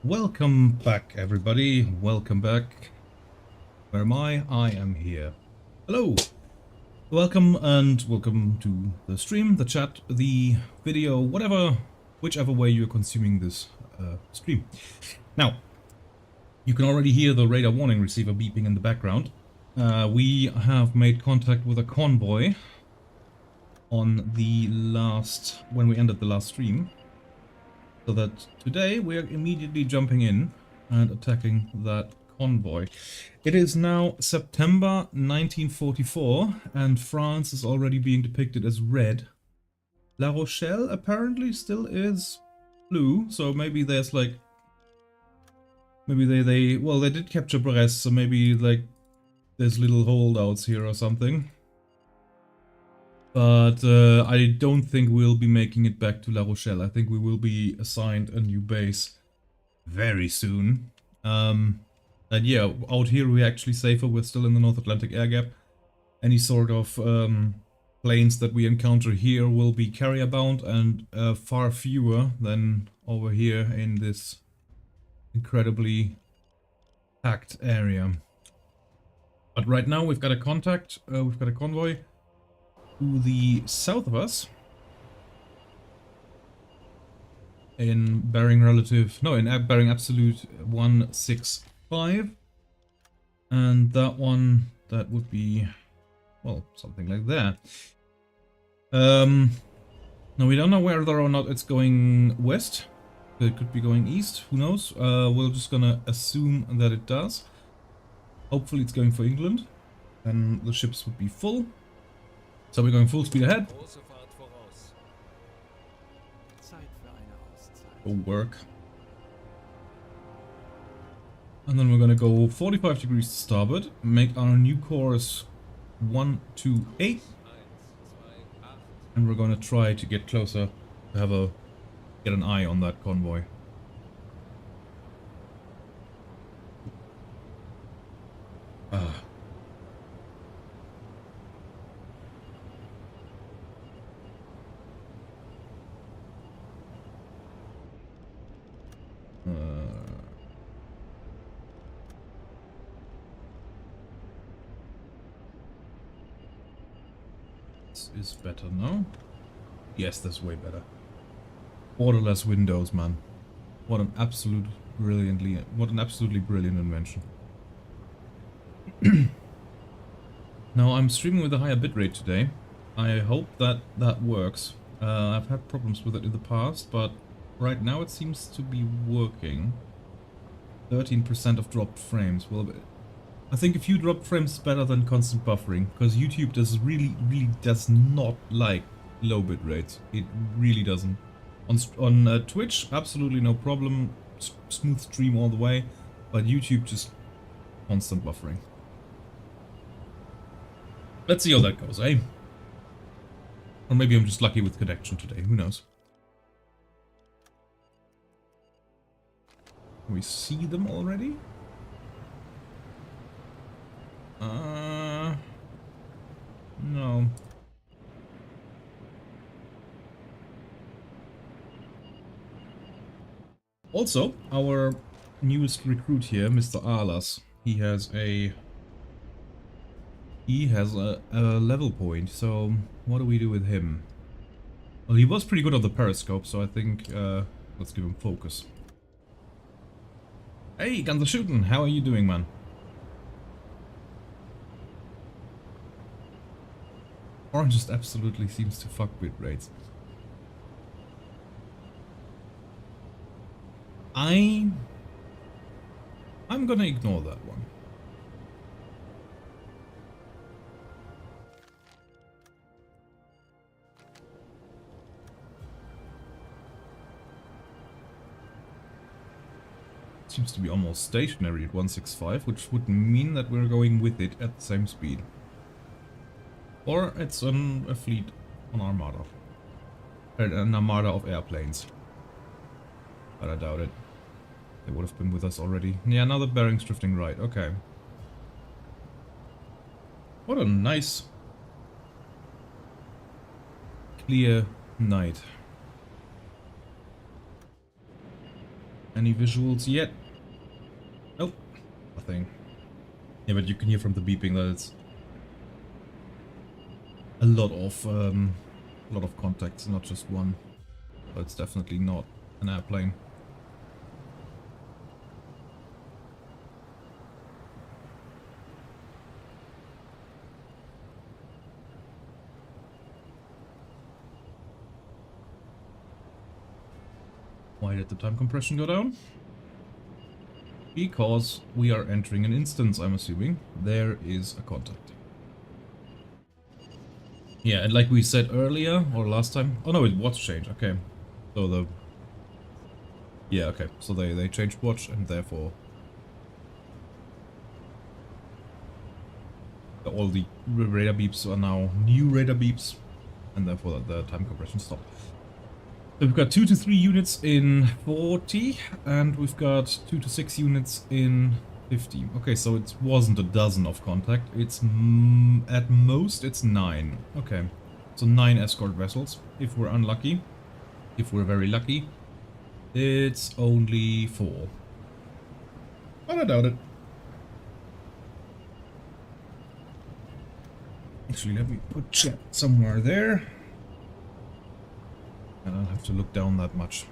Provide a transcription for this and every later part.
Welcome back, everybody. Welcome back. Where am I? I am here. Hello. Welcome and welcome to the stream, the chat, the video, whichever way you're consuming this stream. Now, you can already hear the radar warning receiver beeping in the background. We have made contact with a convoy on when we ended the last stream. So that today we are immediately jumping in and attacking that convoy. It is now September 1944 and France is already being depicted as red. La Rochelle apparently still is blue, so maybe there's like... Maybe they did capture Brest, so maybe like there's little holdouts here or something. But I don't think we'll be making it back to La Rochelle. I think we will be assigned a new base very soon. And yeah, out here we're actually safer. We're still in the North Atlantic air gap. Any sort of planes that we encounter here will be carrier bound and far fewer than over here in this incredibly packed area. But right now we've got a contact, we've got a convoy to the south of us in bearing bearing absolute 165, and that would be, well, something like that. Now we don't know whether or not it's going west. It could be going east, who knows. We're just gonna assume that it does. Hopefully it's going for England, and the ships would be full. So we're going full speed ahead. Go work. And then we're gonna go 45 degrees to starboard, make our new course 128. And we're gonna try to get closer to get an eye on that convoy. This is better now. Yes, that's way better. Borderless windows, man. What an absolutely brilliant invention. Now I'm streaming with a higher bitrate today. I hope that works. I've had problems with it in the past, but right now it seems to be working. 13% of dropped frames. Well, I think a few dropped frames is better than constant buffering, because YouTube really does not like low bit rates. It really doesn't. On Twitch, absolutely no problem. Smooth stream all the way, but YouTube just constant buffering. Let's see how that goes, eh? Or maybe I'm just lucky with connection today, who knows? Can we see them already? No. Also, our newest recruit here, Mr. Alas, he has a level point, so what do we do with him? Well, he was pretty good on the periscope, so I think let's give him focus. Hey, guns are shooting! How are you doing, man? Orange just absolutely seems to fuck bit rates. I'm gonna ignore that one. Seems to be almost stationary at 165, which would mean that we're going with it at the same speed. Or it's a fleet on Armada. An armada of airplanes. But I doubt it. They would have been with us already. Yeah, now the bearing's drifting right. Okay. What a nice, clear night. Any visuals yet? Nope. Nothing. Yeah, but you can hear from the beeping that it's a lot of contacts, not just one. But it's definitely not an airplane. Why did the time compression go down? Because we are entering an instance, I'm assuming. There is a contact. Yeah, and like we said earlier, or last time... Oh no, it was changed, okay. So the... Yeah, okay. So they changed watch, and therefore... all the radar beeps are now new radar beeps, and therefore the time compression stopped. So we've got 2 to 3 units in 40, and we've got 2 to 6 units in 50. Okay, so it wasn't a dozen of contact. It's at most it's 9. Okay, so 9 escort vessels. If we're unlucky, if we're very lucky, it's only 4. But I doubt it. Actually, let me put chat somewhere there. I don't have to look down that much.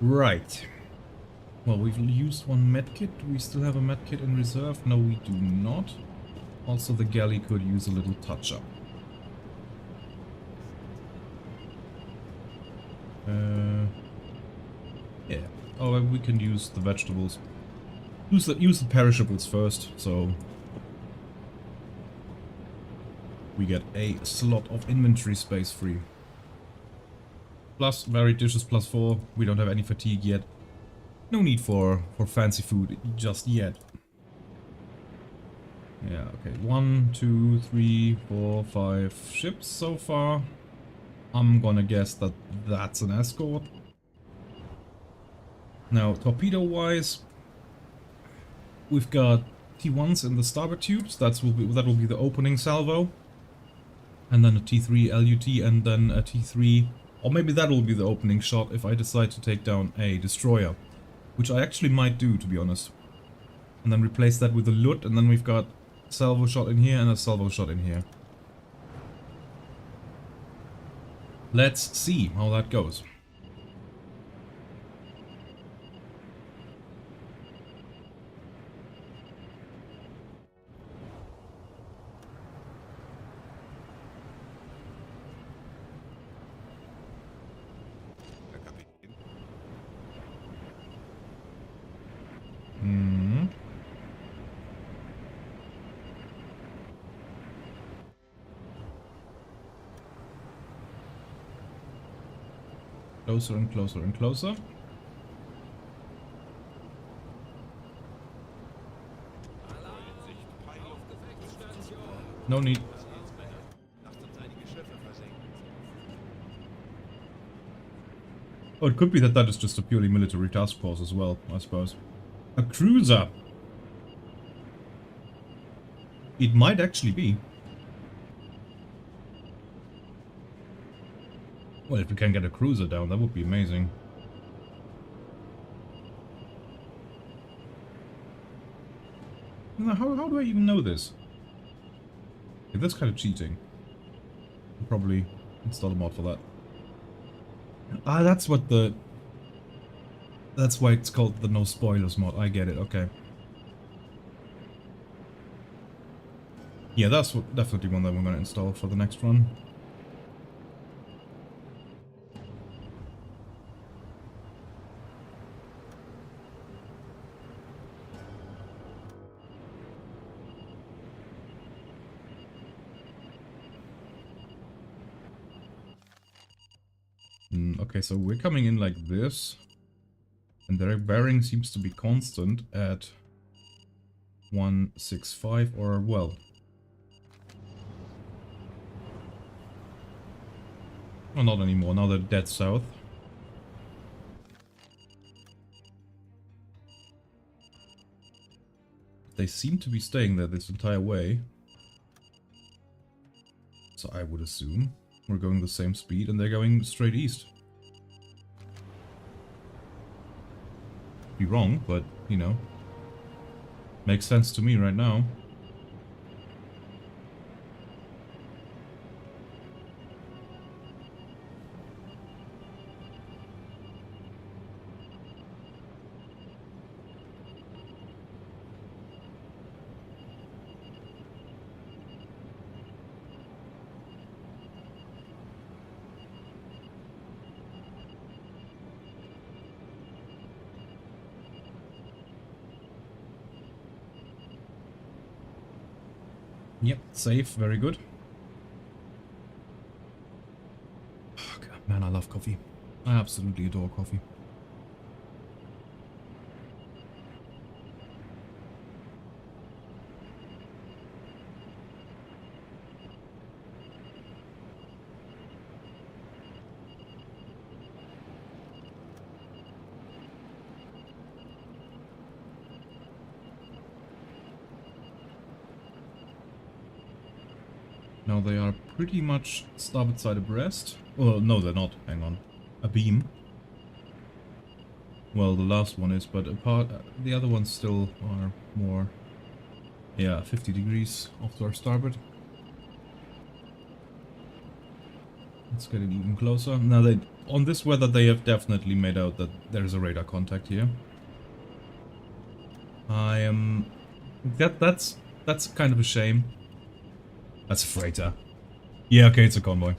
Right. Well, we've used one medkit. Do we still have a medkit in reserve? No, we do not. Also, the galley could use a little touch-up. Yeah. Oh, we can use the vegetables. Use the perishables first, so... we get a slot of inventory space free. Plus, varied dishes plus 4. We don't have any fatigue yet. No need for fancy food just yet. Yeah, okay. 1, 2, 3, 4, 5 ships so far. I'm gonna guess that that's an escort. Now, torpedo-wise, we've got T1s in the starboard tubes. That will be the opening salvo. And then a T3 LUT, and then a T3, or maybe that will be the opening shot if I decide to take down a destroyer. Which I actually might do, to be honest. And then replace that with a LUT, and then we've got a salvo shot in here and a salvo shot in here. Let's see how that goes. Closer and closer and closer. No need. Oh, it could be that is just a purely military task force as well, I suppose. A cruiser! It might actually be. Well, if we can get a cruiser down, that would be amazing. Now, how do I even know this? Okay, that's kind of cheating. I'll probably install a mod for that. Ah, that's what the... That's why it's called the no spoilers mod. I get it, okay. Yeah, that's definitely one that we're going to install for the next run. Okay, so we're coming in like this. And their bearing seems to be constant at 165, or well... Oh, not anymore, now they're dead south. They seem to be staying there this entire way. So I would assume we're going the same speed and they're going straight east. be wrong, but, you know, makes sense to me right now. Yep, safe, very good. Oh, God, man, I love coffee. I absolutely adore coffee. Now they are pretty much starboard side abreast. Well, no, they're not. Hang on. A beam. Well, the last one is, but apart, the other ones still are more, yeah, 50 degrees off to our starboard. Let's get it even closer. Now, on this weather, they have definitely made out that there's a radar contact here. I am... That's kind of a shame. That's a freighter. Yeah, okay, it's a convoy.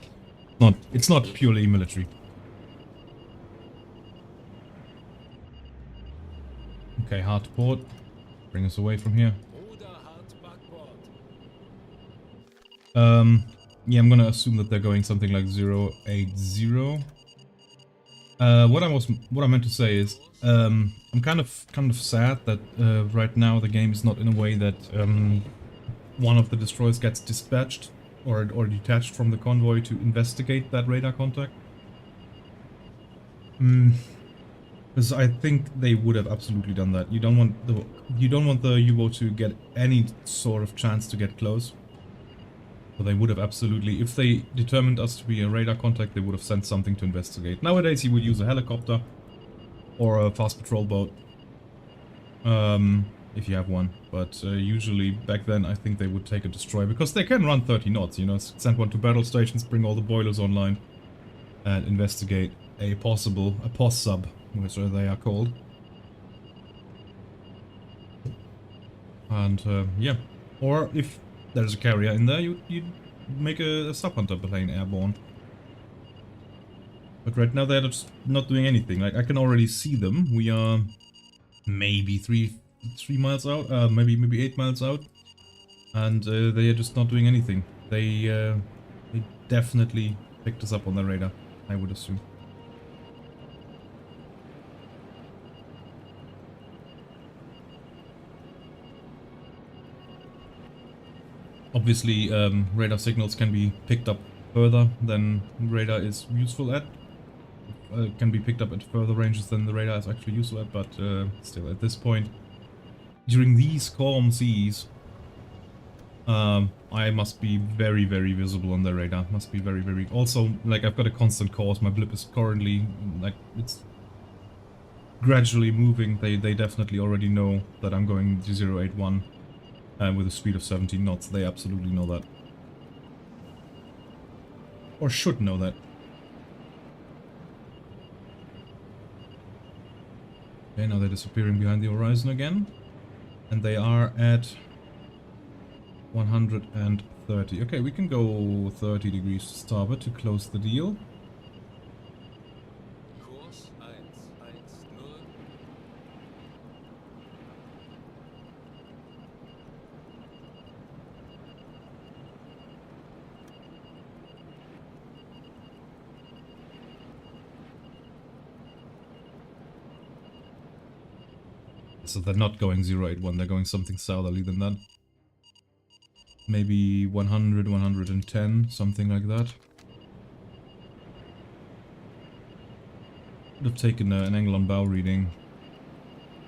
It's not purely military. Okay, hard to port. Bring us away from here. Yeah, I'm gonna assume that they're going something like 080. What I meant to say is, I'm kind of sad that right now the game is not in a way that one of the destroyers gets dispatched or detached from the convoy to investigate that radar contact. Because I think they would have absolutely done that. You don't want the U-boat to get any sort of chance to get close. So they would have absolutely, if they determined us to be a radar contact, they would have sent something to investigate. Nowadays, you would use a helicopter or a fast patrol boat, if you have one. But usually back then, I think they would take a destroyer because they can run 30 knots. You know, send one to battle stations, bring all the boilers online, and investigate a POS sub, which they are called. And yeah, or if there's a carrier in there, you'd make a sub hunter plane airborne. But right now they're just not doing anything. Like, I can already see them. We are maybe three miles out, maybe 8 miles out, and they are just not doing anything. They definitely picked us up on their radar, I would assume. Obviously, radar signals can be picked up further than radar is useful at. Can be picked up at further ranges than the radar is actually useful at, but still, at this point, during these calm seas, I must be very, very visible on the radar. Must be very, very... Also, like, I've got a constant course. My blip is currently, like, it's gradually moving. They definitely already know that I'm going to 081. With a speed of 17 knots, they absolutely know that. Or should know that. Okay, now they're disappearing behind the horizon again. And they are at 130. Okay, we can go 30 degrees to starboard to close the deal. So they're not going 081, they're going something southerly than that. Maybe 100, 110, something like that. Would have taken an angle on bow reading.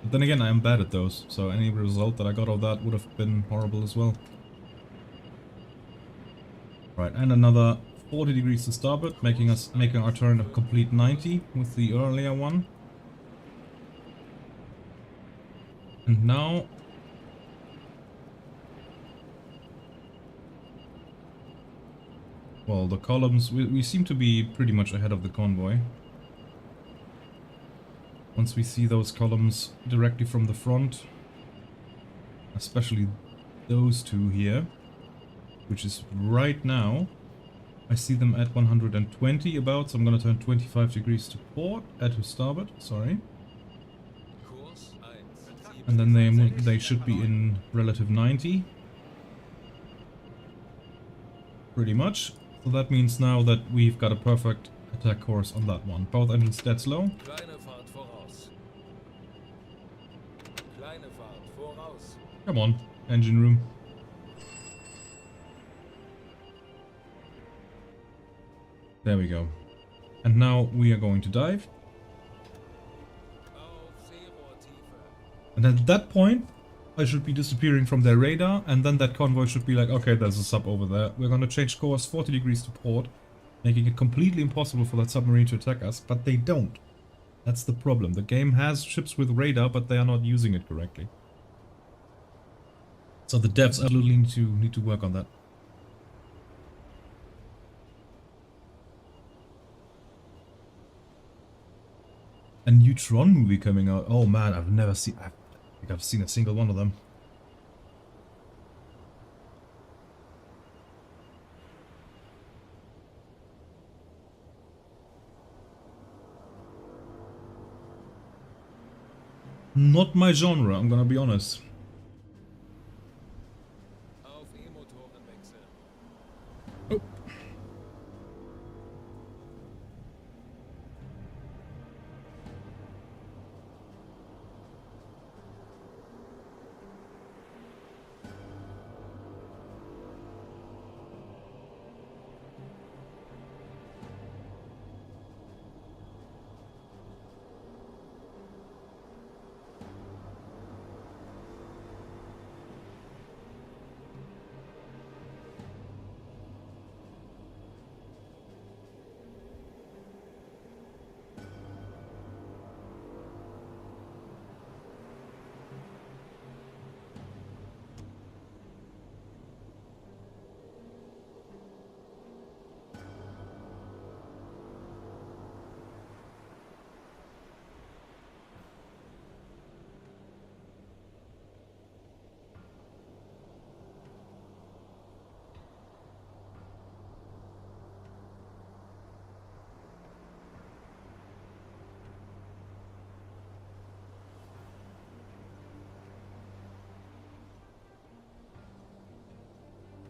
But then again, I am bad at those, so any result that I got of that would have been horrible as well. Right, and another 40 degrees to starboard, making our turn a complete 90 with the earlier one. And now... Well, the columns... We seem to be pretty much ahead of the convoy. Once we see those columns directly from the front, especially those two here, which is right now, I see them at 120 about, so I'm gonna turn 25 degrees to port, to starboard, sorry. And then they should be in relative 90. Pretty much. So that means now that we've got a perfect attack course on that one. Both engines dead slow. Come on, engine room. There we go. And now we are going to dive. And at that point, I should be disappearing from their radar, and then that convoy should be like, okay, there's a sub over there. We're gonna change course 40 degrees to port, making it completely impossible for that submarine to attack us, but they don't. That's the problem. The game has ships with radar, but they are not using it correctly. So the devs absolutely need to work on that. A Neutron movie coming out. Oh man, I've never seen... I think I've seen a single one of them. Not my genre, I'm gonna be honest. Oh.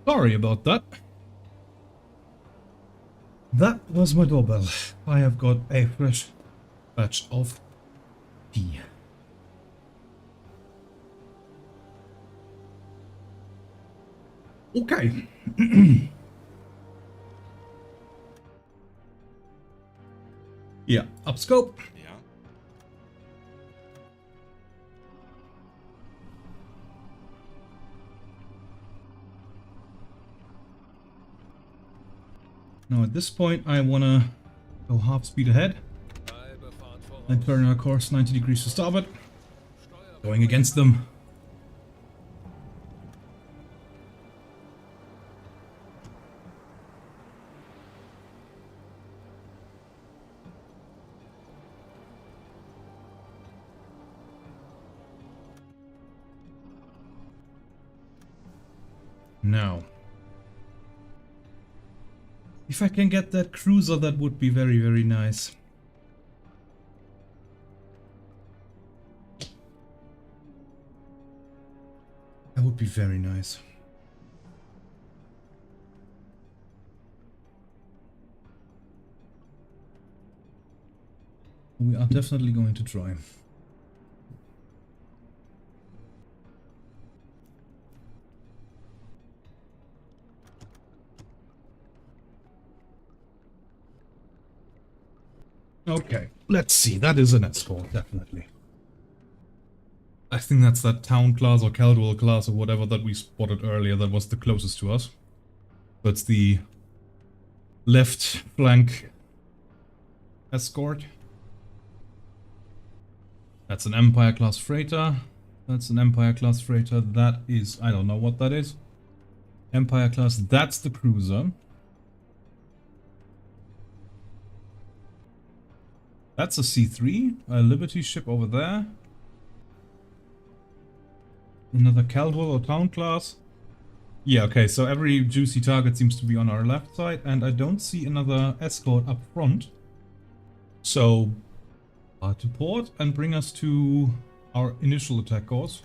Sorry about that. That was my doorbell. I have got a fresh batch of tea. Okay. Yeah, up scope. Now at this point I wanna go half speed ahead and turn our course 90 degrees to starboard, going against them. Now, if I can get that cruiser, that would be very, very nice. That would be very nice. We are definitely going to try. Okay, let's see. That is an escort, definitely. I think that's that town class or Caldwell class or whatever that we spotted earlier that was the closest to us. That's the left flank escort. That's an Empire class freighter. That's an Empire class freighter. That is, I don't know what that is. Empire class, that's the cruiser. That's a C3, a Liberty ship over there. Another Caldwell or Town class. Yeah, okay, so every juicy target seems to be on our left side, and I don't see another escort up front. So, to port and bring us to our initial attack course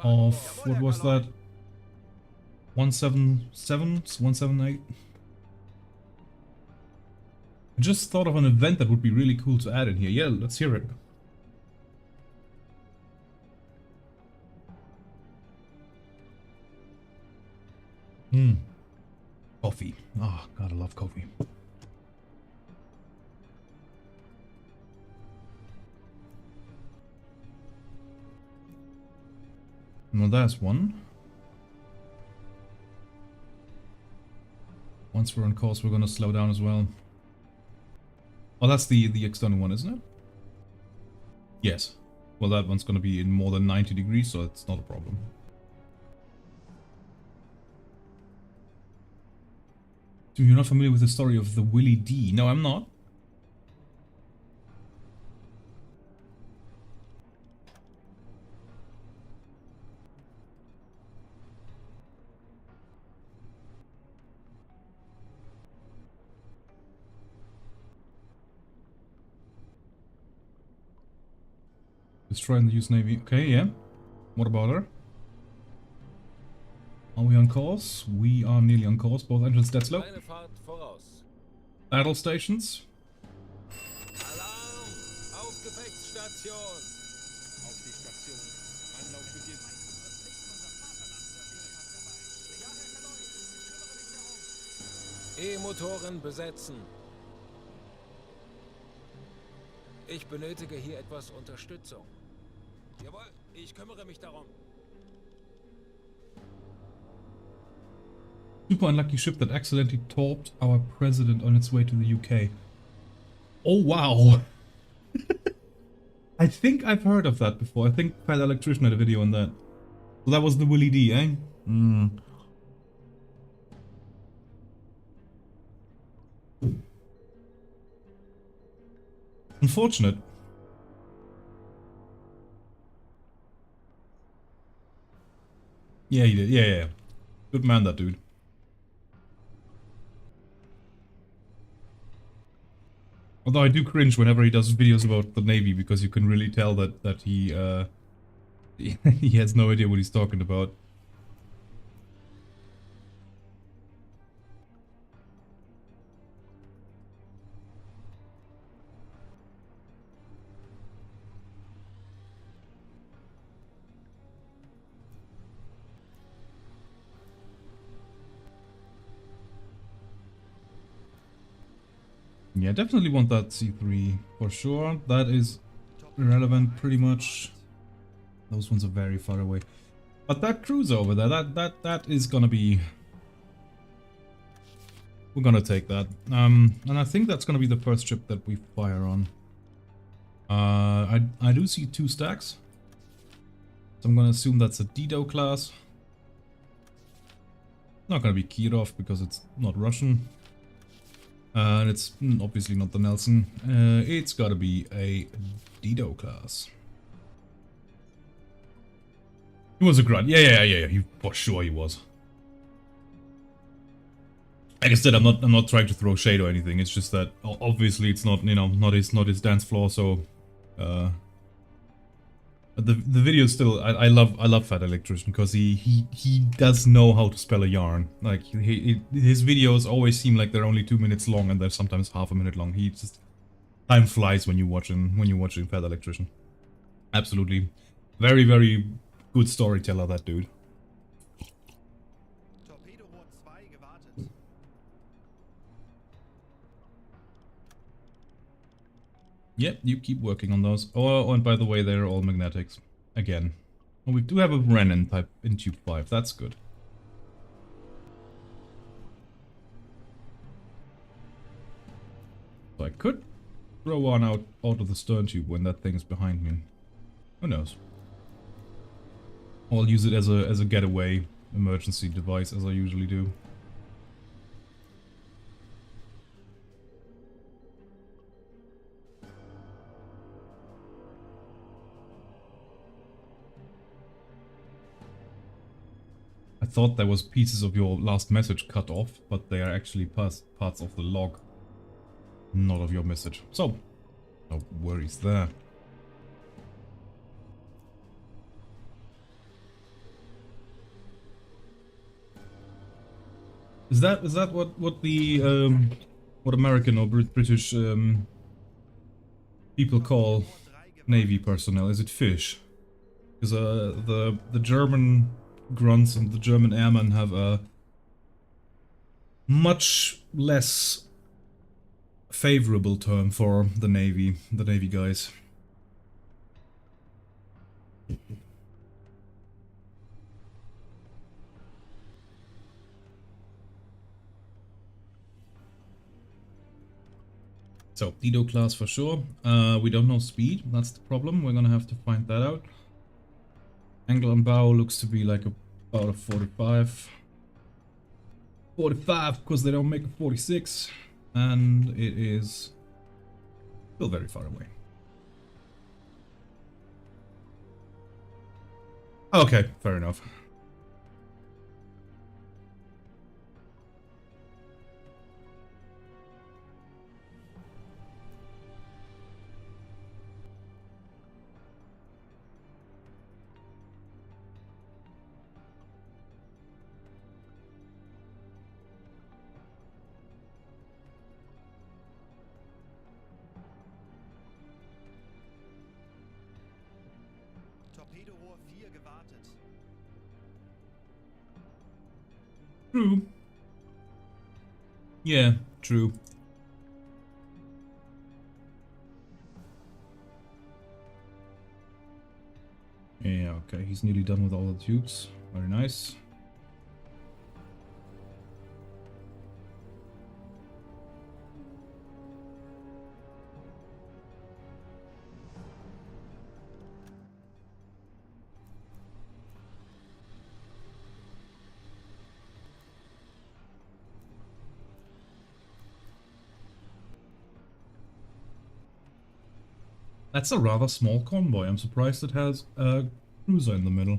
of, what was that? 177, 178? I just thought of an event that would be really cool to add in here. Yeah, let's hear it. Coffee. Oh, God, I love coffee. Well, there's one. Once we're on course, we're gonna slow down as well. Oh, that's the external one, isn't it? Yes. Well, that one's gonna be in more than 90 degrees, so it's not a problem. So you're not familiar with the story of the Willie D? No, I'm not. Destroying the US Navy. Okay, yeah. What about her? Are we on course? We are nearly on course. Both engines dead slow. Battle stations. Alarm! Auf Gefechtsstation! Auf die Station. Anlauf beginnt. E-Motoren besetzen. Ich benötige hier etwas Unterstützung. Jawohl, ich kümmere mich darum. Super unlucky ship that accidentally torped our president on its way to the UK. Oh wow! I think I've heard of that before. I think Fat Electrician had a video on that. So that was the Willie D, eh? Unfortunate. Yeah, he did. Yeah. Good man, that dude. Although I do cringe whenever he does videos about the Navy, because you can really tell that he he has no idea what he's talking about. Yeah, definitely want that C3 for sure. That is irrelevant pretty much. Those ones are very far away. But that cruiser over there, that is gonna be... We're gonna take that. And I think that's gonna be the first ship that we fire on. I do see 2 stacks. So I'm gonna assume that's a Dido class. Not gonna be Kirov because it's not Russian. And it's obviously not the Nelson. It's gotta be a Dido class. He was a grunt. Yeah. He, for sure he was. Like I said, I'm not trying to throw shade or anything. It's just that obviously it's not, you know, not his dance floor. So, the video still, I love Fat Electrician because he does know how to spell a yarn. Like his videos always seem like they're only 2 minutes long, and they're sometimes half a minute long. He just, time flies when you're watching Fat Electrician. Absolutely, very good storyteller, that dude. Yep, you keep working on those. Oh, and by the way, they're all magnetics. Again. Oh, we do have a Renan type in Tube 5. That's good. So I could throw one out of the stern tube when that thing's behind me. Who knows? I'll use it as a getaway emergency device, as I usually do. I thought there was pieces of your last message cut off, but they are actually parts of the log, not of your message. So, no worries there. Is that what the what American or British people call Navy personnel? Is it fish? Because the German grunts and the German airmen have a much less favorable term for the Navy guys. So, Dido class for sure. We don't know speed, that's the problem. We're gonna have to find that out. Angle and bow looks to be like about a 45. 45, because they don't make a 46. And it is still very far away. Okay, fair enough. Torpedorohr 4 gewartet. True. Yeah, true. Yeah, okay, he's nearly done with all the tubes. Very nice. That's a rather small convoy. I'm surprised it has a cruiser in the middle.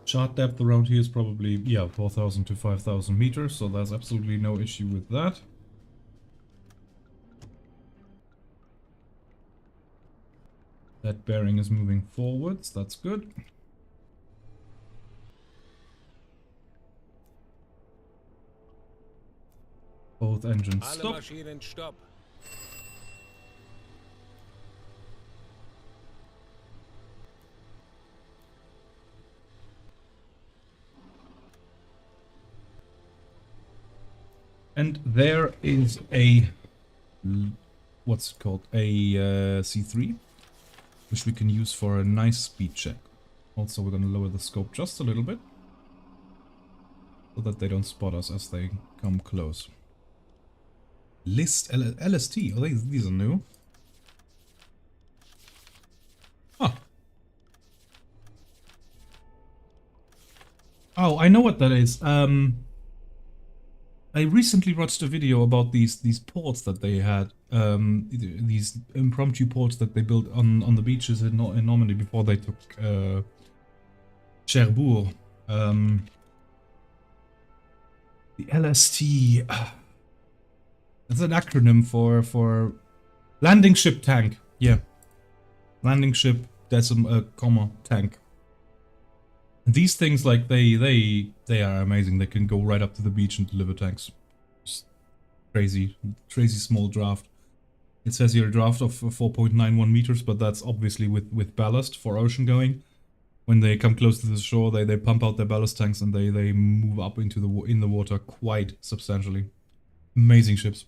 Chart depth around here is probably, yeah, 4,000 to 5,000 meters, so there's absolutely no issue with that. That bearing is moving forwards, that's good. Both engines Alle stop. Maschinen stopp. And there is a, what's it called, a C3, which we can use for a nice speed check. Also, we're going to lower the scope just a little bit, so that they don't spot us as they come close. List LST, oh, these are new. Huh. Oh, I know what that is. I recently watched a video about these ports that they had, these impromptu ports that they built on the beaches in Normandy before they took Cherbourg. The LST. That's an acronym for landing ship tank. Yeah, landing ship comma tank. And these things, like they are amazing. They can go right up to the beach and deliver tanks. Just crazy small draft. It says here a draft of 4.91 meters, but that's obviously with ballast for ocean going. When they come close to the shore, they pump out their ballast tanks and they move up into the water quite substantially. Amazing ships.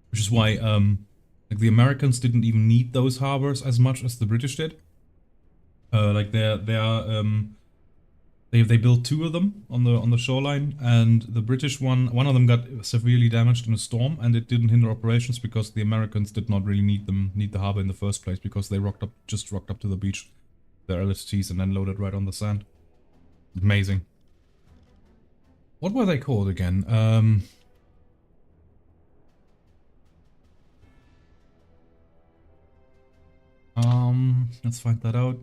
Which is why like the Americans didn't even need those harbors as much as the British did. Like their They built two of them on the shoreline, and the British one of them got severely damaged in a storm, and it didn't hinder operations because the Americans did not really need the harbor in the first place, because they just rocked up to the beach, their LSTs, and then loaded right on the sand. Amazing. What were they called again? Let's find that out.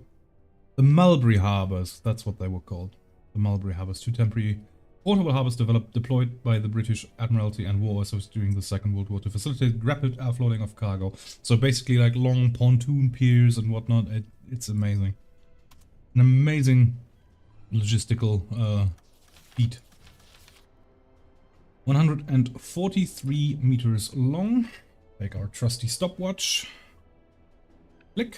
The Mulberry Harbors, that's what they were called. The Mulberry Harbors, two temporary portable harbors deployed by the British Admiralty and War Associates during the Second World War to facilitate rapid offloading of cargo. So basically like long pontoon piers and whatnot. It's amazing. An amazing logistical feat. 143 meters long. Take our trusty stopwatch. Click.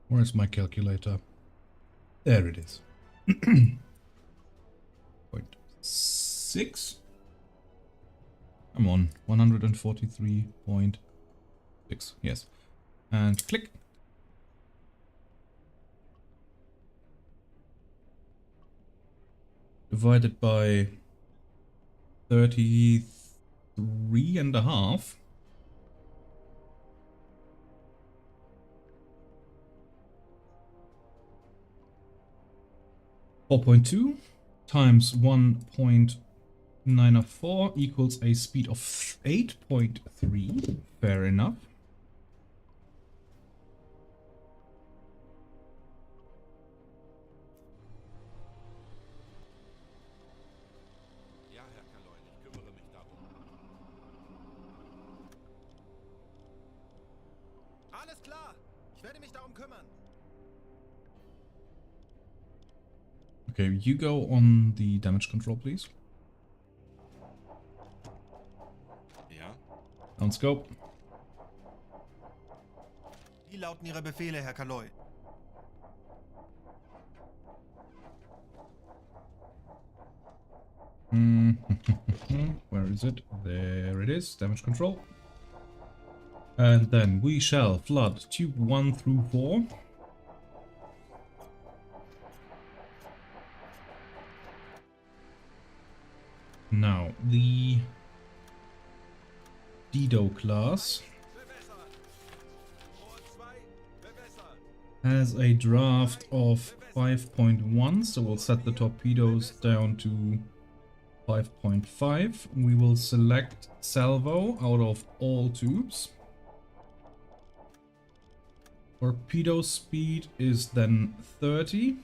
Where's my calculator? There it is. 0.6. I'm on 143.6. Yes. And click. Divided by 33.5. .2 times 1.904 equals a speed of 8.3. Fair enough. Ja, Herr Kaloin, ich kümmere mich darum. Alles klar. Ich werde mich darum kümmern. Okay, you go on the damage control, please. Ja? On scope. Wie lauten Ihre Befehle, Herr Kaloy? Where is it? There it is. Damage control. And then we shall flood tube 1 through 4. Now, the Dido class has a draft of 5.1, so we'll set the torpedoes down to 5.5. We will select salvo out of all tubes. Torpedo speed is then 30.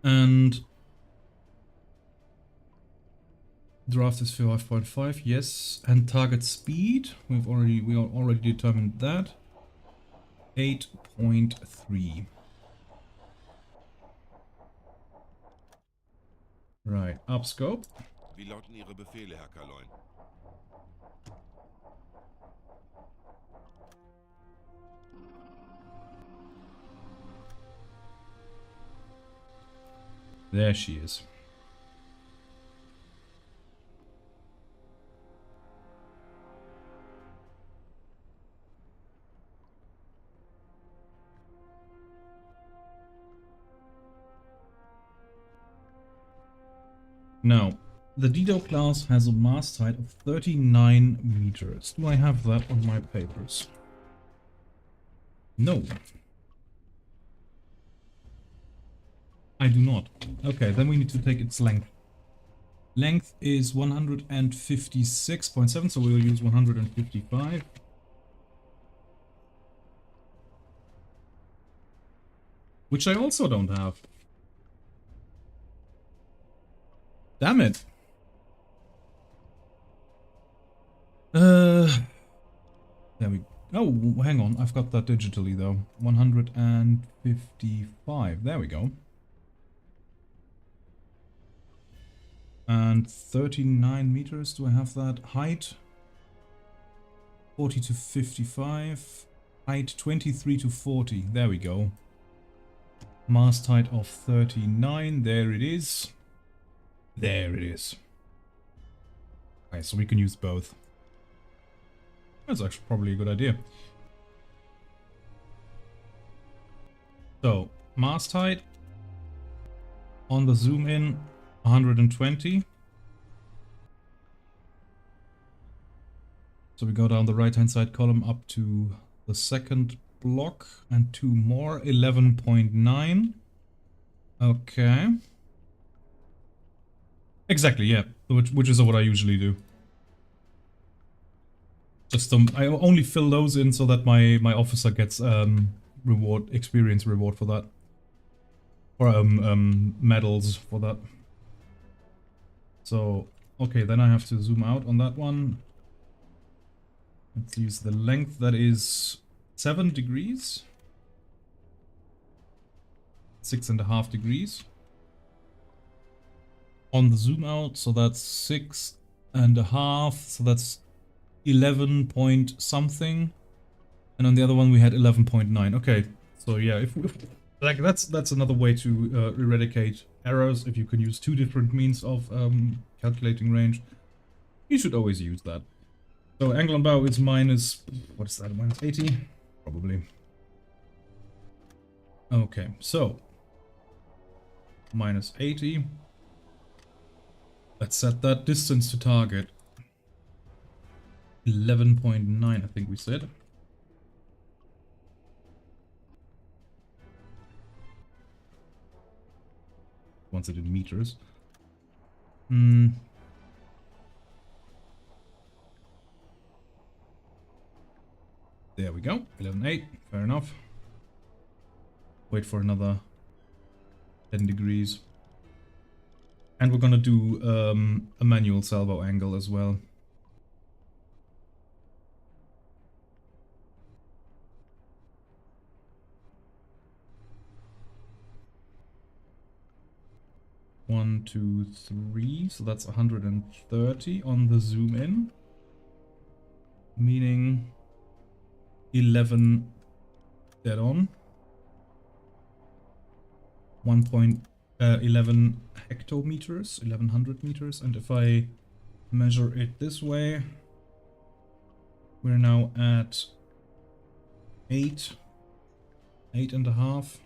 And draft is 5.5, yes. And target speed, we already determined that. 8.3. Right, upscope. Wie lauten Ihre Befehle, Herr Kaloin? There she is. Now, the Dido class has a mast height of 39 meters. Do I have that on my papers? No. I do not. Okay, then we need to take its length. Length is 156.7, so we will use 155. Which I also don't have. Damn it. There we go. Oh, hang on. I've got that digitally though. 155. There we go. And 39 meters. Do I have that? Height. 40 to 55. Height 23 to 40. There we go. Mast height of 39. There it is. There it is. Okay, so we can use both. That's actually probably a good idea. So, mast height on the zoom in 120. So we go down the right hand side column up to the second block and 2 more, 11.9. Okay. Exactly, yeah, which is what I usually do. Just I only fill those in so that my officer gets experience reward for that, or medals for that. So okay, then I have to zoom out on that one. Let's use the length. That is 7 degrees, 6.5 degrees. On the zoom out, so that's 6.5, so that's 11 point something, and on the other one we had 11.9. Okay, so yeah, if like that's another way to eradicate errors. If you can use 2 different means of calculating range, you should always use that. So angle on bow is minus, what is that, minus 80? Probably. Okay, so minus 80. Let's set that distance to target. 11.9, I think we said. Once it in meters. There we go. 11.8. Fair enough. Wait for another 10 degrees. And we're gonna do a manual salvo angle as well. One, 2, 3. So that's 130 on the zoom in. Meaning 11 dead on. 1.11 hectometers, 1100 meters. And if I measure it this way, we're now at 8.5.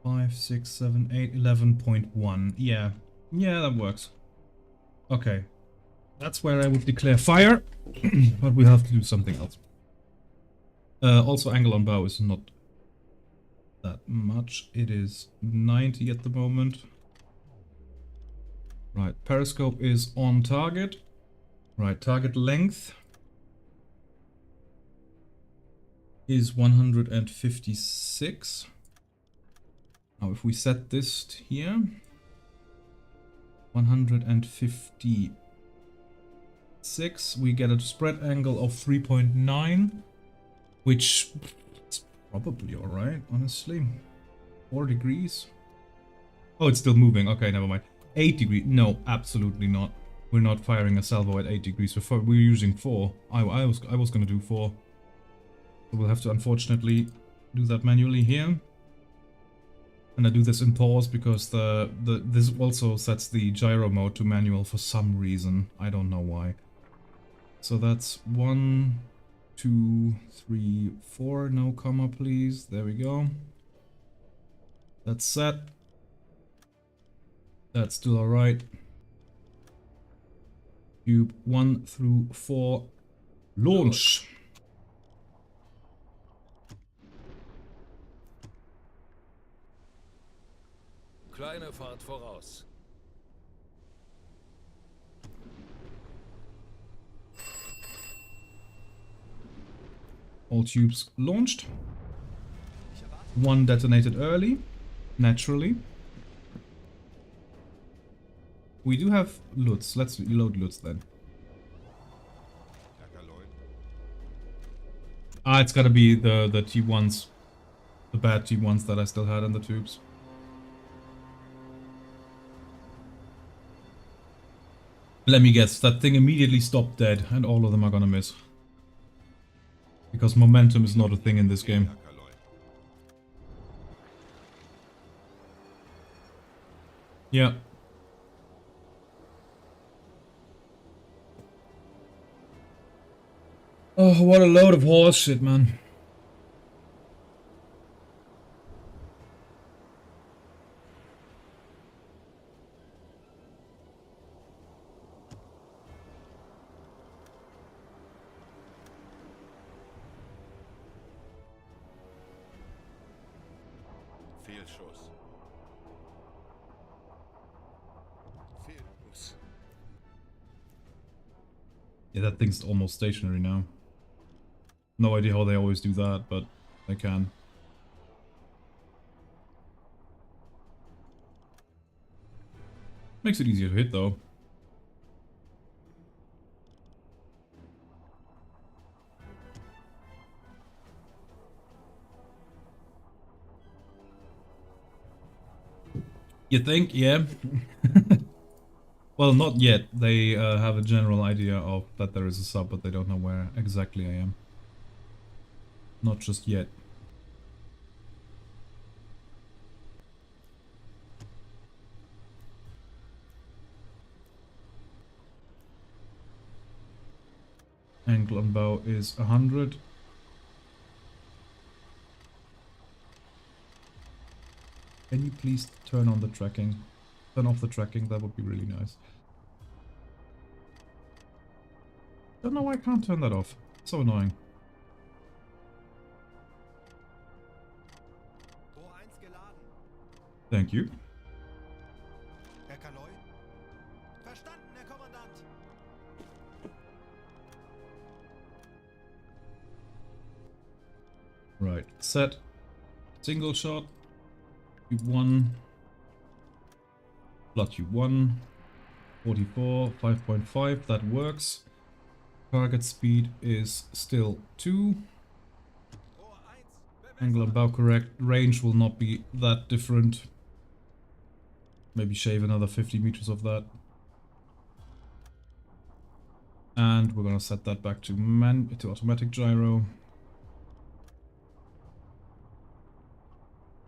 5, 6, 7, 8, 11.1. Yeah, that works. Okay, that's where I would declare fire, but we have to do something else. Also, angle on bow is not that much. It is 90 at the moment. Right, periscope is on target. Right, target length is 156. Now if we set this here, 156, we get a spread angle of 3.9, which is probably alright, honestly. 4 degrees. Oh, it's still moving. Okay, never mind. 8 degrees. No, absolutely not. We're not firing a salvo at 8 degrees. We're using 4. I was gonna do 4. So we'll have to unfortunately do that manually here. And I do this in pause because this also sets the gyro mode to manual for some reason. I don't know why. So that's 1, 2, 3, 4. No comma, please. There we go. That's set. That's still alright. Cube 1 through 4. Launch! Kleine Fahrt voraus. All tubes launched. 1 detonated early, naturally. We do have Lutz. Let's load Lutz then. Ah, it's gotta be the T1s. The bad T1s that I still had in the tubes. Let me guess, that thing immediately stopped dead, and all of them are gonna miss. Because momentum is not a thing in this game. Herr Kaloy. Yeah. Oh, what a load of horse shit, man. Fehlschuss. Fehlschuss. Yeah, that thing's almost stationary now. No idea how they always do that, but they can. Makes it easier to hit, though. You think? Yeah. Well, not yet. They have a general idea of that there is a sub, but they don't know where exactly I am. Not just yet. Angle on bow is 100. Can you please turn on the tracking? Turn off the tracking, that would be really nice. Don't know why I can't turn that off. So annoying. Rohr 1 geladen. Thank you. Herr Kaloy? Verstanden, Herr Kommandant. Right, set. Single shot. Tube 1. Blood tube 1. 44, 5.5, that works. Target speed is still 2. Rohr 1, Angle and bow correct. Range will not be that different. Maybe shave another 50 meters of that. And we're gonna set that back to automatic gyro.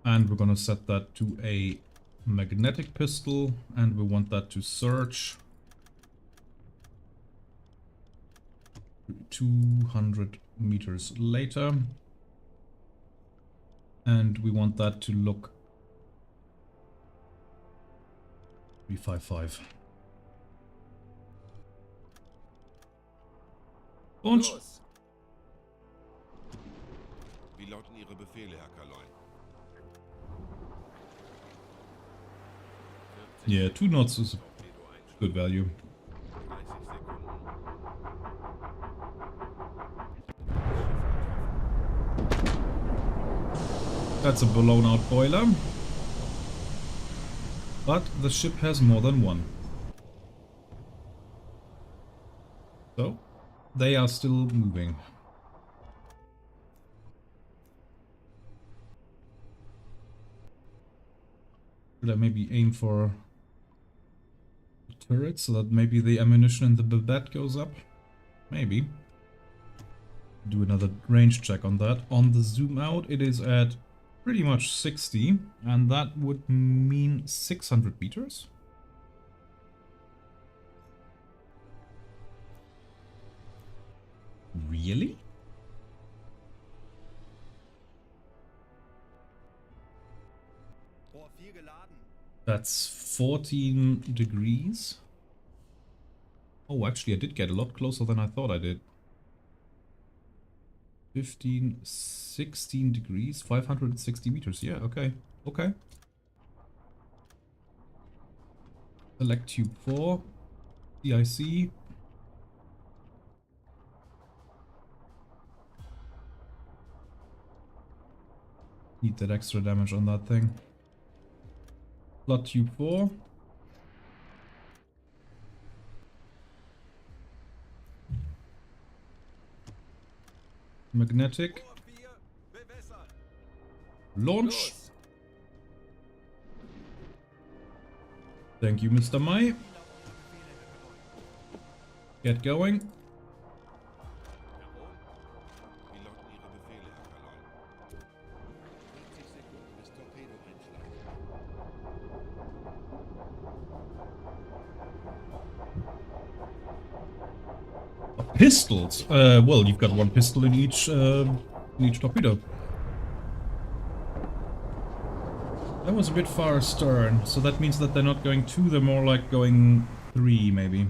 And we're gonna set that to a magnetic pistol, and we want that to search 200 meters later. And we want that to look 355. Launch. Los! Wie lauten Ihre Befehle, Herr Kaloy? Yeah, 2 knots is a good value. 30 Sekunden. That's a blown out boiler. But the ship has more than one. So, they are still moving. Should I maybe aim for the turret so that maybe the ammunition in the Babette goes up? Maybe. Do another range check on that. On the zoom out, it is at pretty much 60, and that would mean 600 meters. Really? Rohr 4 geladen. That's 14 degrees. Oh, actually, I did get a lot closer than I thought I did. 15, 16 degrees, 560 meters. Yeah, okay. Okay. Select tube 4. CIC. Need that extra damage on that thing. Blood tube 4. Magnetic. Rohr 4 bewässert. Launch. Los! Thank you, Mr. Mai. Wie lauten Ihre Befehle, Herr Kaloy? Get going. Jawohl. Wie lauten Ihre Befehle, Herr Kaloy? 40 Sekunden bis Torpedoeinschlag. Pistols. Well, you've got one pistol in each torpedo. That was a bit far astern, so that means that they're not going 2, they're more like going 3, maybe. Ja.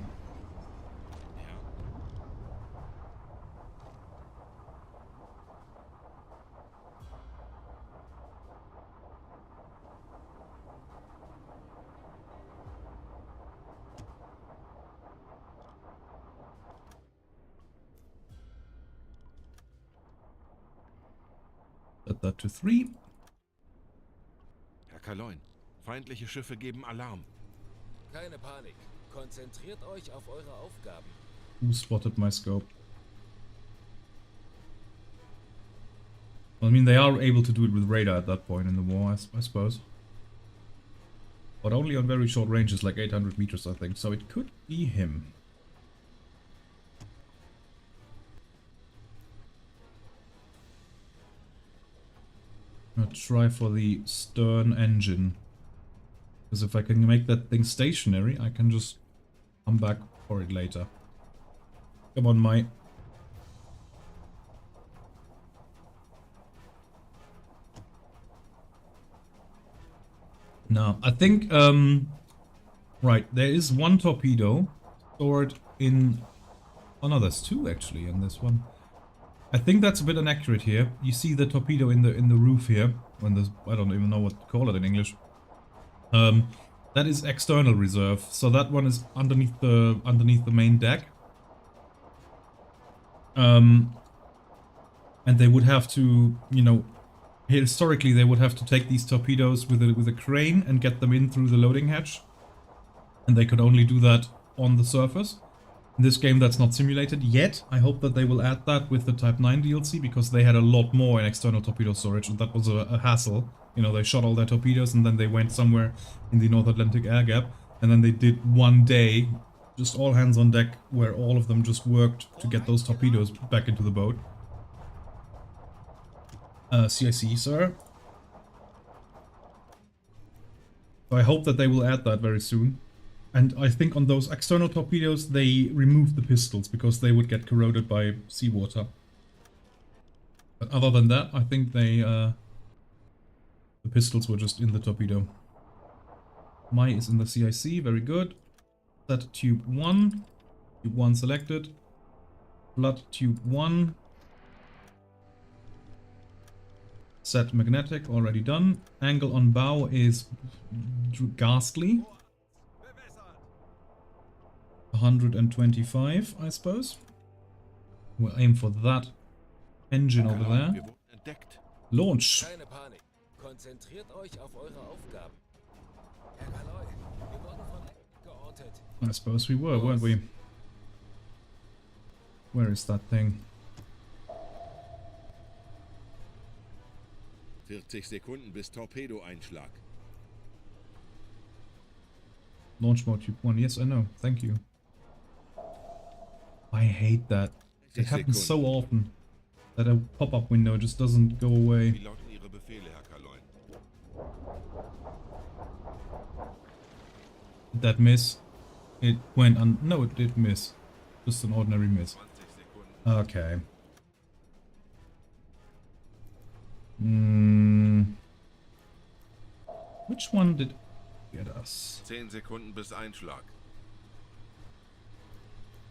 Set that to 3. Herr Kaloy, feindliche Schiffe geben Alarm. Keine Panik. Konzentriert euch auf eure Aufgaben. Who spotted my scope? Well, I mean, they are able to do it with radar at that point in the war, I suppose. But only on very short ranges, like 800 meters, I think. So it could be him. I'll try for the stern engine. Because if I can make that thing stationary, I can just come back for it later. Come on, Mai. Now, I think, right, there is one torpedo stored in... Oh no, there's 2 actually in this one. I think that's a bit inaccurate here. You see the torpedo in the roof here. When there's, I don't even know what to call it in English. That is external reserve. So that one is underneath the main deck. And they would have to, you know, historically they would have to take these torpedoes with a crane and get them in through the loading hatch. And they could only do that on the surface. In this game that's not simulated yet. I hope that they will add that with the Type 9 DLC, because they had a lot more in external torpedo storage, and that was a hassle. You know, they shot all their torpedoes and then they went somewhere in the North Atlantic air gap, and then they did one day, just all hands on deck, where all of them just worked to get those torpedoes back into the boat. CIC, sir. So I hope that they will add that very soon. And I think on those external torpedoes, they removed the pistols because they would get corroded by seawater. But other than that, I think they, the pistols were just in the torpedo. Mai is in the CIC, very good. Set tube 1. Tube 1 selected. Blood tube 1. Set magnetic, already done. Angle on bow is ghastly. 125, I suppose. We'll aim for that engine over there. Wir wurden entdeckt. Launch. Keine Panik. Konzentriert euch auf eure Aufgaben. Herr Kaloy, wir wurden von geortet. I suppose we were, weren't we? Where is that thing? 40 Sekunden bis Torpedoeinschlag. Launch mode tube 1. Yes, I know. Thank you. I hate that. It happens so often that a pop-up window just doesn't go away. Wie lauten Ihre Befehle, Herr Kaloy? Did that miss? It went on. No, it did miss. Just an ordinary miss. 20 Sekunden. Okay. Which one did get us? 10 Sekunden bis Einschlag.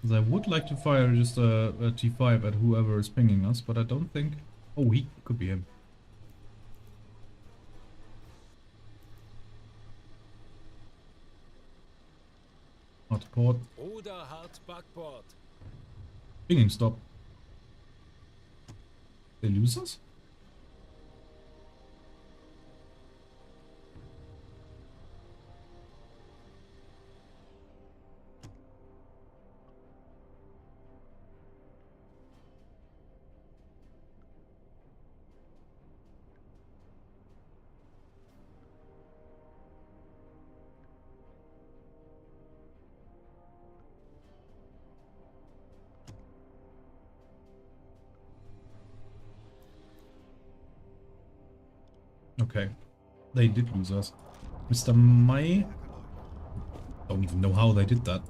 'Cause I would like to fire just a T5 at whoever is pinging us, but I don't think... Oh, he could be him. Hard port. Ruder hart Backbord. Pinging stop. They lose us? Okay. They did lose us. Mr. Mai? Don't even know how they did that.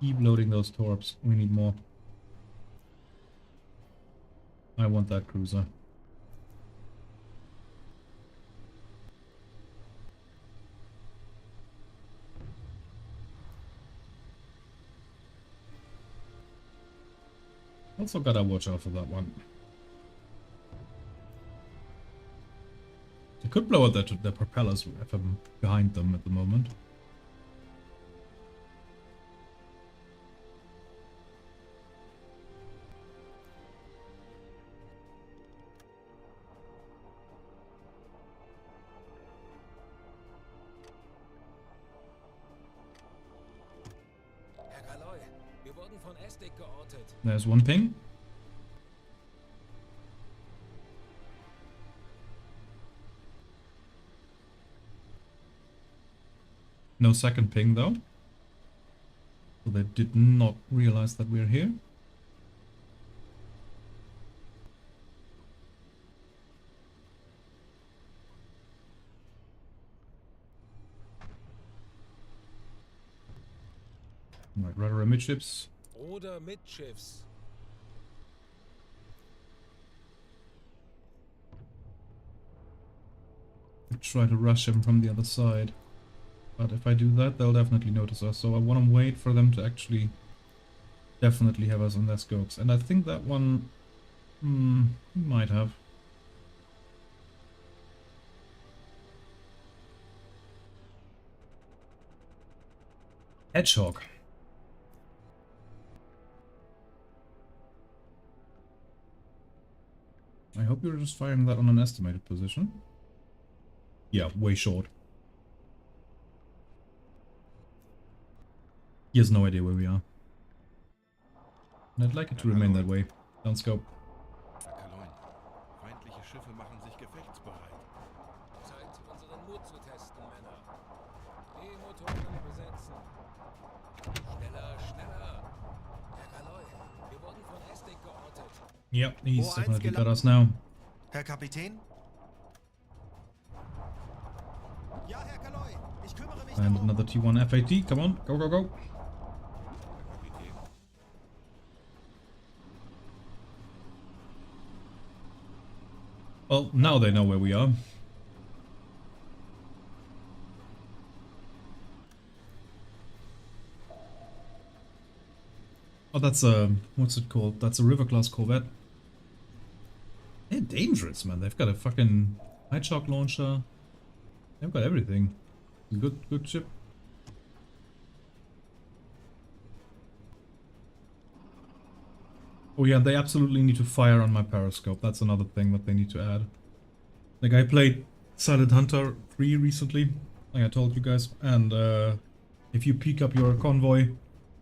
Keep loading those torps. We need more. I want that cruiser. Also gotta watch out for that one. They could blow out their propellers if I'm behind them at the moment. Herr Kaloy, wir wurden von Estik geortet. There's one ping. No second ping though. So they did not realize that we're here. Right, rudder amidships. Oder Mitschiffs. Try to rush him from the other side. But if I do that, they'll definitely notice us. So I want to wait for them to actually definitely have us on their scopes. And I think that one might have. Hedgehog. I hope you're just firing that on an estimated position. Yeah, way short. He has no idea where we are. And I'd like it to remain that way. Down scope. Herr Kaloin, feindliche Schiffe machen sich gefechtsbereit. Zeit, unseren Mut zu testen, Männer. Die Motoren besetzen. Schneller, schneller. Herr Kaloy, wir wurden von Estik geortet. Yep, he's Uboat definitely got gelandet. us now. Herr Kapitän? Ja, Herr Kaloy, ich kümmere mich And darum. another T1 FAT. Come on, go, go, go. Herr Kapitän, Well, now they know where we are. Oh, that's a... what's it called? That's a River class corvette. They're dangerous, man. They've got a fucking Night Shark launcher. They've got everything. Good ship. Oh yeah, they absolutely need to fire on my periscope. That's another thing that they need to add. Like, I played Silent Hunter 3 recently, like I told you guys, and if you peek up your convoy,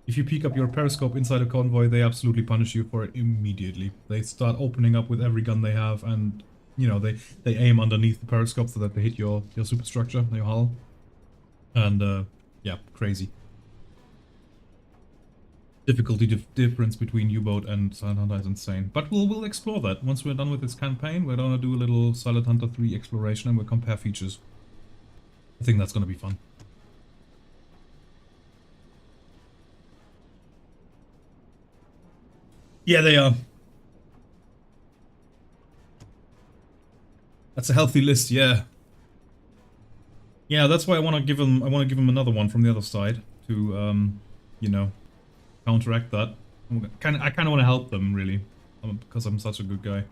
if you peek up your periscope inside a convoy, they absolutely punish you for it immediately. They start opening up with every gun they have, and you know, they aim underneath the periscope so that they hit your superstructure, your hull. And yeah, crazy. Difficulty difference between Uboat and Silent Hunter is insane. But we'll explore that. Once we're done with this campaign, we're gonna do a little Silent Hunter 3 exploration and we'll compare features. I think that's gonna be fun. Yeah, they are. That's a healthy list, yeah. Yeah, that's why I want to give him another one from the other side to you know, counteract that. I kind of want to help them, really, because I'm such a good guy.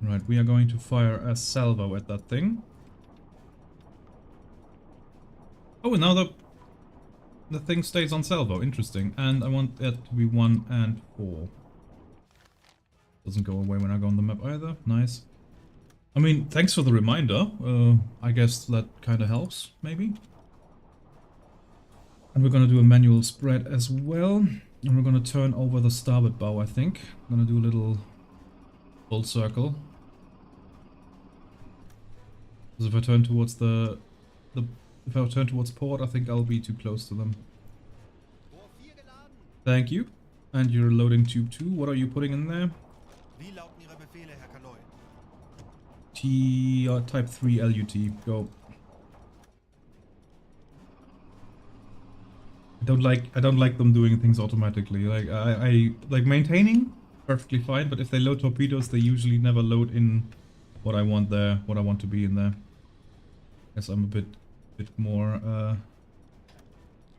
Right, we are going to fire a salvo at that thing. Oh, and now the thing stays on salvo. Interesting. And I want that to be 1 and 4. Doesn't go away when I go on the map either. Nice. I mean, thanks for the reminder. I guess that kind of helps, maybe. And we're going to do a manual spread as well. And we're going to turn over the starboard bow, I think. I'm going to do a little full circle. Because if I turn towards if I turn towards port, I think I'll be too close to them. Rohr 4 geladen. Thank you. And you're loading tube 2. What are you putting in there? Wie lauten Ihre Befehle, Herr Kaloi? Type 3 LUT. Go. I don't like them doing things automatically. Like I like maintaining perfectly fine, but if they load torpedoes, they usually never load in what I want there, what I want to be in there. Guess I'm a bit more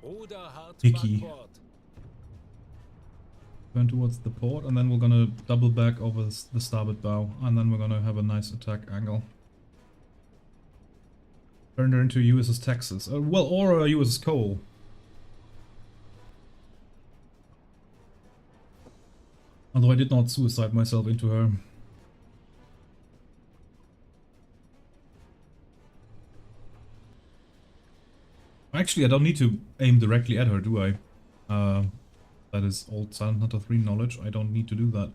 Ruder hart Picky. Backbord. Turn towards the port, and then we're gonna double back over the starboard bow, and then we're gonna have a nice attack angle. Turn her into USS Texas, well, or a USS Cole. Although I did not suicide myself into her. Actually, I don't need to aim directly at her, do I? That is old Silent Hunter 3 knowledge. I don't need to do that.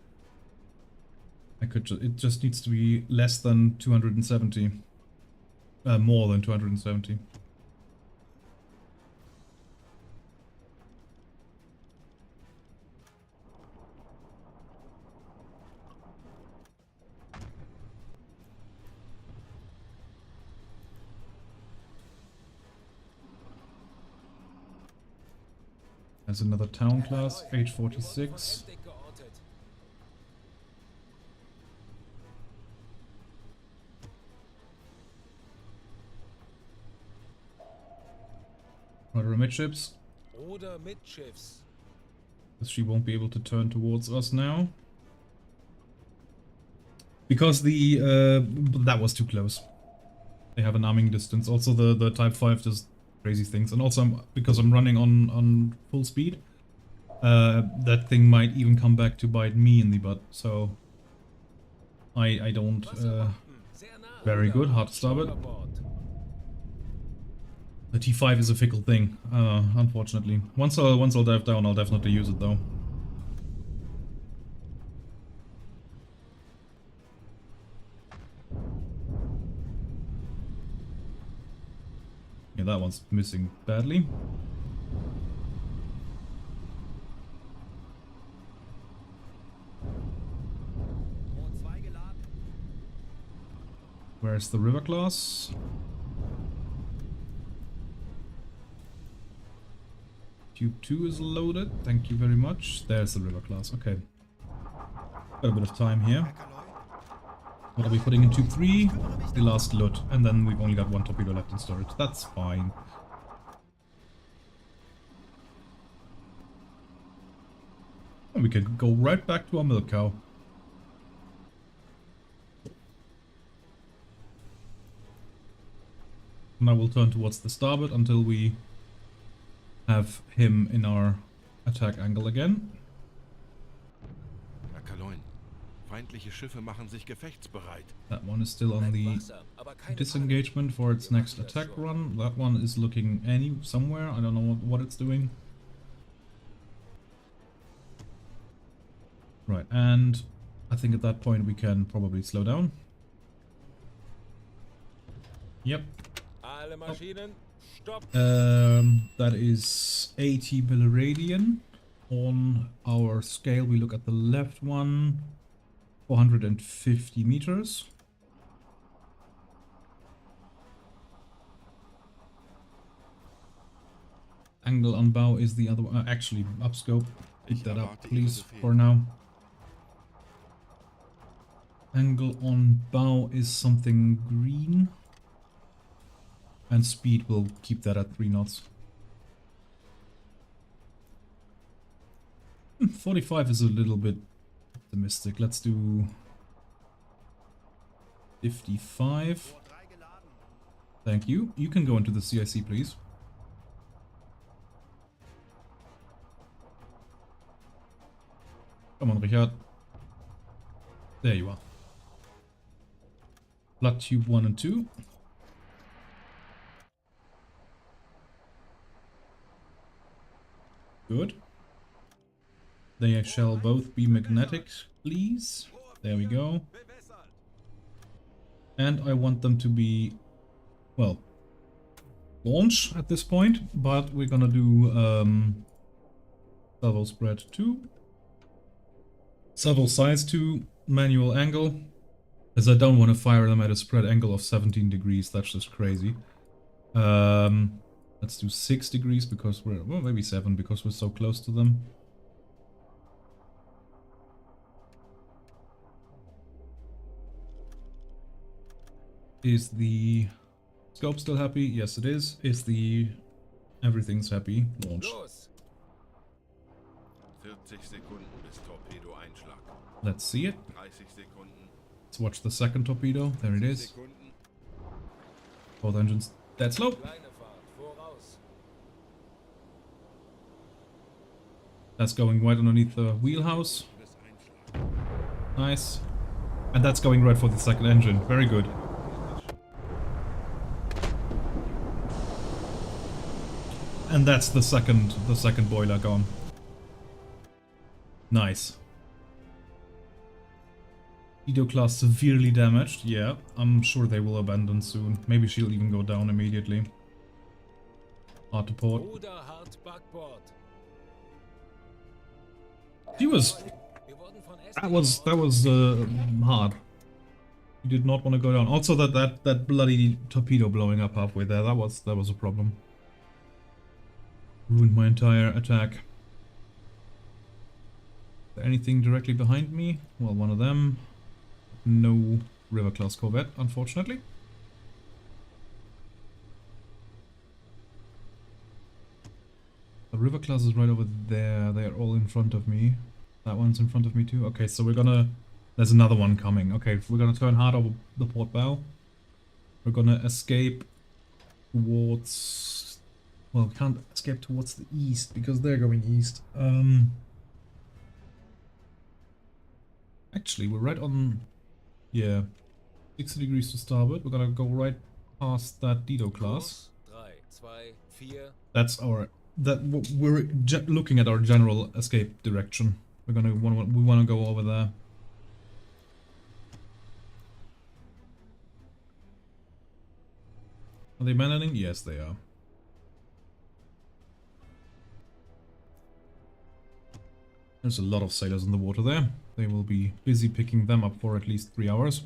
I could it just needs to be less than 270. More than 270. There's another town class, H46. Endlich geortet. Rudder amidships. Ruder Mitschiffs. She won't be able to turn towards us now. Because that was too close. They have an arming distance. Also the Type 5 does crazy things. And also because I'm running on full speed, that thing might even come back to bite me in the butt. So I don't Sehr nah. very good, hard to starboard. The T5 is a fickle thing, unfortunately. Once I'll dive down, I'll definitely use it though. Yeah, that one's missing badly. Rohr 2 geladen. Where's the river class? Tube 2 is loaded. Thank you very much. There's the river class. Okay. Got a bit of time here. Herr Kaloi? What are we putting in tube 3? The last load. And then we've only got one torpedo left in storage. That's fine. And we can go right back to our milk cow. And I will turn towards the starboard until we have him in our attack angle again. Herr Kaloin, feindliche Schiffe machen sich gefechtsbereit. That one is still on the Wasser, aber keine disengagement for its next attack run. That one is looking somewhere. I don't know what it's doing. Right, and I think at that point we can probably slow down. Yep. Alle Maschinen, stopp. That is 80 milliradian. On our scale, we look at the left one, 450 meters. Angle on bow is the other one. Actually, upscope. Pick that up, please, for now. Angle on bow is something green. And speed will keep that at 3 knots. 45 is a little bit optimistic. Let's do 55. Rohr 3 geladen. Thank you. You can go into the CIC, please. Come on, Richard. There you are. Blood tube 1 and 2. Good. They shall both be magnetic, please. There we go. And I want them to be well, launch at this point, but we're gonna do salvo spread 2, salvo size 2, manual angle, as I don't want to fire them at a spread angle of 17 degrees. That's just crazy. Let's do 6 degrees because we're, well, maybe 7 because we're so close to them. Is the scope still happy? Yes, it is. Is the everything's happy? Launch. Los! 40 Sekunden bis Torpedo-Einschlag. Let's see it. 30 Sekunden. Let's watch the second torpedo. There it is. Sekunden. Both engines dead slow. Kleine Fahrt, voraus. That's going right underneath the wheelhouse. Bis Einschlag. Nice. And that's going right for the second engine. Very good. And that's the second boiler gone. Nice. Edo class severely damaged. Yeah, I'm sure they will abandon soon. Maybe she'll even go down immediately. Hard to port. Ruder hart Backbord. She was. Wir wurden von That was hard. You did not want to go down. Also, that bloody torpedo blowing up halfway there. That was a problem. Ruined my entire attack. Is there anything directly behind me? Well, one of them. No River class corvette, unfortunately. The River class is right over there. They are all in front of me. That one's in front of me too. Okay, so we're gonna... There's another one coming. Okay, we're gonna turn hard over the port bow. We're gonna escape towards... Well, we can't escape towards the east because they're going east. Actually, we're right on... Yeah, 60 degrees to starboard. We're gonna go right past that Dido class. 3, 2, 4. That's our... we're looking at our general escape direction. We wanna go over there. Are they abandoning? Yes, they are. There's a lot of sailors in the water there. They will be busy picking them up for at least 3 hours.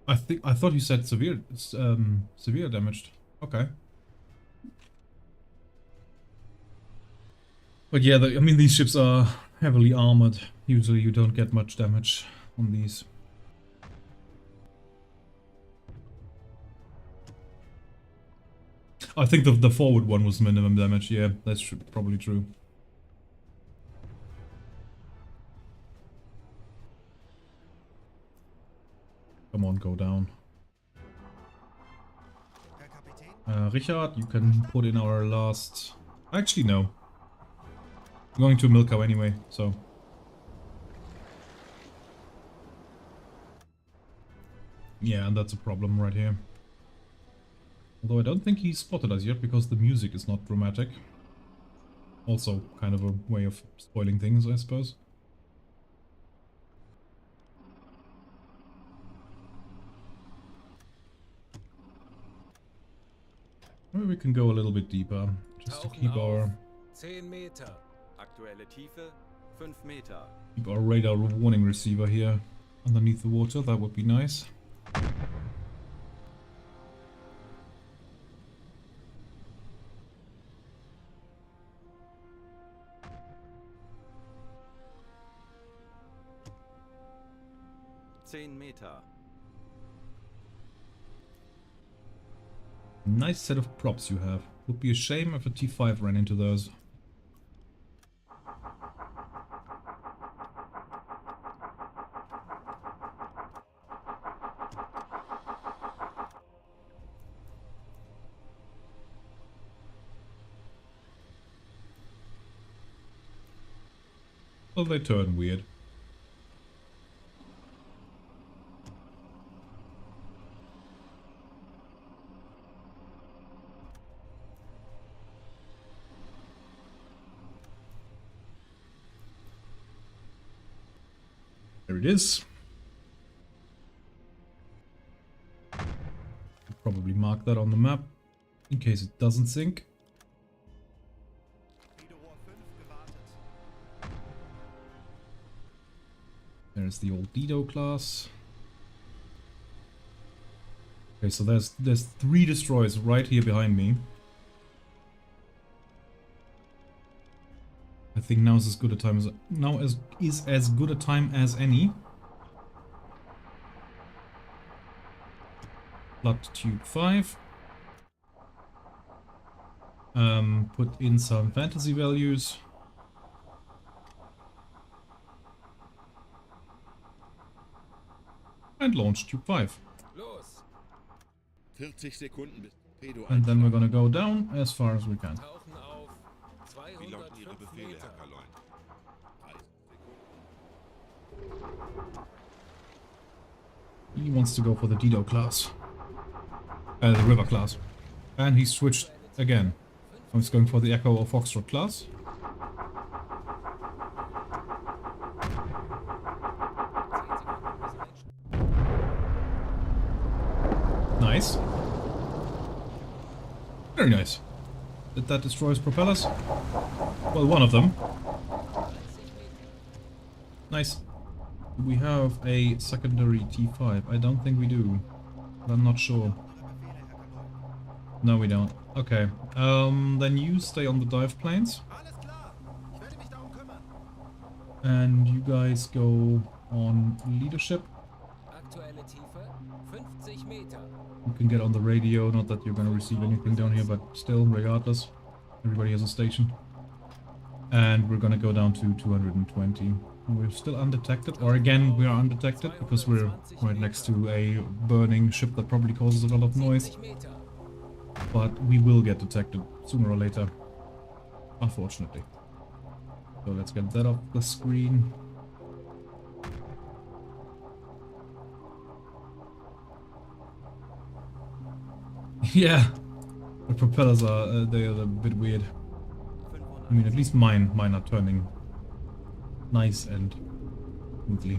I thought you said severe damaged. Okay. But yeah, I mean, these ships are heavily armored. Usually you don't get much damage on these. I think the forward one was minimum damage. Yeah, that's probably true. Come on, go down. Herr Kapitän, Richard, you can put in our last... Actually, no. I'm going to Milko anyway, so... Yeah, and that's a problem right here. Although I don't think he spotted us yet, because the music is not dramatic. Also, kind of a way of spoiling things, I suppose. Maybe we can go a little bit deeper, just to keep our 10 Meter. Aktuelle Tiefe 5 Meter. radar warning receiver here underneath the water. That would be nice. Meter. Nice set of props you have. Would be a shame if a T5 ran into those. Well, they turn weird. There it is. I'll probably mark that on the map in case it doesn't sink. Torpedorohr 5 gewartet. There's the old Dido class. Okay, so there's 3 destroyers right here behind me. I think now is as good a time as as good a time as any. Blood Tube 5. Put in some fantasy values. And launch Tube 5. Los! 40 Sekunden bis Torpedo And then we're einschlagen. gonna go down as far as we can. Tauchen auf. Wie lauten Ihre 205 Befehle, Meter. Herr Kaloin? 30 Sekunden. He wants to go for the Dido class. The River class. And he switched again. So he's going for the Echo or Foxtrot class. 10 Sekunden bis Einschlag. Nice. Very nice. Did that destroy his propellers? Well, one of them. 30 Meter. Nice. Do we have a secondary T5? I don't think we do. But I'm not sure. Ihre Befehle, Herr Kaloy. No, we don't. Okay. Then you stay on the dive planes. Alles klar. Ich werde mich darum kümmern. And you guys go on leadership. Aktuelle Tiefe 50 Meter. You can get on the radio, not that you're gonna receive anything down here, but still, regardless. Everybody has a station. And we're gonna go down to 220. We're still undetected, or again, we are undetected, because we're right next to a burning ship that probably causes a lot of noise. 70 Meter. But we will get detected sooner or later, unfortunately. So let's get that off the screen. Yeah, the propellers are they are a bit weird. I mean, at least mine are turning nice and smoothly.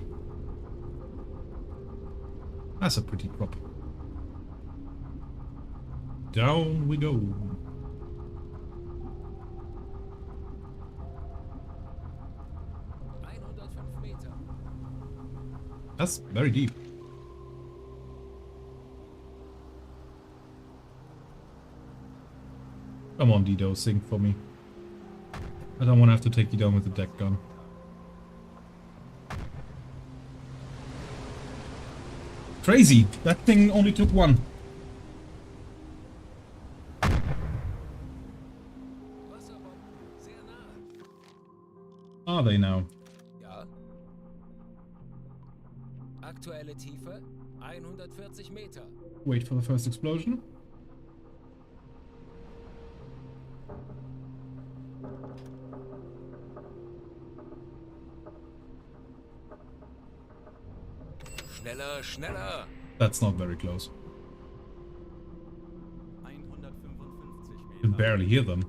That's a pretty prop. Down we go. Meter. That's very deep. Come on, Dido, sink for me. I don't want to have to take you down with the deck gun. Crazy! That thing only took 1. Wasserbomben. Sehr nah. Are they now? Ja. Aktuelle Tiefe 140 Meter. Wait for the first explosion. Schneller, schneller. That's not very close. 155 You can Meter. barely hear them.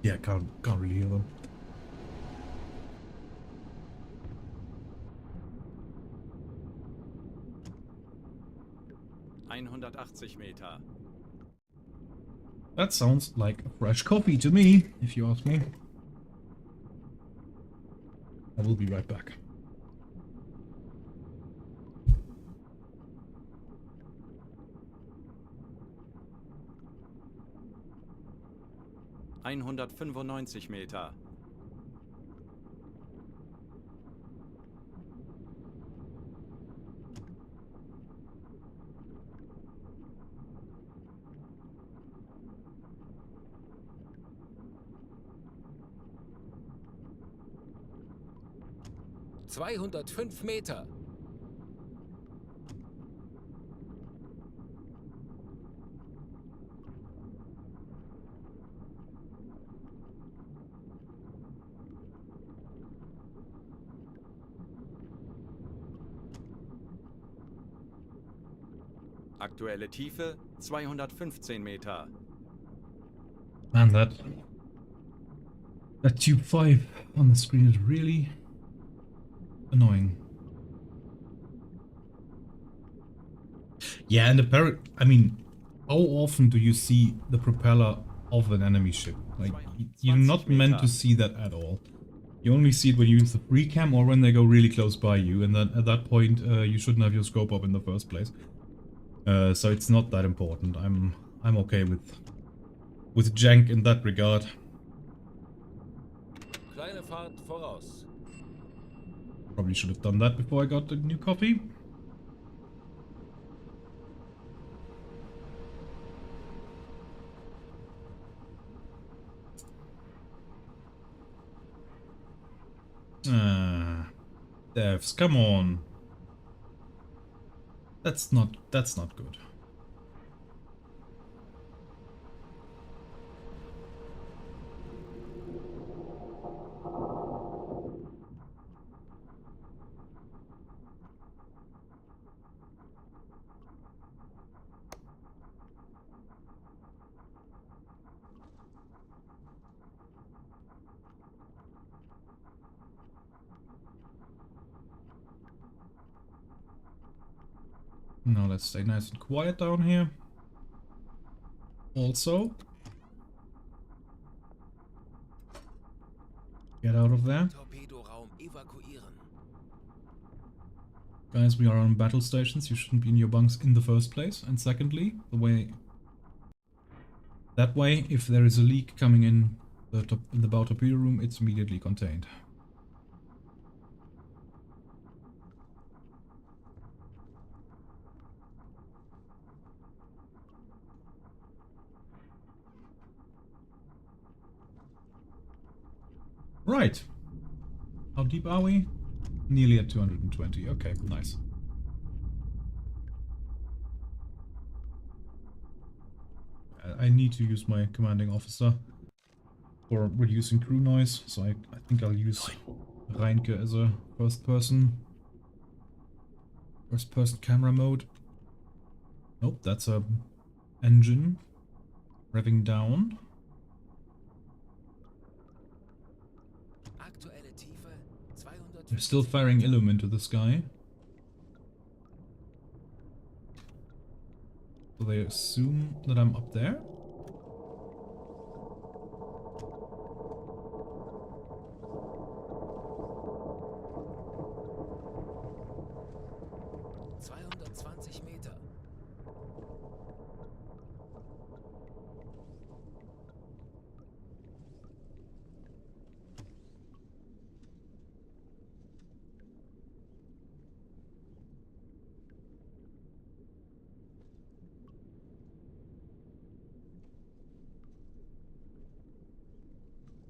Yeah, can't really hear them. Meter. That sounds like a fresh coffee to me, if you ask me. I will be right back. Meter. 205 Meter. Aktuelle Tiefe 215 Meter. Man, that tube 5 on the screen is really annoying. Yeah, and I mean, how often do you see the propeller of an enemy ship? Like, you're not meant to see that at all. You only see it when you use the free cam or when they go really close by you, and then at that point, you shouldn't have your scope up in the first place. So it's not that important. I'm okay with jank in that regard. Kleine Fahrt voraus. Probably should have done that before I got the new copy. Devs, come on. That's not good. Now let's stay nice and quiet down here. Also, get out of there. Torpedoraum evakuieren. Guys, we are on battle stations. You shouldn't be in your bunks in the first place. And secondly, that way, if there is a leak coming in the bow torpedo room, it's immediately contained. Right. How deep are we? Nearly at 220. Okay, nice. I need to use my commanding officer for reducing crew noise, so I think I'll use Reinke as a first person camera mode. Nope, that's a engine revving down. Aktuelle Tiefe 200. They're still firing Illum into the sky. So they assume that I'm up there. Meter.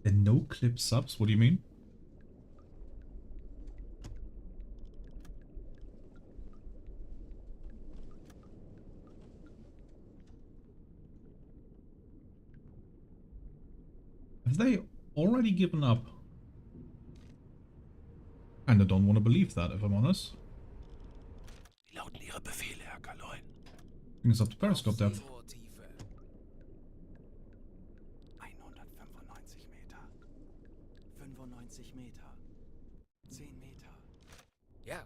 The no clip subs? What do you mean? Have they already given up? Kinda don't want to believe that, if I'm honest. Lauten Ihre Befehle, Herr Kaloin. Bring us up to periscope depth. 195 Meter. 95 Meter. 10 Meter. Ja.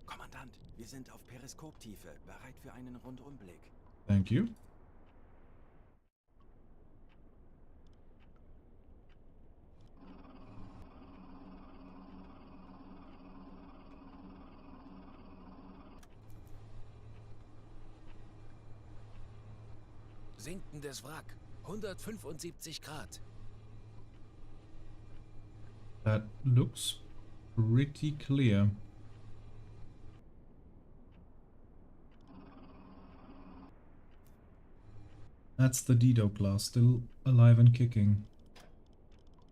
Kommandant, wir sind auf Periskoptiefe, bereit für einen Rundumblick. Thank you. Sinkendes Wrack. 175 Grad. That looks pretty clear. That's the Dido class, still alive and kicking.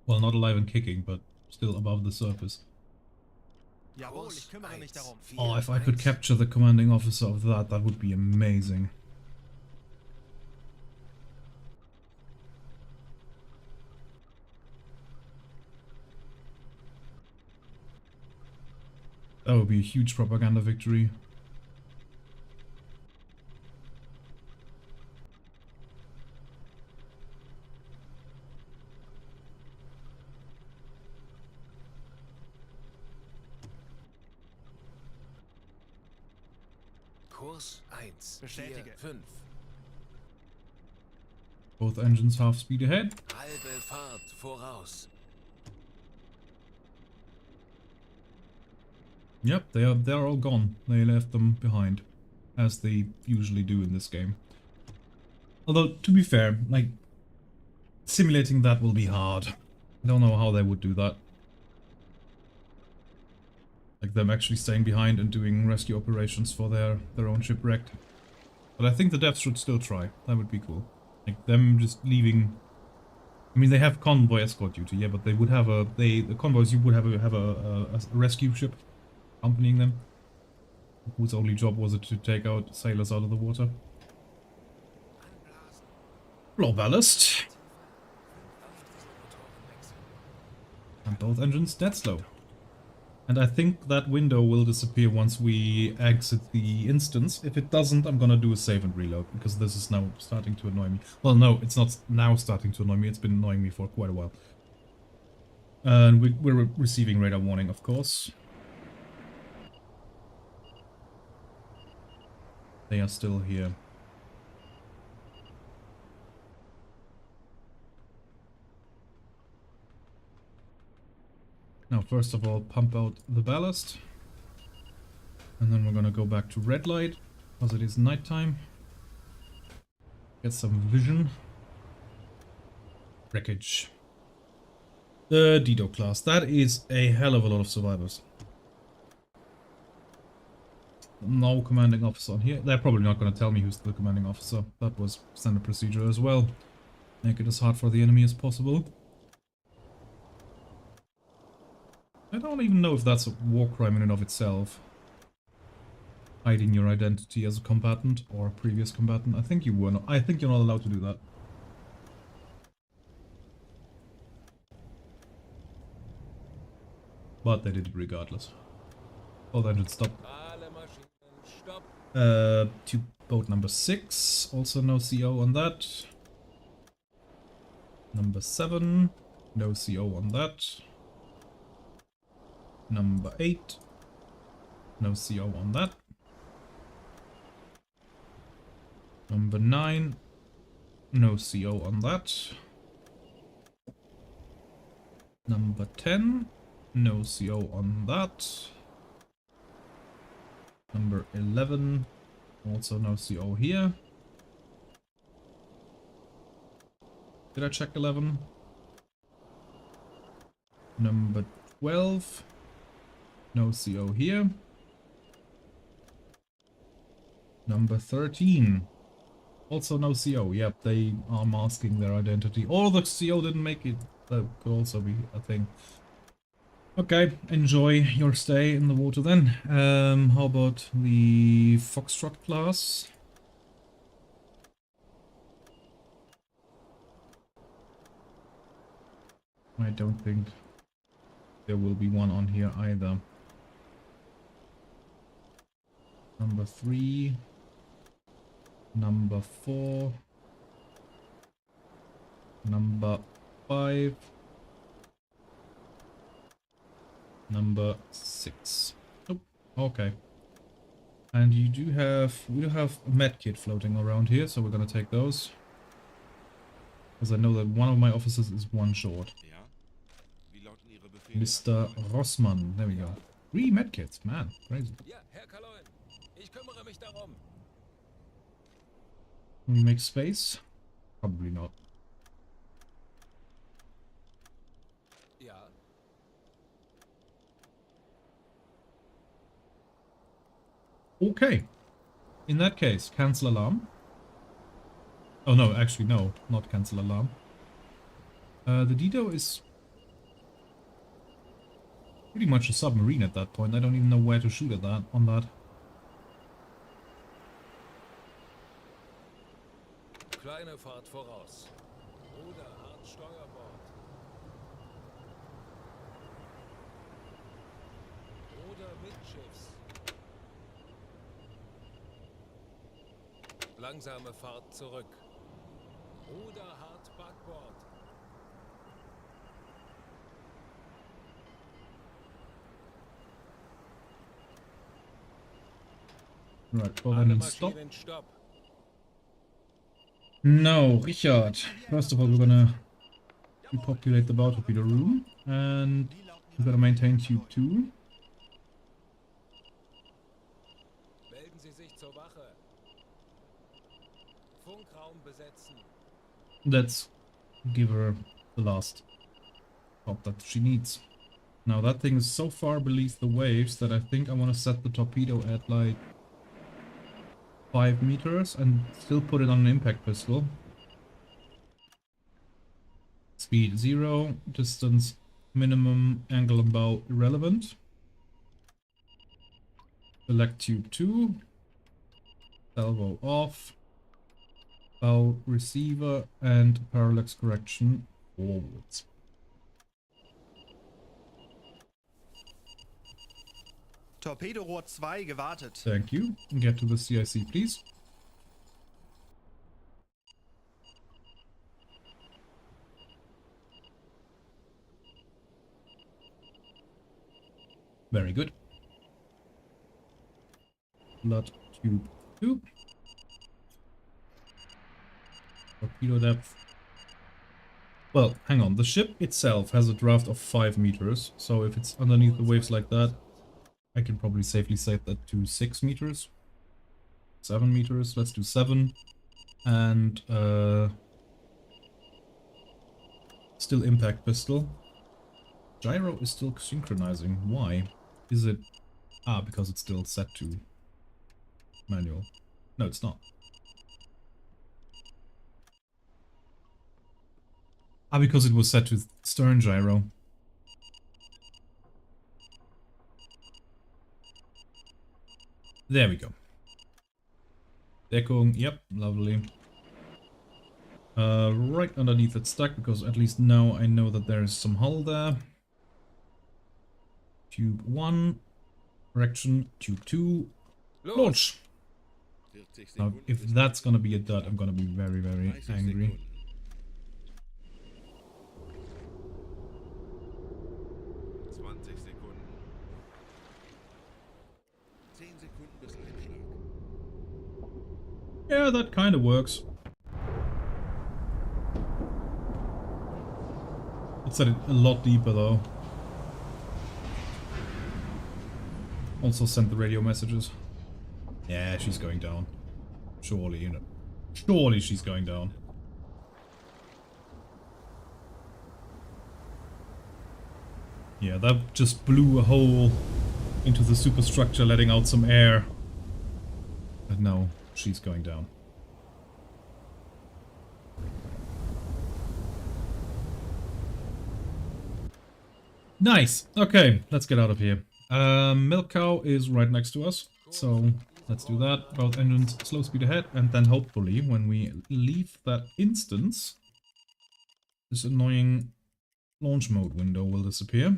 Well, not alive and kicking, but still above the surface. Jawohl, ich kümmere mich darum. Oh, if I could capture the commanding officer of that, that would be amazing. That would be a huge propaganda victory. Kurs 1, 4, Bestätige. 5. Both engines half speed ahead. Halbe Fahrt voraus. Yep, they're all gone. They left them behind, as they usually do in this game. Although, to be fair, like, simulating that will be hard. I don't know how they would do that. Like them actually staying behind and doing rescue operations for their own shipwrecked. But I think the devs should still try. That would be cool. Like them just leaving. I mean, they have convoy escort duty, yeah, but they would have the convoys. You would have a rescue ship accompanying them, whose only job was it to take out sailors out of the water. Blow ballast. And both engines dead slow. And I think that window will disappear once we exit the instance. If it doesn't, I'm gonna do a save and reload, because this is now starting to annoy me. Well, no, it's not now starting to annoy me. It's been annoying me for quite a while. And we're receiving radar warning, of course. They are still here. Now, first of all, pump out the ballast. And then we're gonna go back to red light, because it is nighttime. Get some vision. Wreckage. The Dido class. That is a hell of a lot of survivors. No commanding officer on here. They're probably not going to tell me who's the commanding officer. That was standard procedure as well. Make it as hard for the enemy as possible. I don't even know if that's a war crime in and of itself. Hiding your identity as a combatant or a previous combatant. I think you were not. I think you're not allowed to do that. But they did it regardless. Oh, then it stopped. To boat number 6. Also no CO on that. Number 7. No CO on that. Number 8. No CO on that. Number 9. No CO on that. Number 10. No CO on that. Number 11. Also no CO here. Did I check 11? Number 12. No CO here. Number 13. Also no CO. Yep, they are masking their identity. Or the CO didn't make it. That could also be a thing. Okay, enjoy your stay in the water then. How about the Foxtrot class? I don't think there will be one on here either. Number 3. Number 4. Number 5. Number 6. Oh, okay. And we do have a medkit floating around here, so we're gonna take those. Because I know that one of my officers is one short. Ja? Wie lauten Ihre Befehle? Mr. Rossmann, there we go. 3 medkits, man, crazy. Ja, Herr Kaloin. Ich kümmere mich darum. Can we make space? Probably not. Ja. Okay. In that case, cancel alarm. Oh no, actually no, not cancel alarm. The Dido is pretty much a submarine at that point. I don't even know where to shoot at that on that. Kleine Fahrt voraus. Ruder hart Steuerbord. Ruder mittschiffs. Langsame Fahrt zurück. Ruder hart Backbord. Right, well Alle then stop. Maschinen stopp. Now, Richard. First of all, we're gonna repopulate the bow torpedo room. And we're gonna maintain tube 2. Melden Sie sich zur Wache. Funkraum besetzen. Let's give her the last top that she needs. Now that thing is so far beneath the waves that I think I want to set the torpedo at like 5 meters and still put it on an impact pistol. Speed 0, distance minimum, angle and bow irrelevant. Select tube 2, salvo off, bow receiver and parallax correction forwards. Torpedorohr 2 gewartet. Thank you. Get to the CIC, please. Very good. Blood tube 2. Torpedo depth. Well, hang on. The ship itself has a draft of 5 meters, so if it's underneath the waves like that, I can probably safely set that to 6 meters. 7 meters. Let's do 7. And still impact pistol. Gyro is still synchronizing. Why? Is it... Ah, because it's still set to manual. No, it's not. Ah, because it was set to stern gyro. There we go. Deckung, yep, lovely. Right underneath that stack, because at least now I know that there is some hull there. Tube 1, correction, tube 2, launch! Now, if that's gonna be a dud, I'm gonna be very, very angry. Yeah, that kind of works. Let's set it a lot deeper though. Also send the radio messages. Yeah, she's going down. Surely, you know. Surely she's going down. Yeah, that just blew a hole into the superstructure, letting out some air. But no, she's going down. Nice. Okay, let's get out of here. Milk Cow is right next to us, so let's do that. Both engines slow speed ahead, and then hopefully when we leave that instance, this annoying launch mode window will disappear.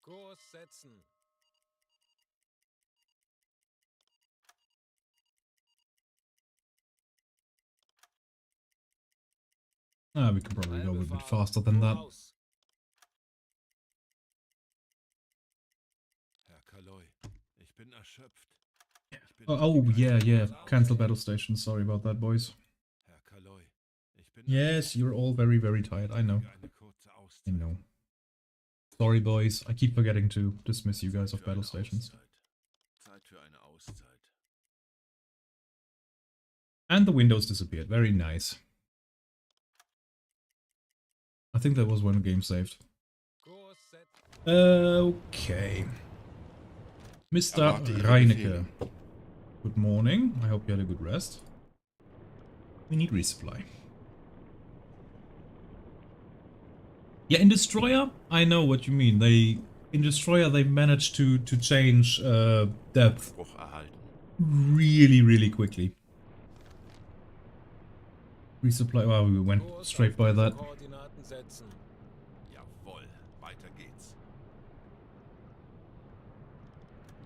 Kurs setzen. Ah, we can probably go a bit faster than that. Oh, yeah. Cancel battle station. Sorry about that, boys. Yes, you're all very, very tired. I know. I know. Sorry, boys. I keep forgetting to dismiss you guys off battle stations. And the windows disappeared. Very nice. I think that was when the game saved. Okay. Mr. Reinecke. Good morning. I hope you had a good rest. We need resupply. Yeah, in Destroyer, I know what you mean. In Destroyer they managed to change depth really, really quickly. Resupply. Wow, we went straight by that. Jawohl, weiter geht's.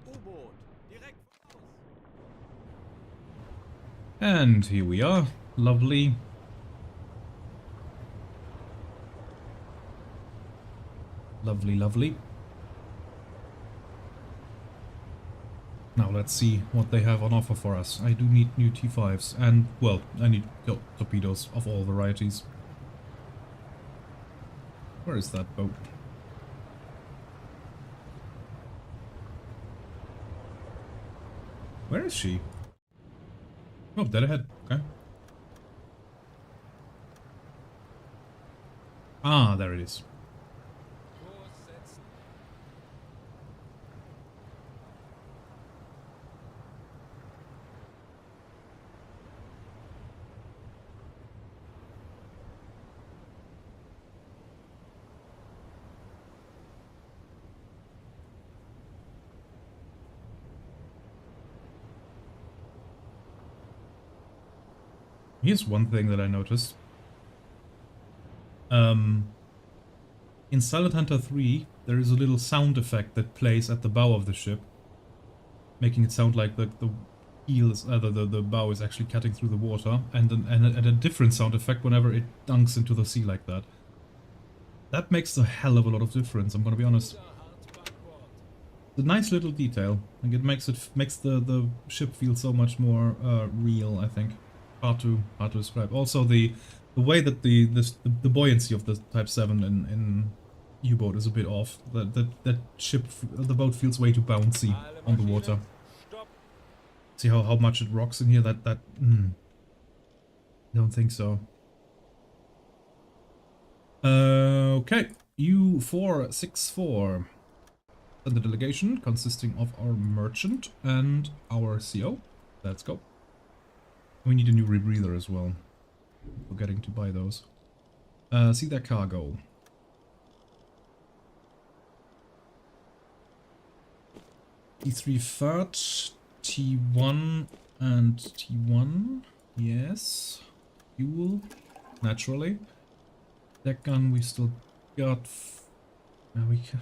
Uboat, direkt voraus. And here we are. Lovely. Lovely, lovely. Now let's see what they have on offer for us. I do need new T5s and, well, I need torpedoes of all varieties. Where is that boat? Where is she? Oh, dead ahead. Okay. Ah, there it is. Kurs setzen. Here's one thing that I noticed. In Silent Hunter 3, there is a little sound effect that plays at the bow of the ship, making it sound like the keels, the bow is actually cutting through the water, and a different sound effect whenever it dunks into the sea like that. That makes a hell of a lot of difference, I'm gonna be honest. Ruder hart Backbord. It's a nice little detail. Like it makes the ship feel so much more real, I think. Hard to describe. Also the way that the buoyancy of the Type 7 in U-boat is a bit off. The boat feels way too bouncy Alle on the Maschinen. water. Stopp. See how much it rocks in here? I don't think so. Okay, U464. Send the delegation consisting of our merchant and our CO. Let's go. We need a new rebreather as well. Forgetting to buy those. See their cargo. T3 FAT, T1 and T1. Yes. Fuel. Naturally. That gun we still got. We can,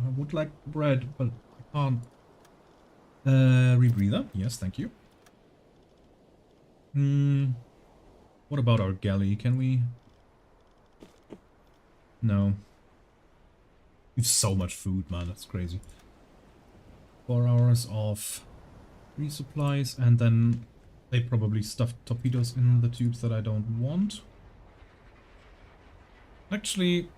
I would like bread, but I can't. Rebreather. Yes, thank you. What about our galley? Can we? No. We have so much food, man. That's crazy. 4 hours of resupplies, and then they probably stuffed torpedoes in the tubes that I don't want. Actually,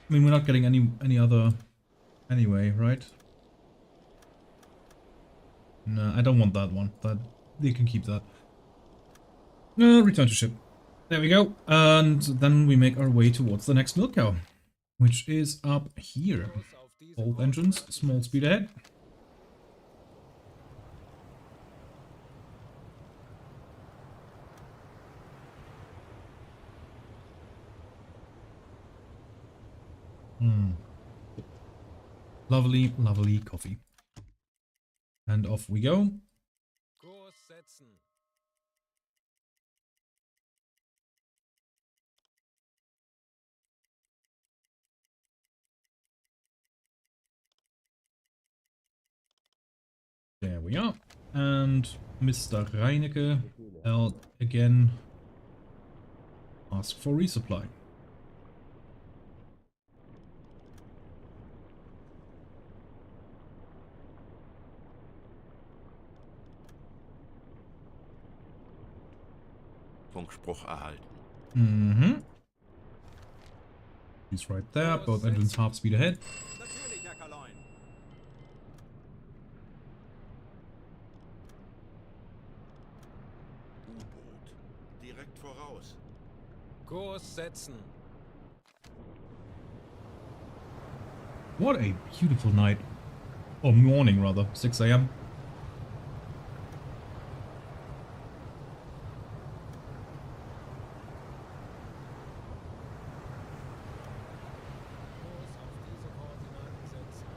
I mean, we're not getting any other anyway, right? No, I don't want that one. That they can keep that. No, return to ship. There we go. And then we make our way towards the next milk cow, which is up here. Kurs auf diese Both engines, small speed ahead. Lovely, lovely coffee. And off we go. Kurs setzen. There we are. And Mr. Reinecke will again ask for resupply. Funkspruch erhalten. He's right there. Both engines half speed ahead. Natürlich, Herr Kaloin. U-Boot. Direkt voraus. Kurs setzen. What a beautiful night. Or morning, rather. 6 AM. Kurs auf diese Koordinaten setzen.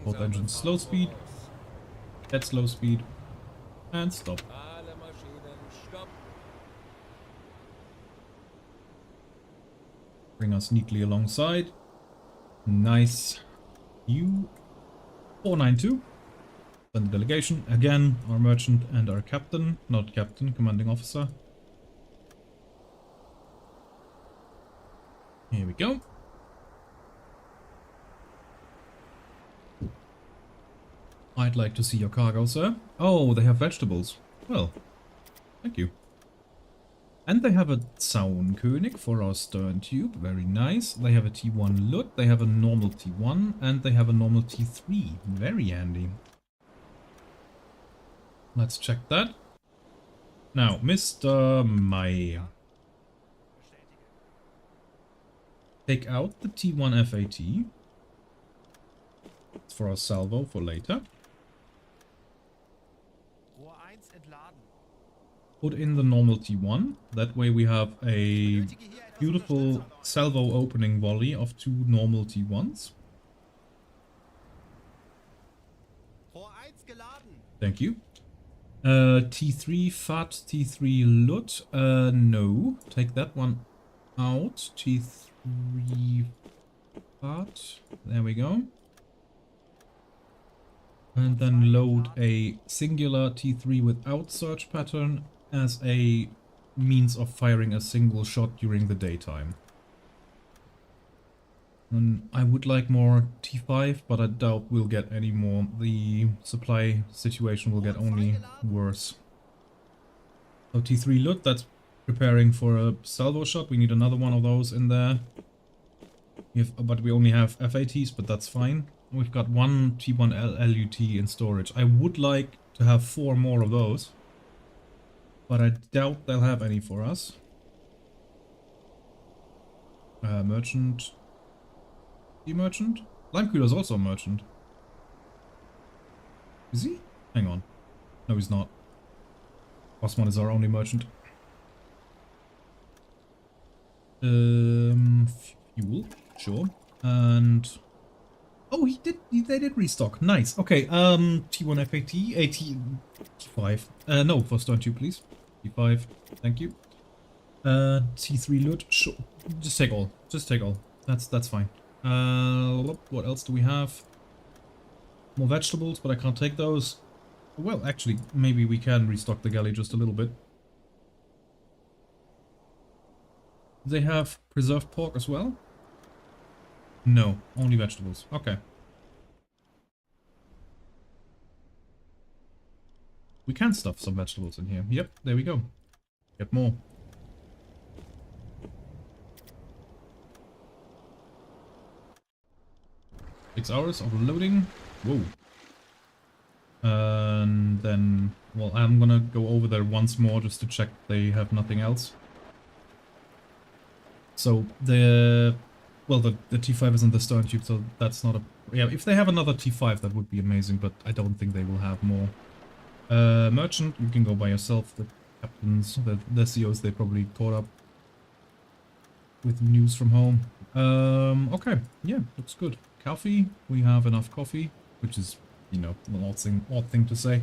Both Langsame engines Fahrt slow speed. voraus. At slow speed. And stop. Alle Maschinen. Stopp. Bring us neatly alongside. Nice. U492. Then the delegation, again, our merchant and our captain, not captain, commanding officer. Here we go. I'd like to see your cargo, sir. Oh, they have vegetables. Well, thank you. And they have a Zaunkönig for our stern tube. Very nice. They have a T1 Lut, they have a normal T1, and they have a normal T3. Very handy. Let's check that. Now, Mr. Mai. Take out the T1 FAT. It's for our salvo for later. Rohr 1 entladen. Put in the normal T1. That way we have a beautiful salvo opening volley of 2 normal T1s. Rohr 1 geladen. Thank you. T3 FAT, T3 LUT. No. Take that one out. T3 FAT. There we go. And then load a singular T3 without search pattern as a means of firing a single shot during the daytime. And I would like more T5, but I doubt we'll get any more. The supply situation will get only worse. So T3 LUT, that's preparing for a salvo shot. We need another one of those in there. But we only have FATs, but that's fine. We've got one T1 LUT in storage. I would like to have 4 more of those, but I doubt they'll have any for us. Merchant. He merchant? Limekühler's also a merchant. Is he? Hang on. No, he's not. Osman is our only merchant. Fuel, sure. And oh, they did restock. Nice. Okay, T1 FAT, T5. No, for stern tube, please. T5, thank you. T3 LUT, sure. Just take all. Just take all. That's fine. What else do we have? More vegetables, but I can't take those. Well, actually, maybe we can restock the galley just a little bit. They have preserved pork as well? No, only vegetables. Okay. We can stuff some vegetables in here. Yep, there we go. Get more. Six hours of loading. Whoa. And then, well, I'm gonna go over there once more just to check they have nothing else. So the T5 is in the stern tube, so that's not a... Yeah, if they have another T5, that would be amazing, but I don't think they will have more. Merchant, you can go by yourself. The captains, the COs, they probably caught up with news from home. Okay, yeah, looks good. Coffee, we have enough coffee, which is, you know, an odd thing to say.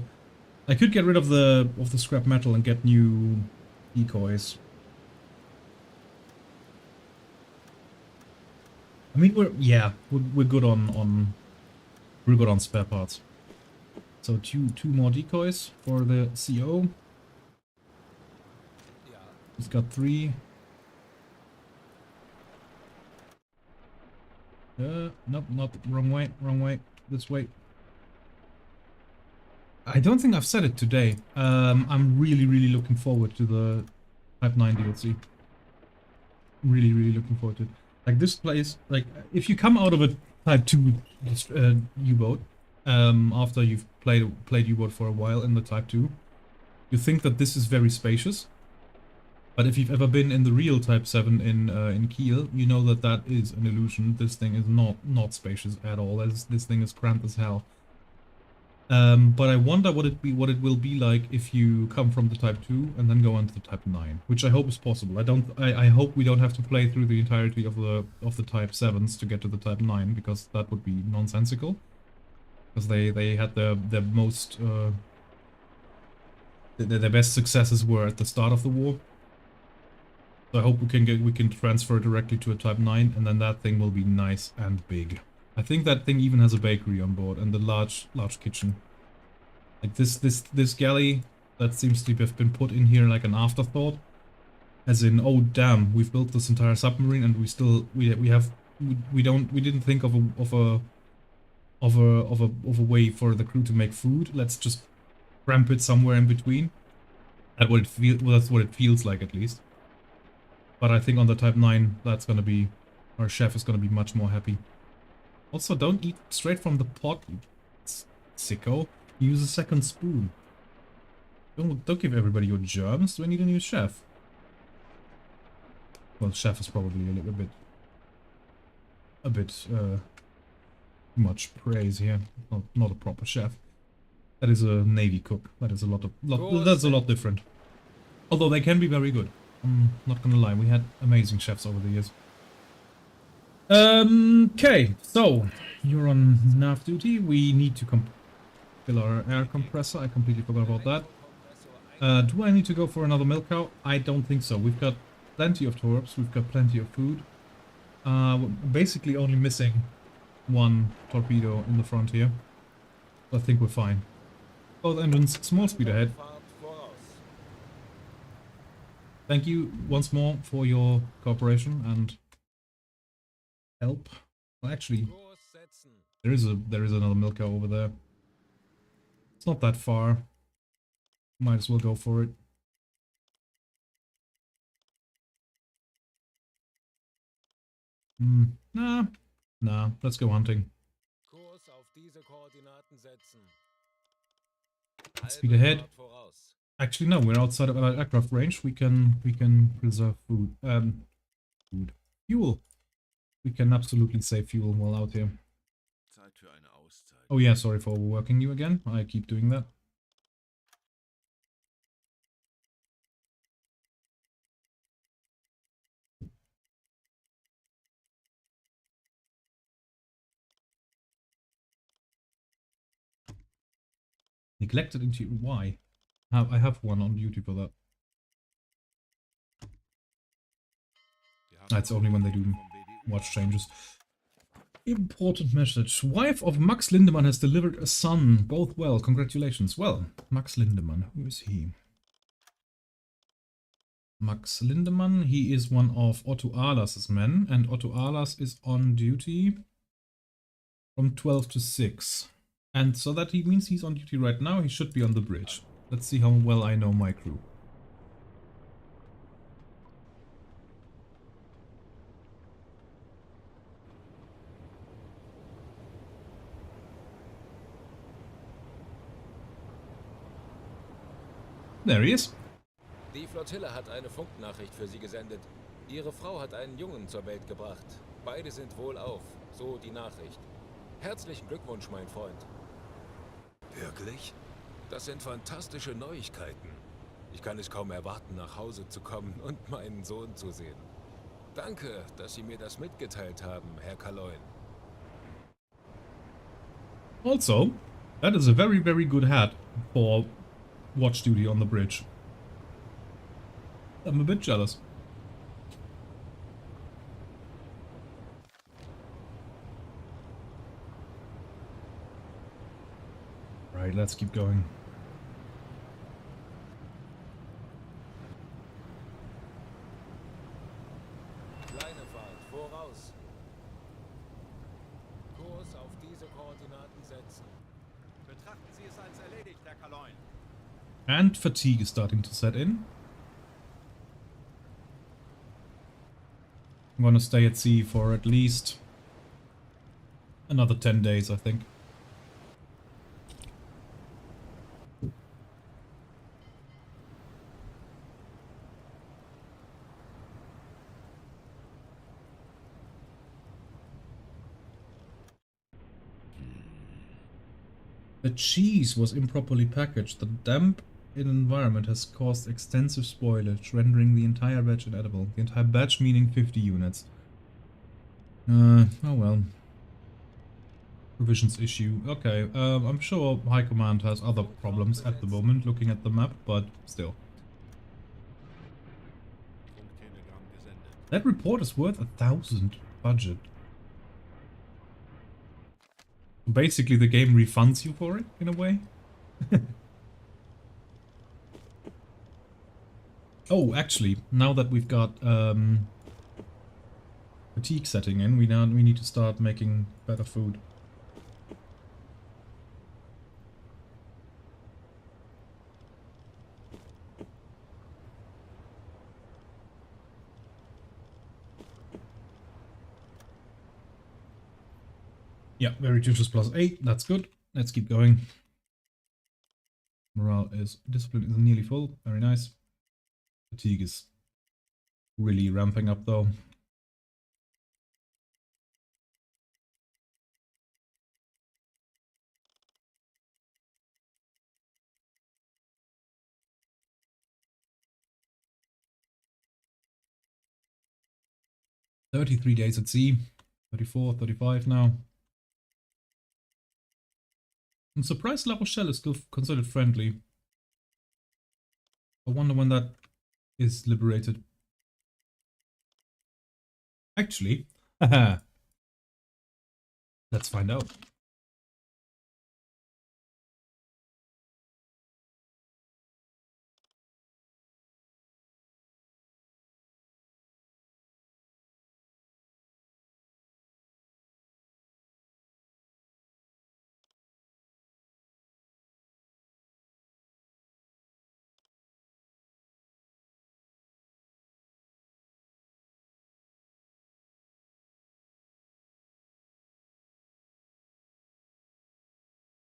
I could get rid of the scrap metal and get new decoys. I mean, we're good on spare parts. So two more decoys for the CO. He's got 3. Nope, not wrong way. This way. I don't think I've said it today. I'm really looking forward to the Type 9 DLC. Really looking forward to it. Like this place, like if you come out of a Type 2 U-boat, after you've played U-boat for a while in the Type 2, you think that this is very spacious. But if you've ever been in the real Type 7 in Kiel, you know that that is an illusion. This thing is not spacious at all. This thing is cramped as hell. But I wonder what it will be like if you come from the Type 2 and then go on to the Type 9, which I hope is possible. I hope we don't have to play through the entirety of the Type 7s to get to the Type 9, because that would be nonsensical. Because they had their most their best successes were at the start of the war. So I hope we can transfer directly to a Type 9, and then that thing will be nice and big. I think that thing even has a bakery on board and a large kitchen. Like this galley that seems to have been put in here like an afterthought. As in, oh damn, we've built this entire submarine and we didn't think of a way for the crew to make food. Let's just cramp it somewhere in between. That's what it feels like, at least. But I think on the Type 9, that's gonna be, our chef is gonna be much more happy. Also, don't eat straight from the pot, you sicko. Use a second spoon. Don't give everybody your germs. Do I need a new chef? Well, chef is probably a bit too much praise here. Not a proper chef. That is a Navy cook. That is that's a lot different. Although they can be very good. I'm not gonna lie, we had amazing chefs over the years. Okay, so you're on nav duty. We need to fill our air compressor. I completely forgot about that. Do I need to go for another milk cow? I don't think so. We've got plenty of torps. We've got plenty of food. We're basically only missing one torpedo in the front here. I think we're fine. Both engines, small speed ahead. Thank you once more for your cooperation and help. Well, actually, there is another milk cow over there. It's not that far. Might as well go for it. Nah, let's go hunting. Speed ahead. Actually, no, we're outside of our aircraft range. We can preserve food. Fuel. We can absolutely save fuel while out here. Oh yeah, sorry for overworking you again. I keep doing that. Neglected into why? I have one on duty for that. That's only when they do watch changes. Important message. Wife of Max Lindemann has delivered a son. Both well. Congratulations. Well, Max Lindemann. Who is he? Max Lindemann. He is one of Otto Ahlas's men. And Otto Ahlas is on duty from 12 to 6. And so that he means he's on duty right now. He should be on the bridge. Let's see how well I know my crew. There he is. Die Flottille hat eine Funknachricht für Sie gesendet. Ihre Frau hat einen Jungen zur Welt gebracht. Beide sind wohlauf, so die Nachricht. Herzlichen Glückwunsch, mein Freund. Wirklich? Das sind fantastische Neuigkeiten. Ich kann es kaum erwarten, nach Hause zu kommen und meinen Sohn zu sehen. Danke, dass Sie mir das mitgeteilt haben, Herr Kaloin. Also, that is a very, very good hat for watch duty on the bridge. I'm a bit jealous. Right, let's keep going. Kleine Fahrt, voraus. Kurs auf diese Koordinaten setzen. Betrachten Sie es als erledigt, Herr Kaloin. And fatigue is starting to set in. I'm gonna stay at sea for at least another 10 days, I think. The cheese was improperly packaged. The damp environment has caused extensive spoilage, rendering the entire batch inedible. The entire batch meaning 50 units. Oh well. Provisions issue. Okay, I'm sure High Command has other problems at the moment, looking at the map, but still. That report is worth 1,000 budget. Basically, the game refunds you for it, in a way. Oh, actually, now that we've got fatigue setting in, we need to start making better food. Yeah, very juices plus 8. That's good. Let's keep going. Morale is discipline is nearly full. Very nice. Fatigue is really ramping up though. "33 days at sea. 34, 35 now. I'm surprised La Rochelle is still considered friendly. I wonder when that is liberated. Actually, let's find out.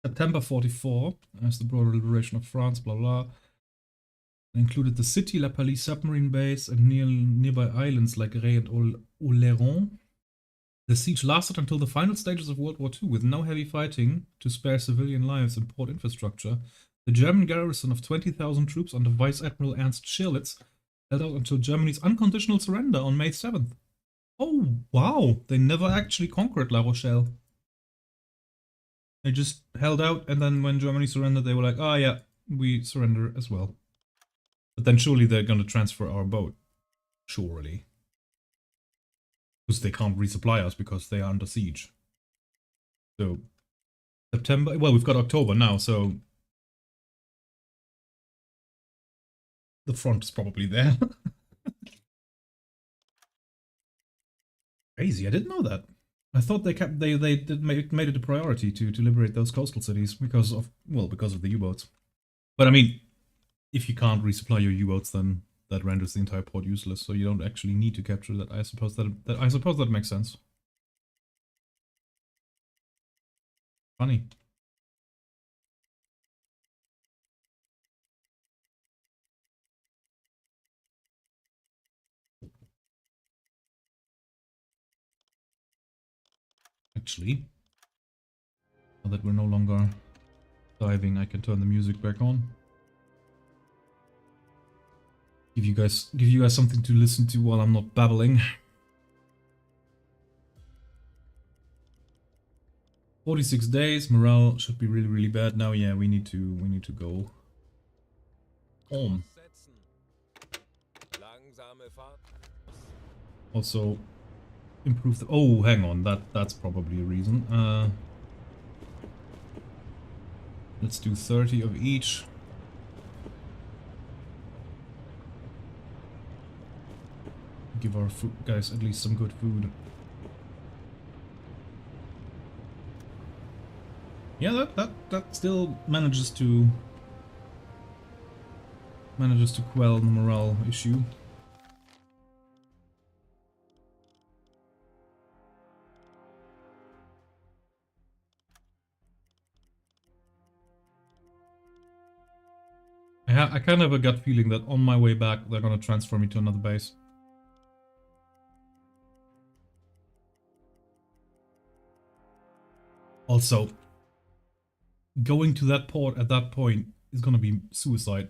September 44, as the broader liberation of France, blah blah. Included the city, La Palisse submarine base, and nearby islands like Ré and Oléron. The siege lasted until the final stages of World War II, with no heavy fighting to spare civilian lives and port infrastructure. The German garrison of 20,000 troops under Vice Admiral Ernst Schirlitz held out until Germany's unconditional surrender on May 7th. Oh, wow! They never actually conquered La Rochelle. They just held out, and then when Germany surrendered, they were like, oh yeah, we surrender as well. But then surely they're gonna transfer our boat. Surely. Because they can't resupply us because they are under siege. So, September, well, we've got October now, so the front is probably there. Crazy, I didn't know that. I thought they made it a priority to liberate those coastal cities because of the U-boats. But I mean, if you can't resupply your U-boats, then that renders the entire port useless. So you don't actually need to capture that. I suppose that makes sense. Funny. Actually, now that we're no longer diving, I can turn the music back on. Give you guys something to listen to while I'm not babbling. 46 days, morale should be really, really bad now. Yeah, we need to go home. Also, improve the. Oh, hang on, that's probably a reason. Let's do 30 of each. Give our guys at least some good food. Yeah, that still manages to quell the morale issue. I kind of have a gut feeling that on my way back they're gonna transfer me to another base. Also, going to that port at that point is gonna be suicide.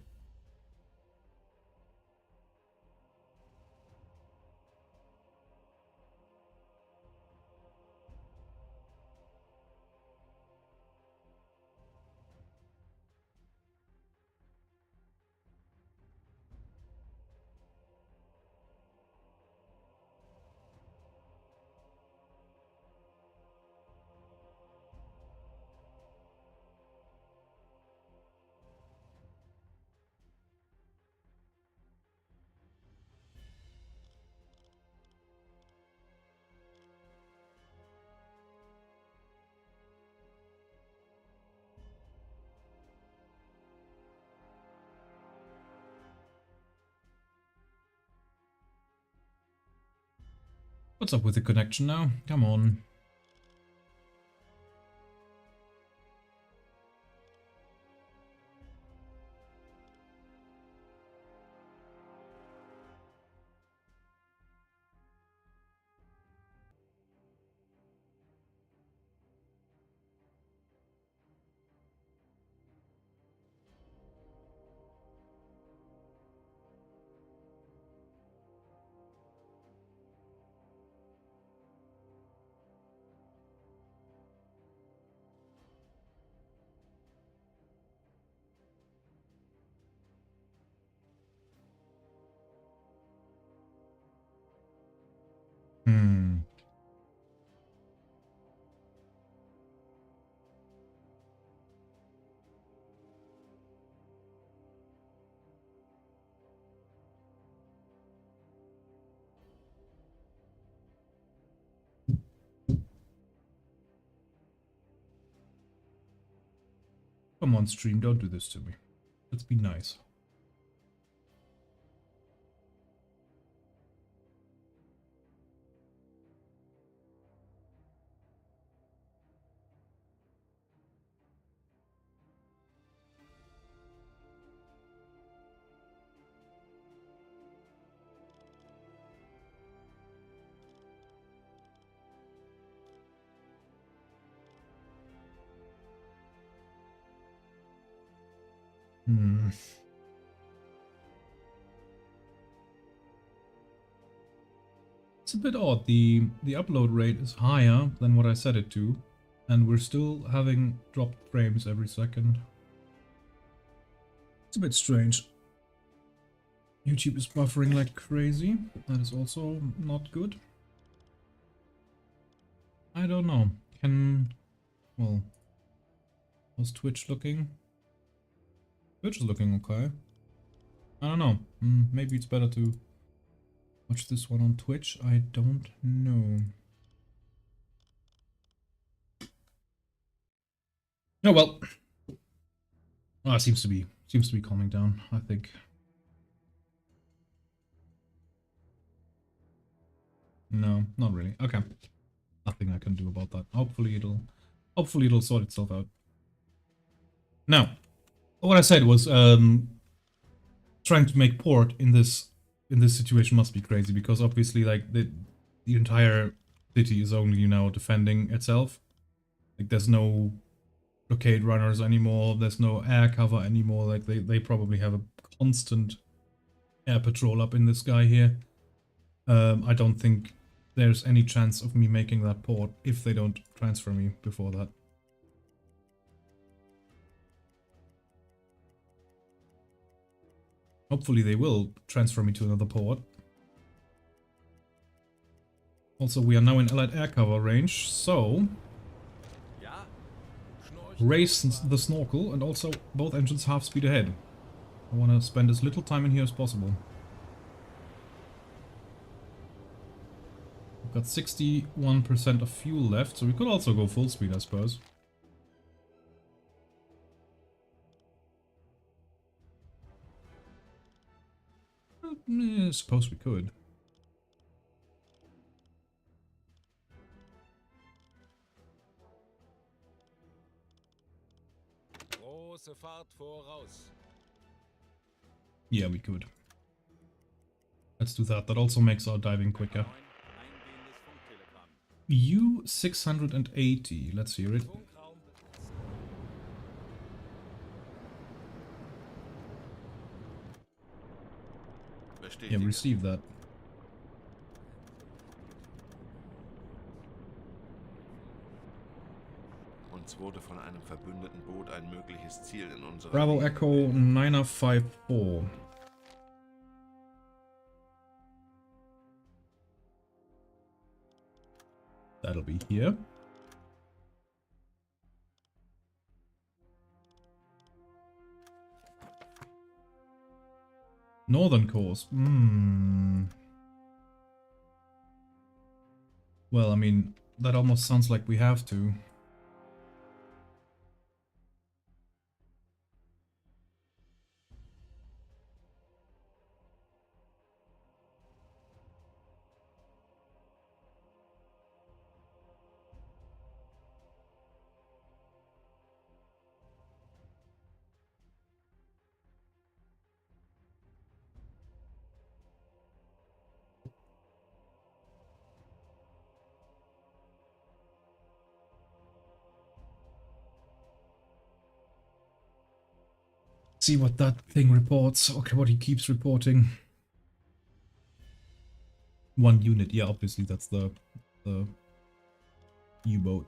What's up with the connection now? Come on. Hmm. Come on, stream, don't do this to me. Let's be nice. Hmm. It's a bit odd. The upload rate is higher than what I set it to, and we're still having dropped frames every second. It's a bit strange. YouTube is buffering like crazy. That is also not good. I don't know. Well, how's Twitch looking? Twitch is looking okay. I don't know. Maybe it's better to watch this one on Twitch. I don't know. Oh well. Oh, it seems to be calming down, I think. No, not really. Okay. Nothing I can do about that. Hopefully it'll sort itself out. Now, what I said was trying to make port in this situation must be crazy, because obviously like the entire city is only now defending itself. Like there's no blockade runners anymore, there's no air cover anymore. Like they probably have a constant air patrol up in the sky here. I don't think there's any chance of me making that port if they don't transfer me before that. Hopefully they will transfer me to another port. Also, we are now in Allied air cover range, so raise the snorkel and also both engines half speed ahead. I want to spend as little time in here as possible. We've got 61% of fuel left, so we could also go full speed, I suppose. I suppose we could. Große Fahrt voraus. Yeah, we could. Let's do that. That also makes our diving quicker. U-680. Let's hear it. Funkraum. Yeah, receive that. Uns wurde von einem verbündeten Boot ein mögliches Ziel in unserer Bravo Nähe Echo gemeldet. 954. That'll be here. Northern course. Well, I mean, that almost sounds like we have to. See what that thing reports. Okay, what he keeps reporting. 1 unit. Yeah, obviously that's the U-boat.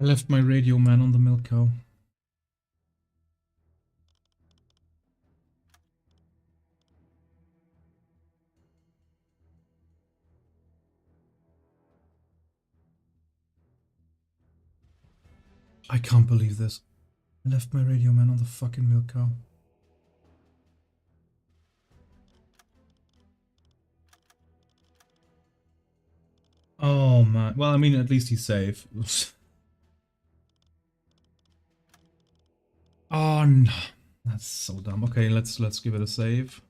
I left my radio man on the milk cow. I can't believe this. I left my radio man on the fucking milk cow. Oh man. Well, I mean, at least he's safe. Oh no. That's so dumb. Okay, let's give it a save.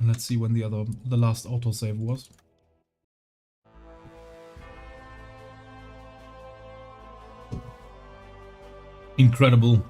Let's see when the last autosave was. Incredible.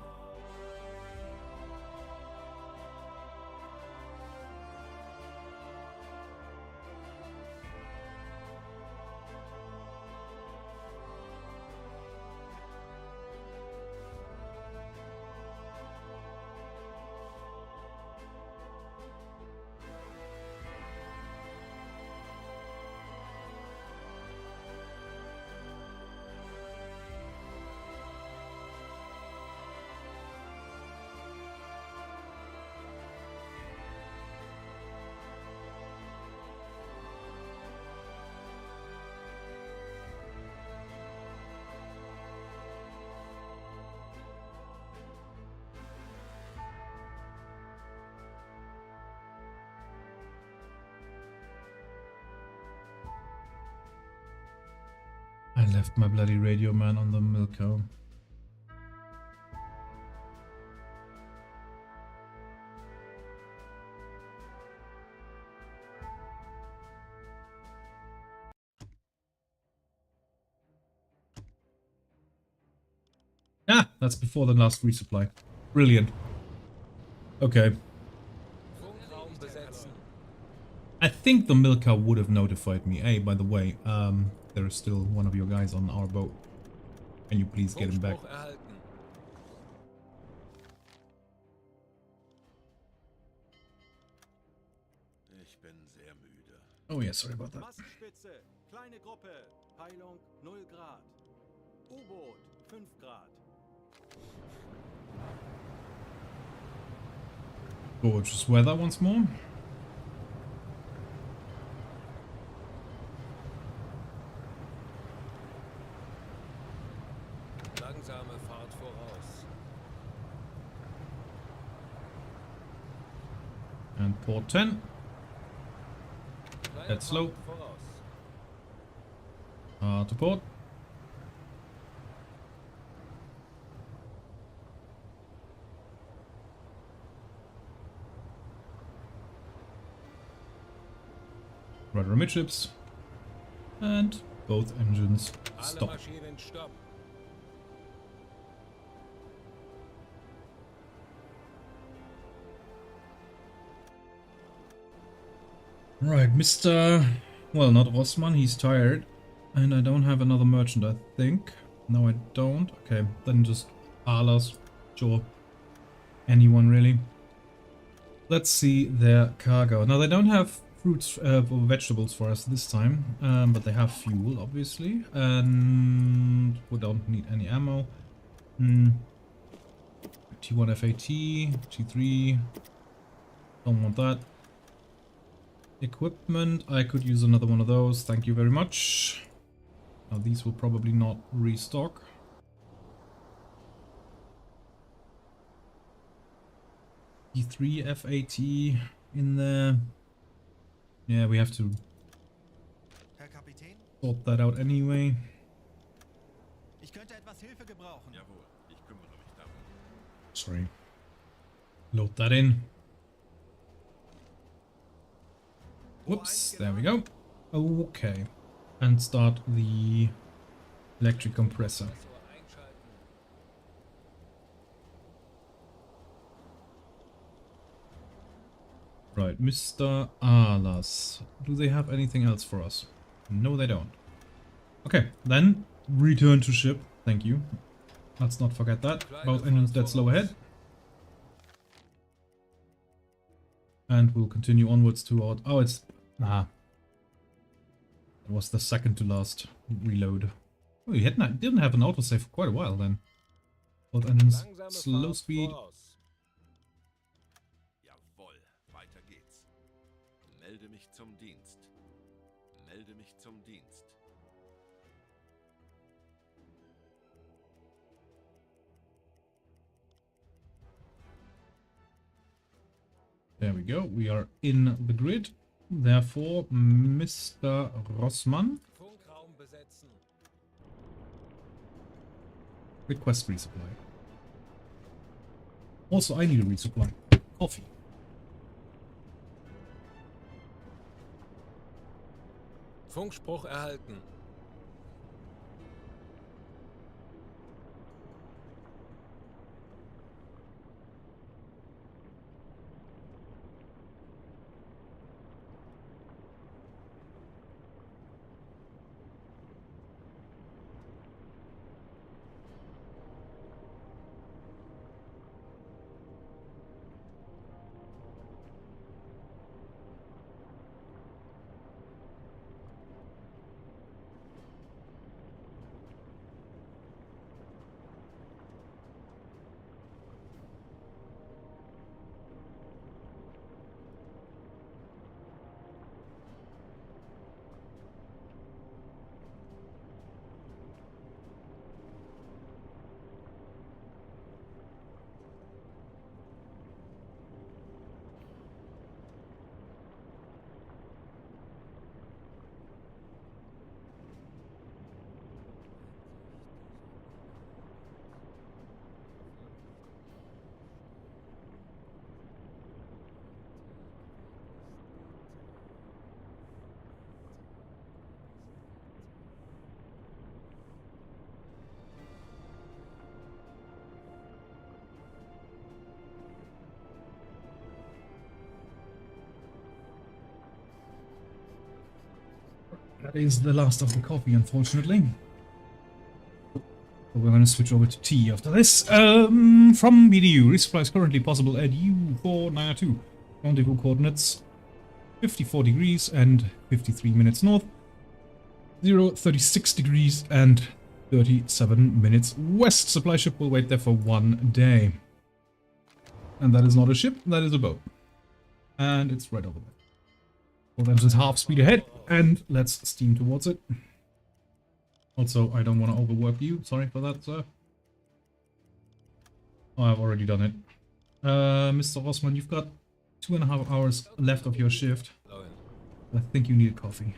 I left my bloody radio man on the milk cow. Ah, that's before the last resupply. Brilliant. Okay. Funkraum besetzen. I think the milk cow would have notified me. Hey, by the way, there is still one of your guys on our boat. Can you please get him back? Funkspruch erhalten. Ich bin sehr müde. Oh yeah, sorry about that. Mastenspitze, kleine Gruppe, Peilung 0 Grad. U-Boot 5 Grad. Gorgeous weather once more. Langsame Fahrt voraus. And port 10. Kleine That's slow. Fahrt voraus. To port. Rudder amidships. And both engines Alle stop. Maschinen stopp. Right, Mr. Well, not Rossmann, he's tired. And I don't have another merchant, I think. No, I don't. Okay, then just Alas. Sure. Anyone, really. Let's see their cargo. Now, they don't have fruits or vegetables for us this time. But they have fuel, obviously. And we don't need any ammo. T1 FAT, T3. Don't want that. Equipment, I could use another one of those, thank you very much. Now these will probably not restock. D3 FAT in there. Yeah, we have to Herr Kapitän, sort that out anyway. ich könnte etwas Hilfe gebrauchen. Jawohl, ich kümmere mich darum. Sorry. Load that in. Whoops, there we go. Okay. And start the electric compressor. Kompressor einschalten. Right, Mr. Alas. Do they have anything else for us? No, they don't. Okay, then return to ship. Thank you. Let's not forget that. Both engines dead slow ahead. And we'll continue onwards toward... Oh, it's... Ah. It was the second to last reload. Oh, you didn't have an autosave for quite a while then. Both engines Langsame slow Fahrt speed. voraus. Jawohl, weiter geht's. Melde mich zum Dienst. Melde mich zum Dienst. There we go. We are in the grid. Therefore, Mr. Rossmann, Funkraum besetzen. request resupply. Also, I need a resupply. Coffee. Funkspruch erhalten. That is the last of the coffee, unfortunately. But we're going to switch over to tea after this. From BDU, resupply is currently possible at U4902. Rendezvous coordinates 54 degrees and 53 minutes north. 36 degrees and 37 minutes west. Supply ship will wait there for 1 day. And that is not a ship, that is a boat. And it's right over there. Well, engines half speed ahead, and let's steam towards it. Also, I don't want to overwork you. Sorry for that, sir. Oh, I've already done it. Mr. Rossmann, you've got 2.5 hours left of your shift. I think you need a coffee.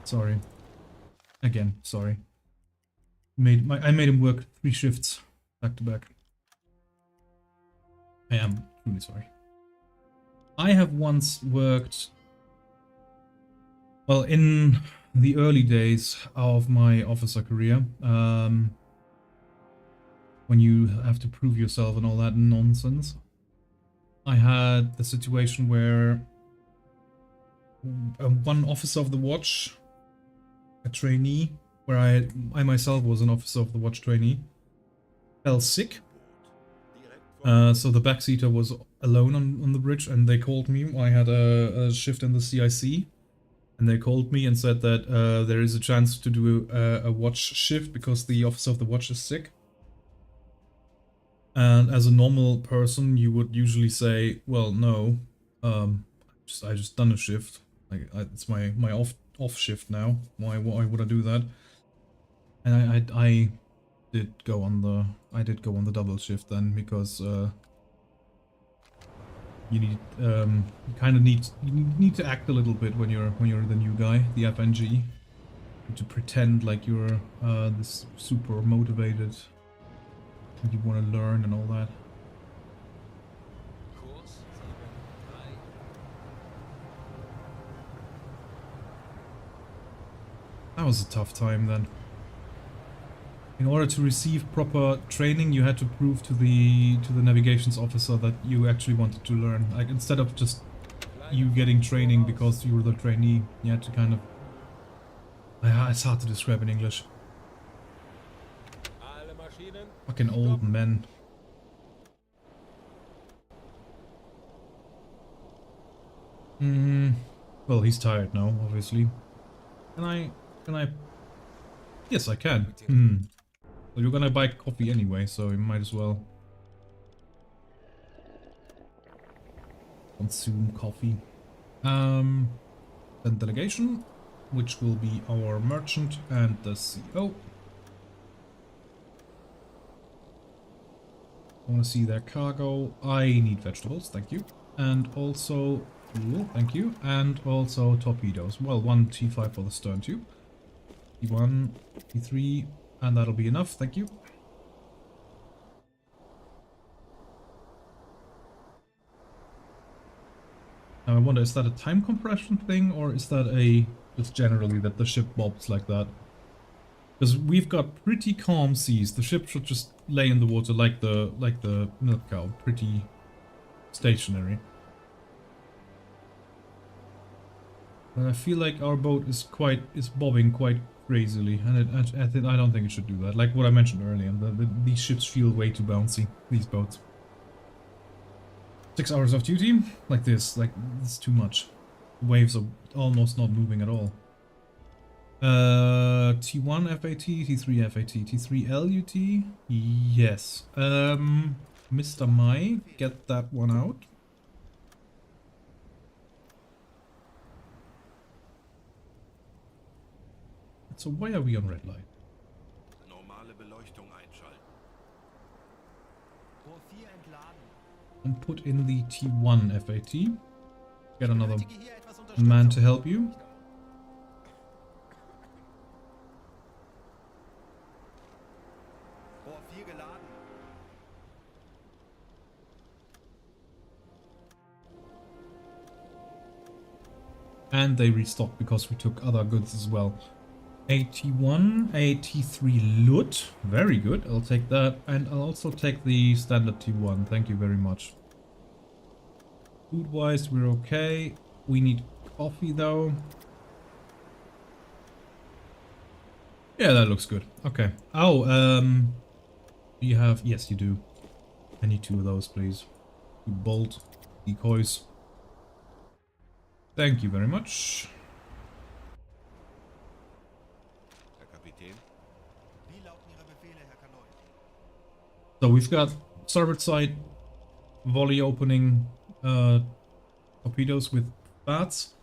Sorry. Again, sorry. I made him work 3 shifts back to back. I am truly sorry. I have once worked, well, in the early days of my officer career, when you have to prove yourself and all that nonsense, I had the situation where one officer of the watch, a trainee, where I myself was an officer of the watch trainee, fell sick. So the backseater was alone on the bridge, and they called me. I had a shift in the CIC, and they called me and said that there is a chance to do a watch shift because the officer of the watch is sick. And as a normal person, you would usually say, "Well, no, I just done a shift. It's my off shift now. Why would I do that?" And I did go on the double shift then, because you need to act a little bit when you're the new guy, the FNG, to pretend like you're this super motivated and you want to learn and all that. Kurs 7-3. That was a tough time then. In order to receive proper training, you had to prove to the navigations officer that you actually wanted to learn. Like, instead of just you getting training because you were the trainee, you had to kind of... it's hard to describe in English. Alle Maschinen. Fucking old men. Well, he's tired now, obviously. Can I... Yes, I can. Well, you're gonna buy coffee anyway, so you might as well consume coffee. Then delegation, which will be our merchant and the CEO. I want to see their cargo. I need vegetables, thank you. And also fuel, thank you. And also torpedoes. Well, one T5 for the stern tube. T1, T3, and that'll be enough, thank you. Now I wonder, is that a time compression thing, or is that a just generally that the ship bobs like that? Because we've got pretty calm seas. The ship should just lay in the water like the milk cow, pretty stationary. But I feel like our boat is bobbing quite crazily, and I don't think it should do that. Like what I mentioned earlier, these ships feel way too bouncy. These boats. 6 hours of duty, like this is too much. The waves are almost not moving at all. T1 FAT, T3 FAT, T3 LUT. Yes. Mr. Mai, get that one out. So why are we on red light? Normale Beleuchtung einschalten. Rohr 4 entladen. And put in the T1 FAT. Get another Benötige hier etwas man Unterstützung. to help you. Rohr 4 geladen. And they restocked because we took other goods as well. AT1, AT3 loot. Very good, I'll take that. And I'll also take the standard T1. Thank you very much. Food-wise, we're okay. We need coffee though. Yeah, that looks good. Okay. Oh, do you have... Yes, you do. I need 2 of those, please. 2 bolt decoys. Thank you very much. Herr Kapitän. Wie lauten Ihre Befehle, Herr Kanoi? So we've got starboard side volley opening torpedoes with bats.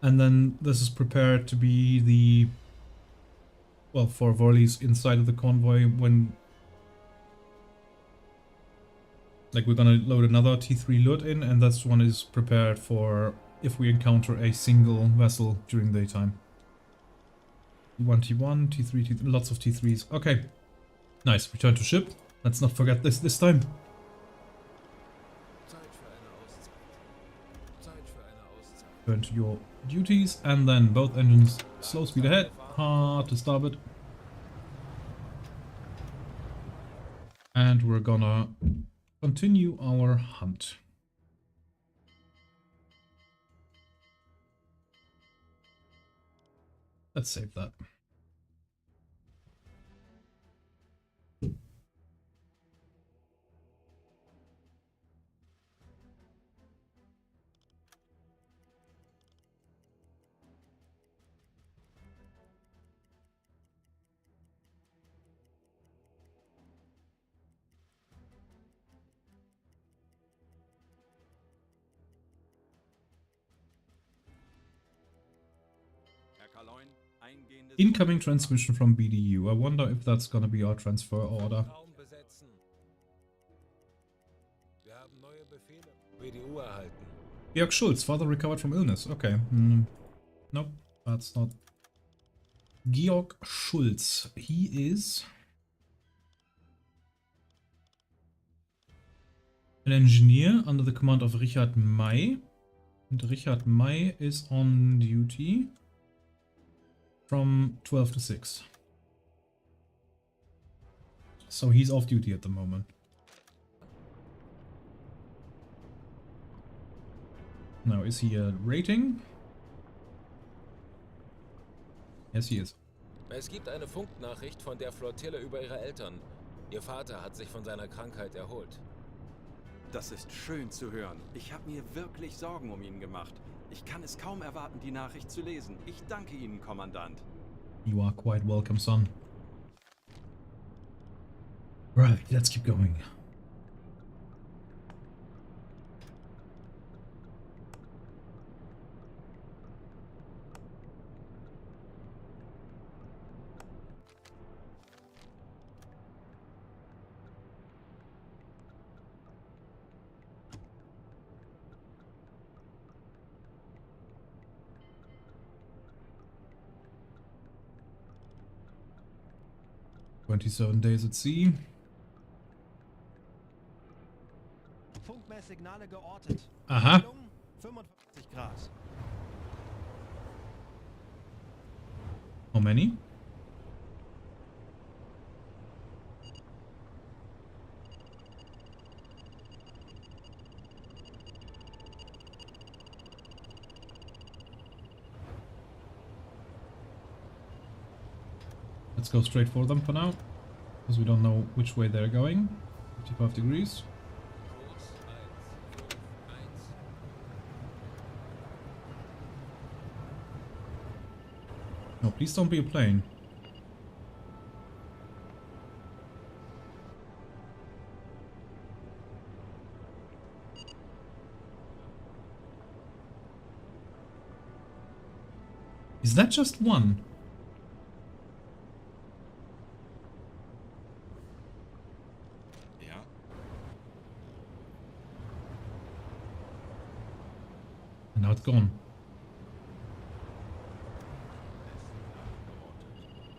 And then this is prepared to be the... Well, for volleys inside of the convoy when... Like, we're gonna load another T3 loot in, and this one is prepared for if we encounter a single vessel during daytime. T1, T3, T3, lots of T3s. Okay. Nice, return to ship. Let's not forget this time. Zeit für eine Auszeit. Zeit für eine Auszeit. Turn to your duties, and then both engines slow speed ahead, hard to starboard. And we're gonna continue our hunt. Let's save that. Herr Kaloin, Eingehendes Incoming transmission from BDU. I wonder if that's gonna be our transfer order. Raum besetzen. Wir haben neue Befehle. BDU erhalten. Georg Schulz, father recovered from illness. Okay. Nope, that's not. Georg Schulz. He is an engineer under the command of Richard May. And Richard May is on duty from 12 to 6. So he's off duty at the moment. Now, is he a rating? Yes, he is. Es gibt eine Funknachricht von der Flottille über ihre Eltern. Ihr Vater hat sich von seiner Krankheit erholt. Das ist schön zu hören. Ich habe mir wirklich Sorgen um ihn gemacht. Ich kann es kaum erwarten, die Nachricht zu lesen. Ich danke Ihnen, Kommandant. You are quite welcome, son. Right, let's keep going. "27 days at sea." Funkmesssignale geortet. Aha. Peilung 55 Grad. How many? Let's go straight for them for now, because we don't know which way they're going. 55 degrees. Kurs 151. No, please don't be a plane. Is that just one? Ja? And now it's gone.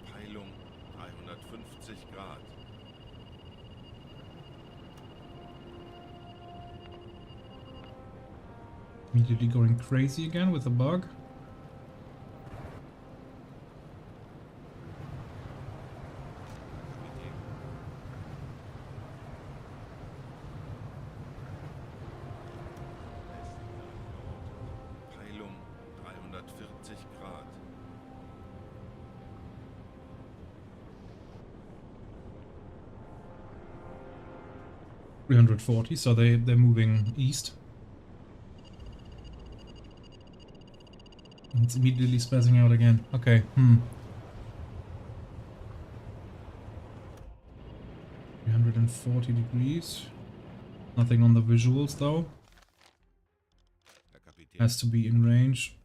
Peilung 350 Grad. Immediately going crazy again with a bug. Peilung 340 Grad. $340, so they're moving east. And it's immediately spazzing out again. Okay, 340 degrees. Nothing on the visuals though. Herr Kapitän. Has to be in range.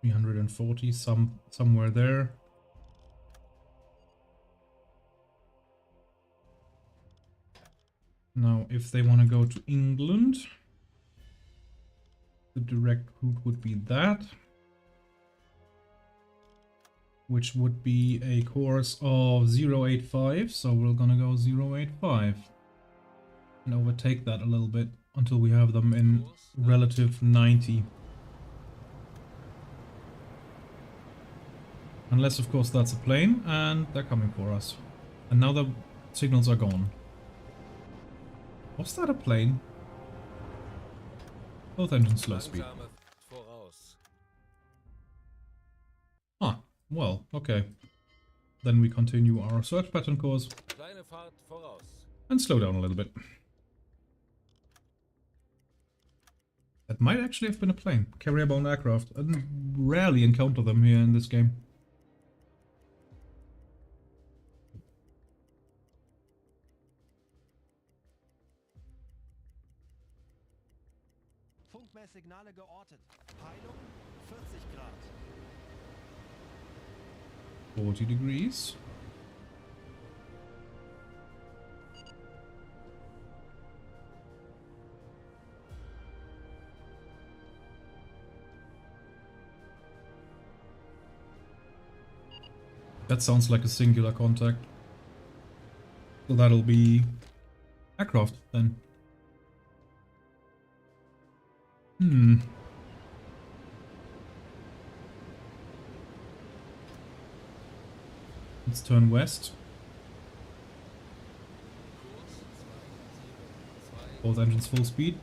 $340, somewhere there. Now, if they want to go to England, the direct route would be that, which would be a course of 085, so we're gonna go 085 and overtake that a little bit until we have them in relative 90. Unless, of course, that's a plane, and they're coming for us. And now the signals are gone. Was that a plane? Both engines slow speed. Langsame voraus. Ah, well, okay. Then we continue our search pattern course Kleine Fahrt voraus. and slow down a little bit. That might actually have been a plane. Carrier-bound aircraft. I rarely encounter them here in this game. Funkmesssignale geortet. Peilung 40 Grad. 40 degrees. That sounds like a singular contact. So that'll be aircraft then. Let's turn west. Both engines full speed.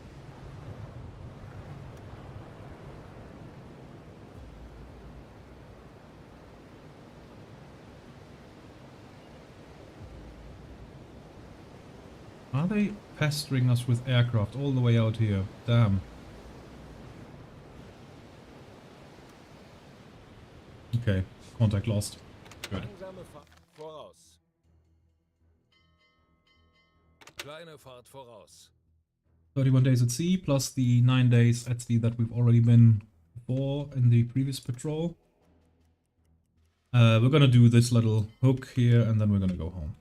Are they pestering us with aircraft all the way out here? Damn. Okay, contact lost. Good. Langsame Fahrt voraus. Kleine Fahrt voraus. 31 days at sea, plus the 9 days at sea that we've already been before in the previous patrol. We're gonna do this little hook here, and then we're gonna go home.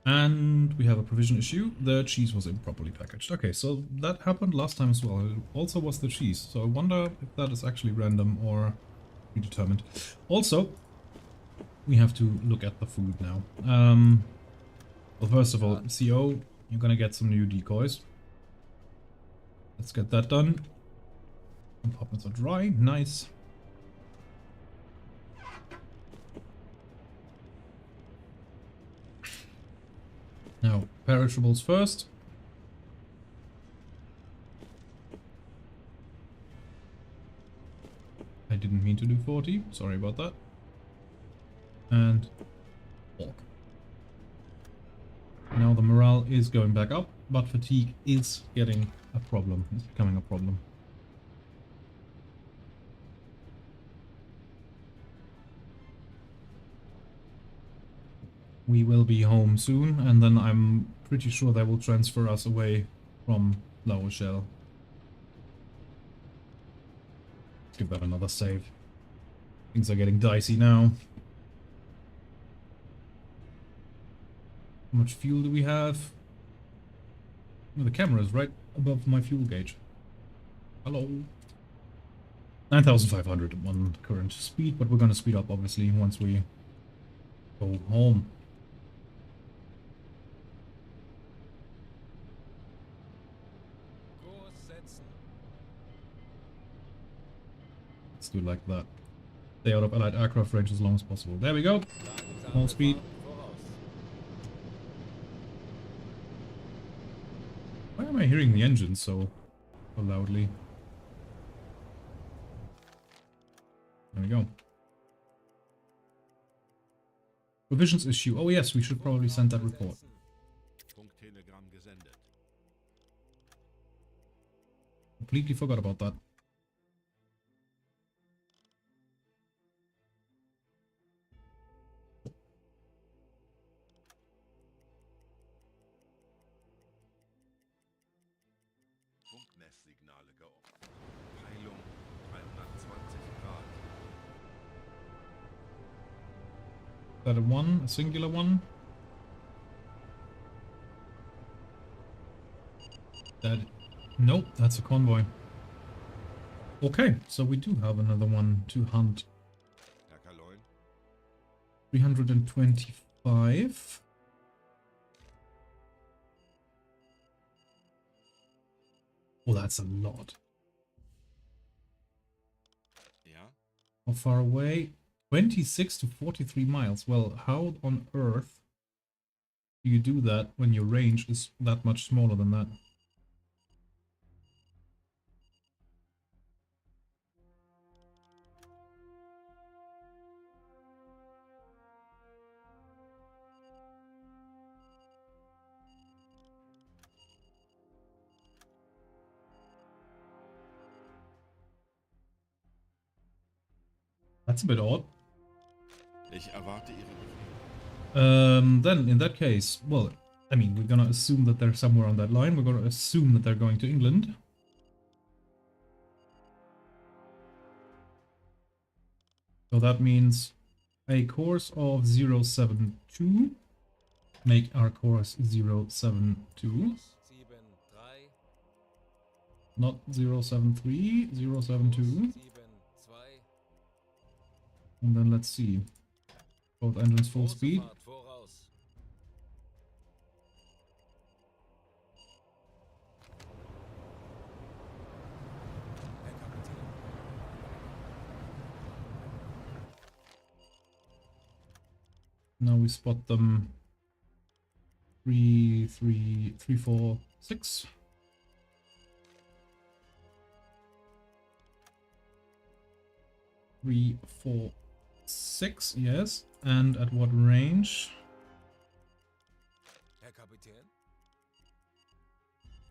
And we have a provision issue. The cheese was improperly packaged. Okay, so that happened last time as well. It also was the cheese. So I wonder if that is actually random or predetermined. Also, we have to look at the food now. Well, first of all, CO, you're gonna get some new decoys. Let's get that done. Compartments are dry. Nice. Now, perishables first. I didn't mean to do 40. Sorry about that. And pork. Now the morale is going back up, but fatigue is getting a problem. It's becoming a problem. We will be home soon, and then I'm pretty sure they will transfer us away from La Rochelle. Let's give that another save. Things are getting dicey now. How much fuel do we have? Oh, the camera is right above my fuel gauge. Hello. 9,500 on current speed, but we're gonna speed up obviously once we go home. Let's do it like that. Stay out of allied aircraft range as long as possible. There we go. Small speed. Why am I hearing the engine so loudly? There we go. Provisions issue. Oh yes, we should probably send that report. Funktelegramm gesendet. Completely forgot about that. Funkmesssignale geortet. Peilung 320 Grad. Is that a one? A singular one? That... Nope, that's a convoy. Okay, so we do have another one to hunt. Herr Kaloin, 325. Oh, that's a lot. ja? How far away? 26 to 43 miles. Well, how on earth do you do that when your range is that much smaller than that? That's a bit odd. Ich erwarte Ihre Befehle. Then, in that case, well, I mean, we're gonna assume that they're somewhere on that line. We're gonna assume that they're going to England. So that means a course of 072. Make our course 072. 7-3, Not 073, 072. 7-2. And then let's see. Both engines full Große speed. Fahrt voraus. Herr Kapitän. Now we spot them. 3, 3, 3, 4, 6. Three, 4, 6, yes. And at what range? Herr Kapitän.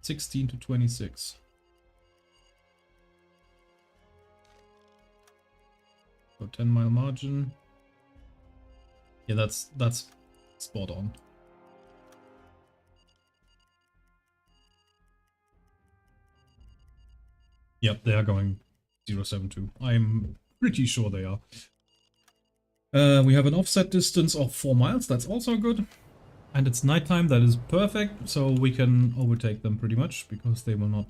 16 to 26. So 10-mile margin. Yeah, that's spot on. Yep, they are going 072. I'm pretty sure they are. We have an offset distance of 4 miles. That's also good. And it's nighttime. That is perfect. So we can overtake them pretty much because they will not...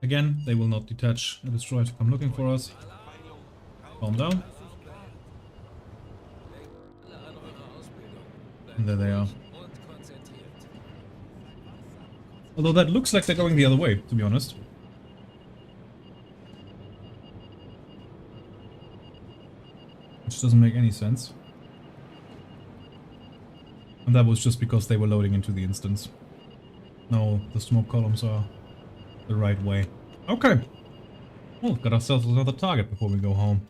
Again, they will not detach a destroyer to come looking for us. Calm down. Alle an eurer Ausbildung. Bleibt And there they are. ruhig und konzentriert. Although that looks like they're going the other way, to be honest. Which doesn't make any sense. And that was just because they were loading into the instance. No, the smoke columns are the right way. Okay. Well, got ourselves another target before we go home.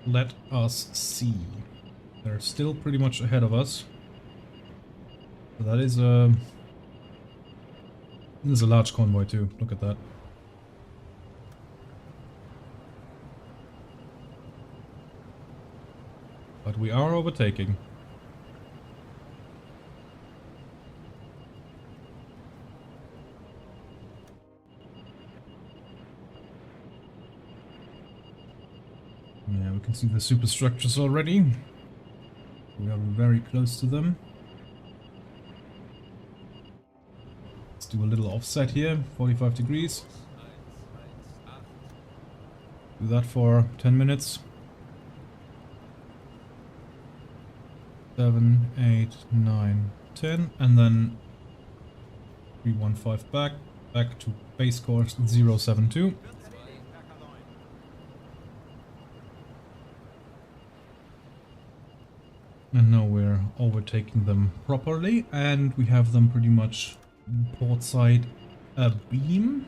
Let us see. They're still pretty much ahead of us. So that is a... There's a large convoy too. Look at that. But we are overtaking. Yeah, we can see the superstructures already. We are very close to them. Let's do a little offset here, 45 degrees. Do that for 10 minutes. 7, 8, 9, 10, and then 315 back to base course 072. And now we're overtaking them properly, and we have them pretty much port side abeam.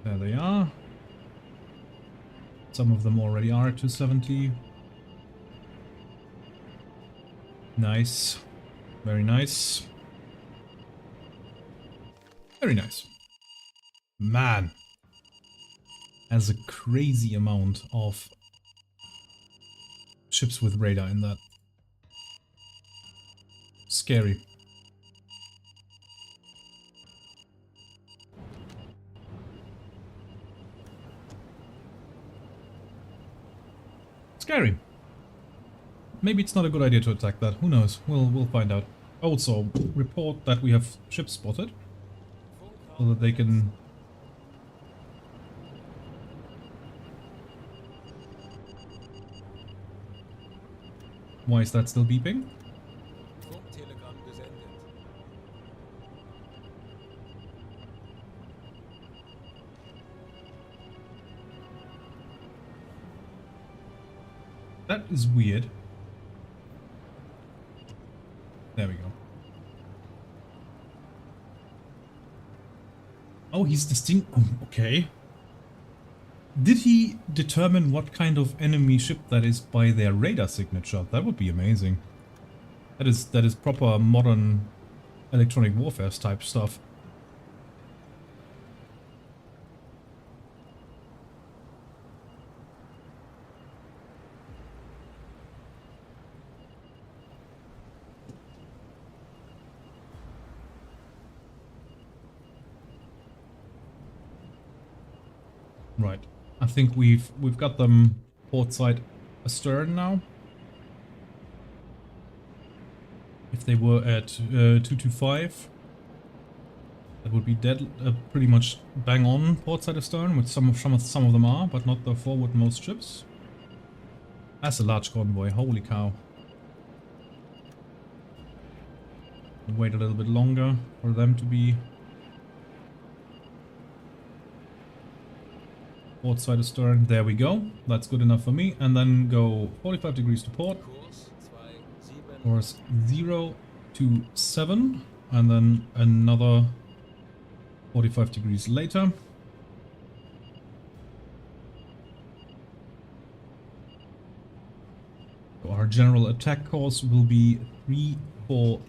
There they are. Some of them already are at 270. Nice. Very nice. Very nice. Man. Has a crazy amount of ships with radar in that. Scary. Scary. Maybe it's not a good idea to attack that. Who knows? We'll find out. Also, report that we have ships spotted, so that they can... Why is that still beeping? Funktelegramm gesendet. That is weird. There we go. Oh, he's distinct. Oh, okay. Did he determine what kind of enemy ship that is by their radar signature? That would be amazing. That is proper modern electronic warfare type stuff. Right. I think we've got them port side astern now. If they were at 225, that would be dead, pretty much bang on port side astern, which some of them are, but not the forwardmost ships. That's a large convoy. Holy cow! Wait a little bit longer for them to be port side astern. There we go. That's good enough for me. And then go 45 degrees to port. Course 0 to 7. And then another 45 degrees later. So our general attack course will be 342.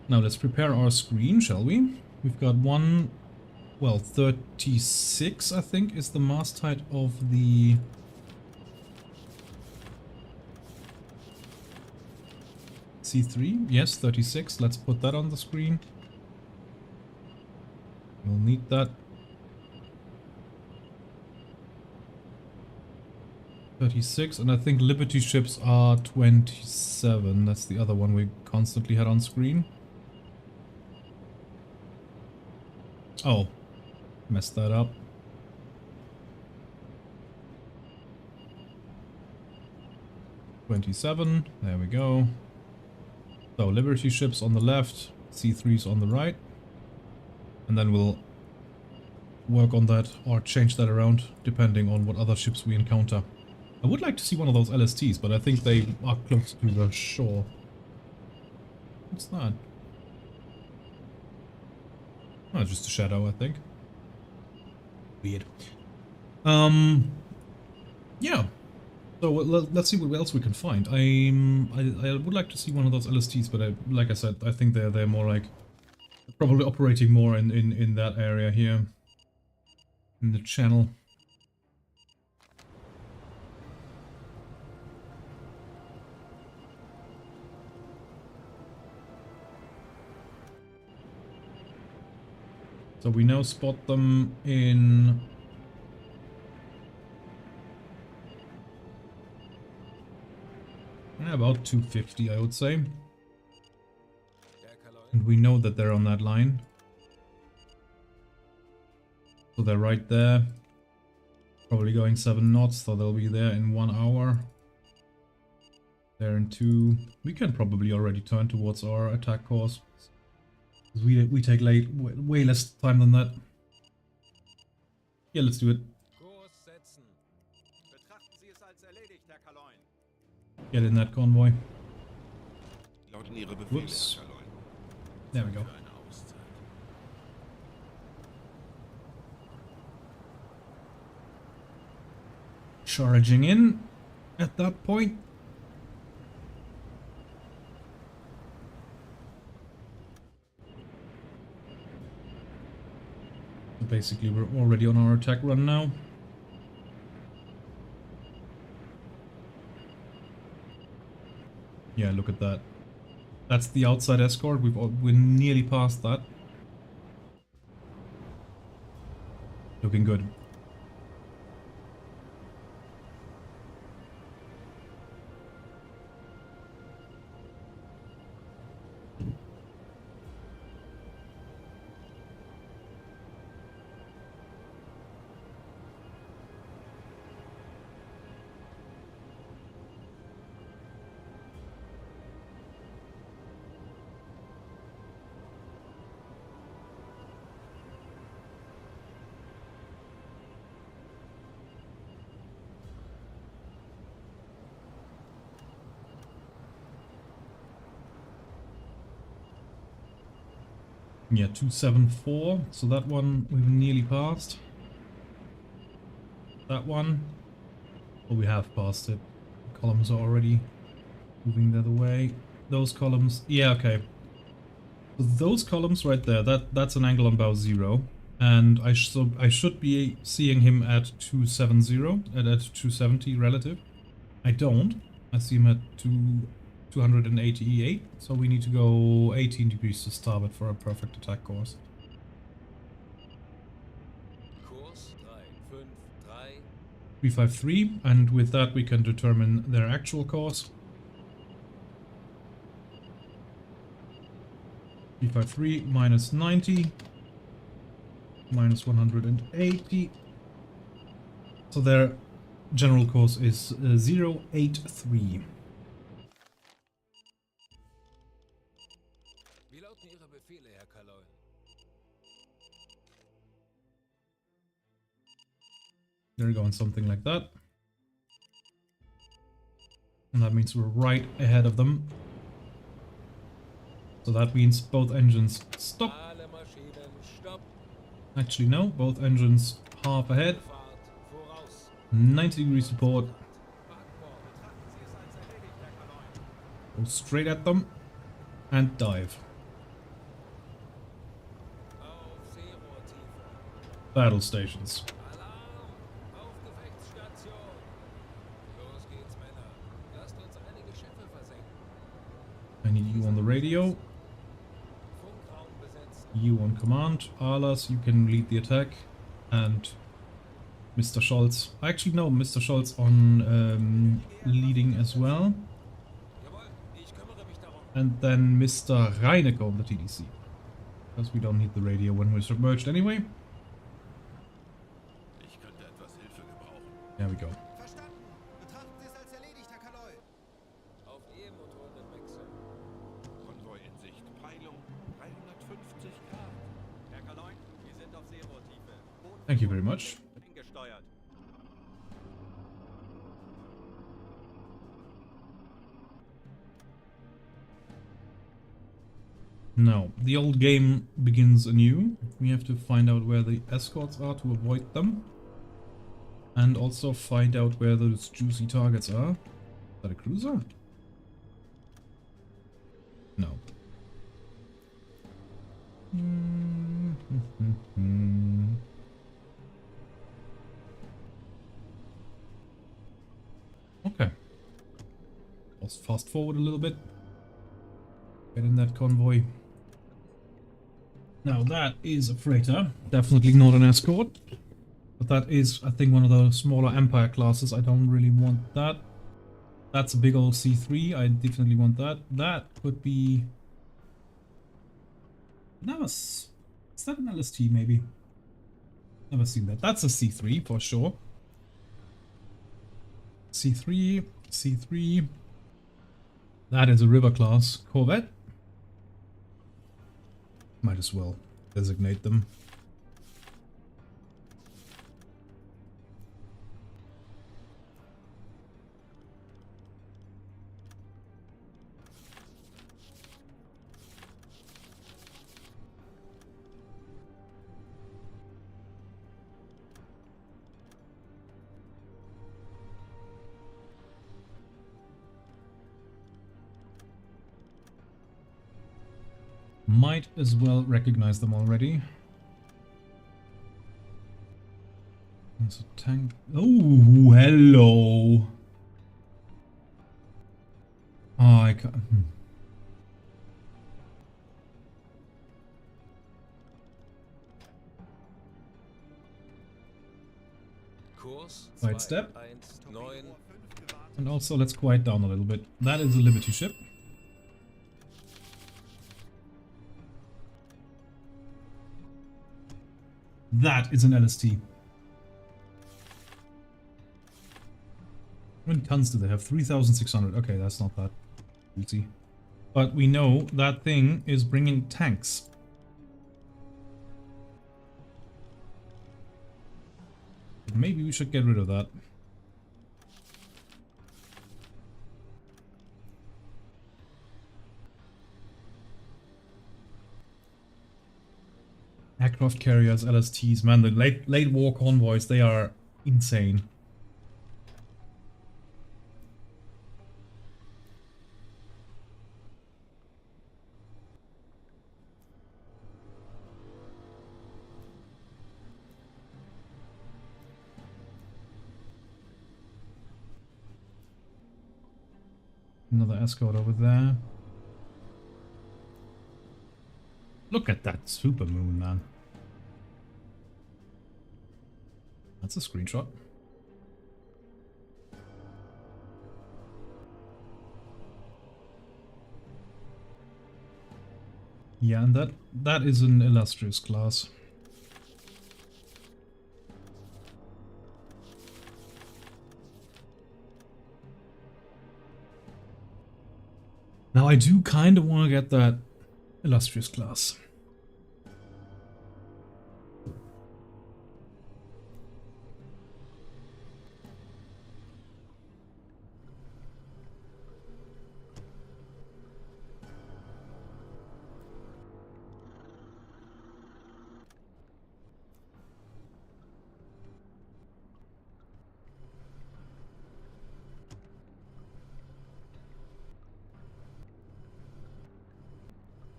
Now let's prepare our screen, shall we? We've got one, well, 36 I think is the mast height of the C3. Yes, 36. Let's put that on the screen. We'll need that. 36, and I think Liberty ships are 27. That's the other one we constantly had on screen. Oh, messed that up. (27). There we go. So Liberty ships on the left, C3s on the right, and then we'll work on that or change that around depending on what other ships we encounter. I would like to see one of those LSTs, but I think they are close to the shore. What's that? Oh, just a shadow, I think. Weird. Yeah. So let's see what else we can find. I would like to see one of those LSTs, but like I said, I think they're more like probably operating more in that area here in the channel. So we now spot them in about 250, I would say. And we know that they're on that line. So they're right there. Probably going 7 knots, so they'll be there in 1 hour. There in 2. We can probably already turn towards our attack course. We take way less time than that. Yeah, let's do it. Get in that convoy. Whoops. There we go. Charging in at that point. Basically, we're already on our attack run now. Yeah, look at that. That's the outside escort. We're nearly past that. Looking good. Yeah, 274. So that one we've nearly passed. That one. Well, we have passed it. The columns are already moving the other way. Those columns. Yeah, okay. So those columns right there, that's an angle on about 0. And I should be seeing him at 270, at 270 relative. I don't. I see him at 288, so we need to go 18 degrees to starboard for a perfect attack course. Kurs 353. 353, and with that we can determine their actual course. 353 minus 90 minus 180. So their general course is 083. Wie lauten Ihre Befehle, Herr Kaloy? There we go, and something like that. And that means we're right ahead of them. So that means both engines stop. Alle Maschinen, stopp. Actually, no, both engines half ahead. Fahrt voraus. 90 degrees to port. Backbord. Betrachten Sie es als erledigt, Herr Kaloy. Go straight at them and dive. Auf Seerohrtiefe. Battle stations. Alarm! Auf Gefechtsstation! Los geht's, Männer. Lasst uns einige Schiffe versenken. I need you on the radio. Funkraum besetzen. You on command. Alas, you can lead the attack. And Mr. Scholz. Actually, no, Mr. Scholz on leading as well. Jawohl, ich kümmere mich darum. And then Mr. Reinecke on the TDC. Because we don't need the radio when we're submerged anyway. Ich könnte etwas Hilfe gebrauchen. There we go. Verstanden. Betrachten Sie es als erledigt, Herr Kaloy. Auf E-Motoren wechseln. Konvoi in Sicht. Peilung 350 Grad. Herr Kaloy, wir sind auf Seerohrtiefe. Boot Thank you very much. eingesteuert. Now, the old game begins anew. We have to find out where the escorts are to avoid them. And also find out where those juicy targets are. Is that a cruiser? No. Okay. Let's fast forward a little bit. Get in that convoy. Now that is a freighter, definitely not an escort. But that is, I think, one of the smaller Empire classes. I don't really want that. That's a big old C3, I definitely want that. That could be... Is that an LST maybe? Never seen that. That's a C3 for sure. C3, C3. That is a river class corvette. Might as well designate them. Might as well recognize them already. There's a tank. Oh, hello. Oh, I can't. Kurs Right step. 219. And also, let's quiet down a little bit. That is a Liberty ship. That is an LST. How many tons do they have? 3,600. Okay, that's not that easy. But we know that thing is bringing tanks. Maybe we should get rid of that. Aircraft carriers, LSTs, man, the late war convoys, they are insane. Another escort over there. Look at that super moon, man. That's a screenshot. Yeah, and that is an illustrious class. Now I do kind of want to get that illustrious class.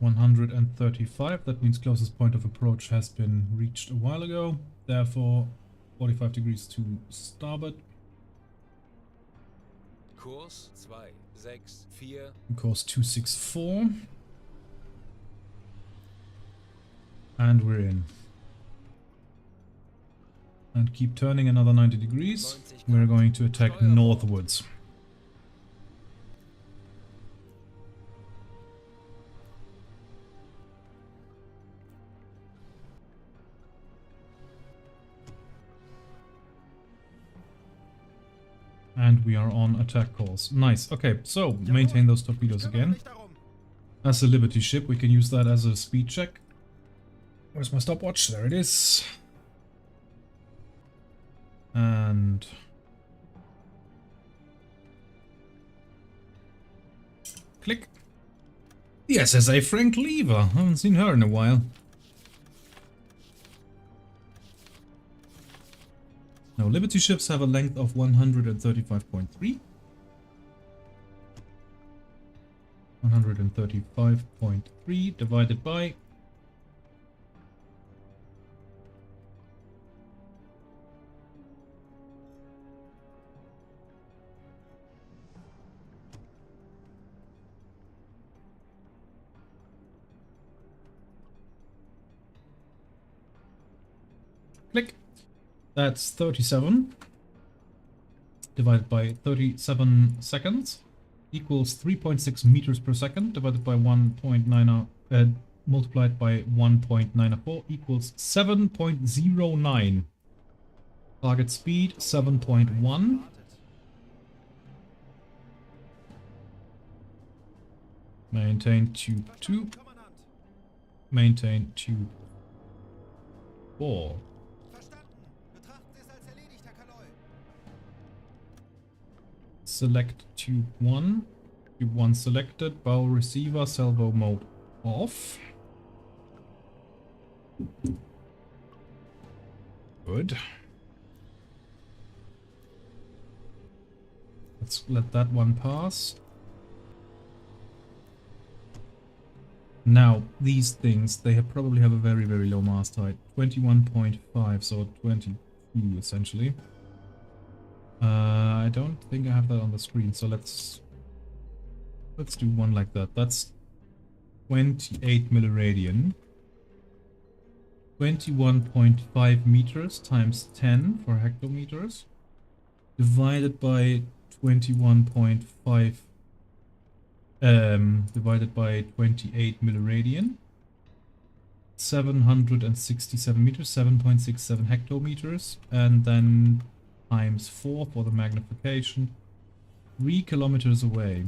.135, that means closest point of approach has been reached a while ago, therefore 45 degrees to starboard. Kurs 264. Course 264. And we're in. And keep turning another 90 degrees. We're going to attack northwards. And we are on attack course. Nice. Okay, so maintain those torpedoes again. As a Liberty ship, we can use that as a speed check. Where's my stopwatch? There it is. And click. The SSA Frank Lever. Haven't seen her in a while. Now, Liberty ships have a length of 135.3. 135.3 divided by click. That's 37 divided by 37 seconds equals 3.6 meters per second divided by 1.9 multiplied by 1.94 equals 7.09. Target speed 7.1. Maintain tube 2. Maintain tube 4. Select tube 1. Tube 1 selected. Bow receiver, salvo mode off. Good. Let's let that one pass. Now, these things, they probably have a very, very low mast height. 21.5, so 22 essentially. I don't think I have that on the screen, so let's do one like that. That's 28 milliradian. 21.5 meters times 10 for hectometers divided by 21.5 divided by 28 milliradian. 767 meters, 7.67 hectometers, and then times 4 for the magnification. 3 kilometers away.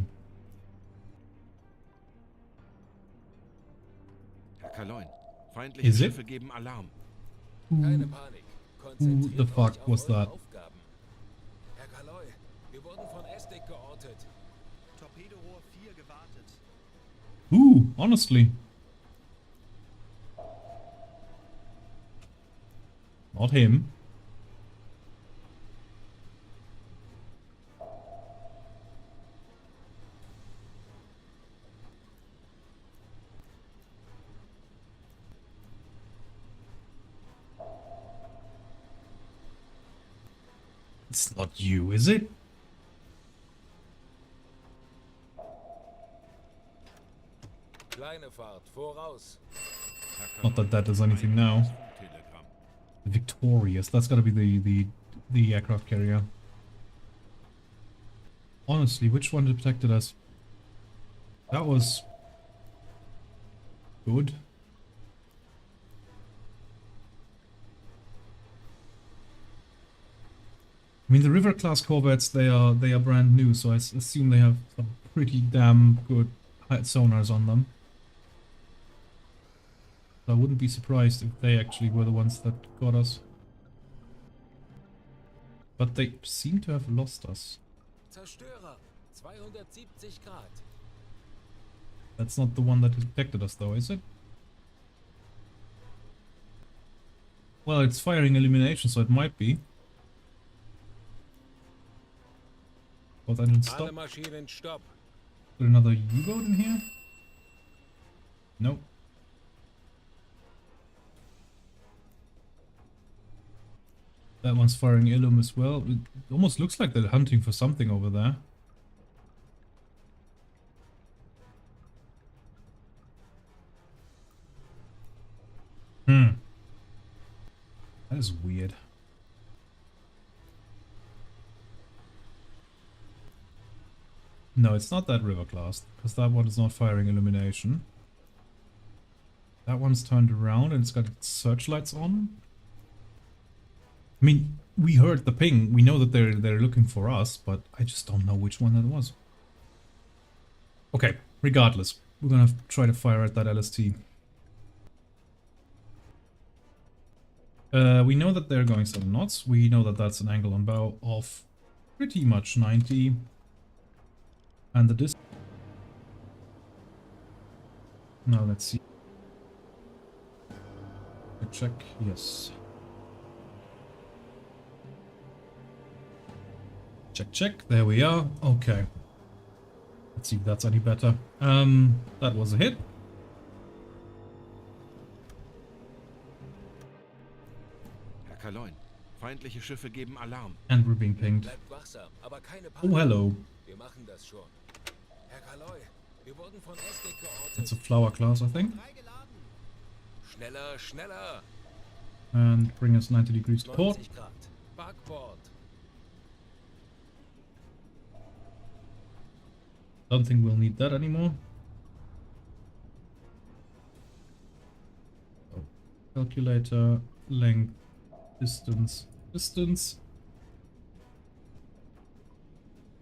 Herr Kaloin, feindliche Is it? Schiffe geben Alarm. Keine Panik. Who Konzentriert the fuck euch auf was eure that? Aufgaben. Herr Kaloi, wir wurden von Estik geortet. Torpedorohr 4 gewartet. Not him. It's not you, is it? Kleine Fahrt, voraus. Not that that does anything now. Telegramm. Victorious. That's gotta be the aircraft carrier. Honestly, which one detected us? That was good. I mean, the River class corvettes, they are brand new, so I assume they have some pretty damn good sonars on them. So I wouldn't be surprised if they actually were the ones that got us. But they seem to have lost us. Zerstörer, 270 Grad. That's not the one that detected us though, is it? Well, it's firing illumination, so it might be. Both engines Alle stop. Maschinen stopp. Is there another U-boat in here? Nope. That one's firing illum as well. It almost looks like they're hunting for something over there. That is weird. No, it's not that river class, because that one is not firing illumination. That one's turned around and it's got its searchlights on. I mean, we heard the ping. We know that they're looking for us, but I just don't know which one that was. Okay, regardless, we're gonna try to fire at that LST. We know that they're going 7 knots. We know that that's an angle on bow of pretty much 90. And the distance. Now let's see. Check, yes. Check, check. There we are. Okay. Let's see if that's any better. That was a hit. Herr Kaloin, feindliche Schiffe geben Alarm. And we're being pinged. Bleibt wachsam, aber keine Oh, Panik. hello. Wir machen das schon. Herr Kaloy, wir wurden von Estik It's a geortet. flower class, I think. Schneller, schneller. And bring us 90 degrees to port. 90 Grad. Backbord. Don't think we'll need that anymore. So, calculator, length, distance,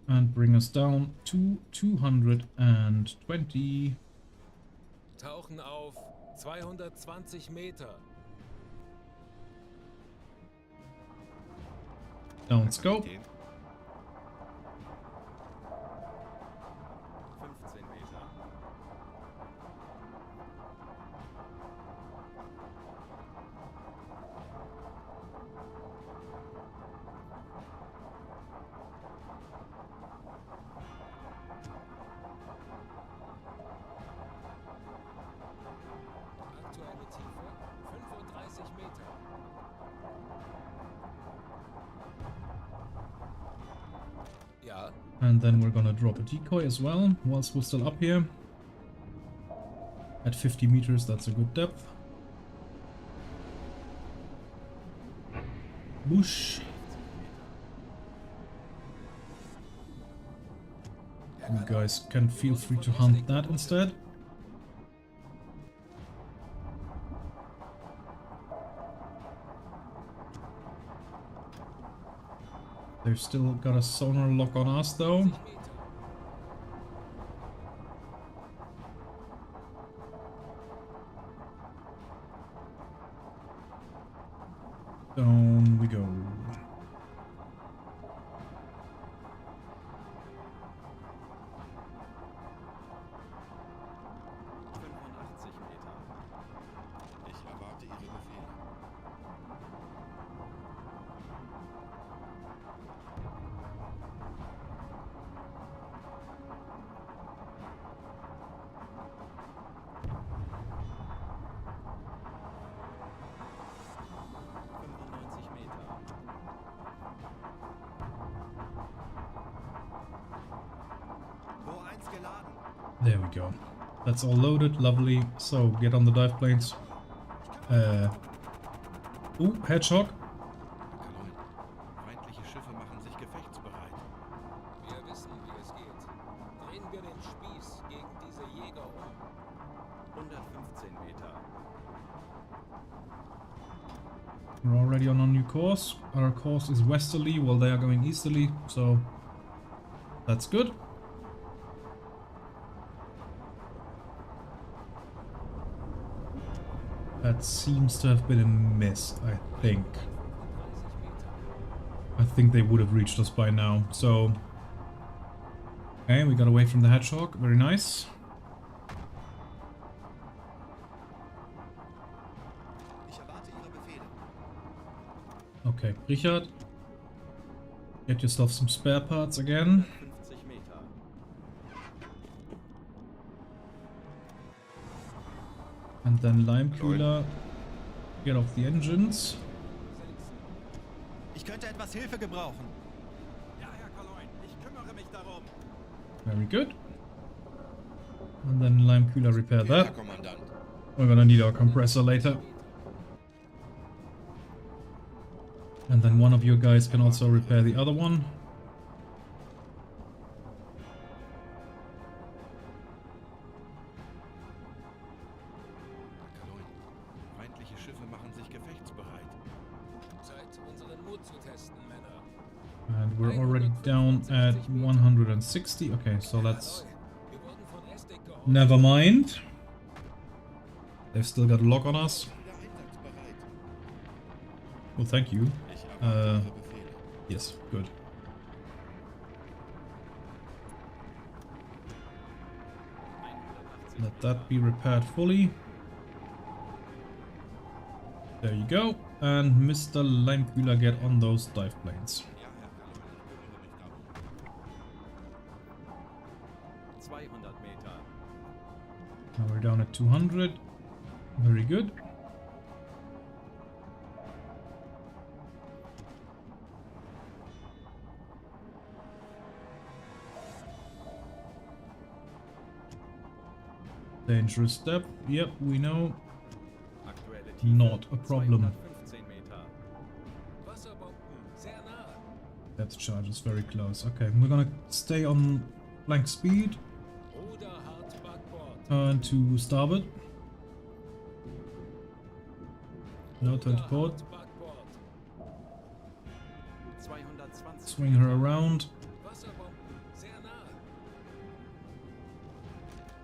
and bring us down to 220. Tauchen auf 220 Meter. Down scope. Kapitän. 15 Meter. Aktuelle Tiefe 35 Meter. Ja, And then we're gonna drop a decoy as well, whilst we're still up here. At 50 meters, that's a good depth. Bush. You guys can feel free to hunt that instead. They've still got a sonar lock on us though. 50 Meter. Down we go. Ich erwarte Ihre Befehle. There we go. That's all loaded, lovely. So, get on the dive planes. Headshot. Kaloin, feindliche Schiffe machen sich gefechtsbereit. Wir wissen, wie es geht. Drehen wir den Spieß gegen diese Jäger um. 115 Meter. We're already on a new course. Our course is westerly while they are going easterly, so that's good. That seems to have been a miss, I think. 30 Meter. I think they would have reached us by now, so... Okay, we got away from the hedgehog, very nice. Ich erwarte Ihre Befehle. Okay, Richard. Get yourself some spare parts again. 150 Meter. And then lime cooler. Get off the engines. Ich könnte etwas Hilfe gebrauchen. Ja, Herr Kaloin, ich kümmere mich darum. Very good. And then lime cooler repair Herr that. Kommandant. We're gonna need our compressor later. And then one of you guys can also repair the other one. Kaloin, feindliche Schiffe machen sich gefechtsbereit. Zeit, unseren Mut zu testen, Männer. And we're already down at 160. Okay, so that's... Wir wurden von Estek geordnet. Never mind. They've still got a lock on us. Wieder einsatzbereit. Well, thank you. Ich erwarte Ihre Befehle. Yes, good. Let that be repaired fully. There you go. And Mr. Limekühler, get on those dive planes. Ja, Herr Kaloin, ich kümmere mich darum. 200 Meter. Now we're down at 200. Very good. Dangerous step. Yep, we know. Aktuelle Tiefe Not a problem. 215 Meter. Wasserbomben, sehr nah. That charge is very close. Okay, we're gonna stay on blank speed. Ruder hart Backbord. Turn to starboard. No, turn to Ruder port. hart Backbord. 220 Swing her around. Wasserbomben, sehr nah.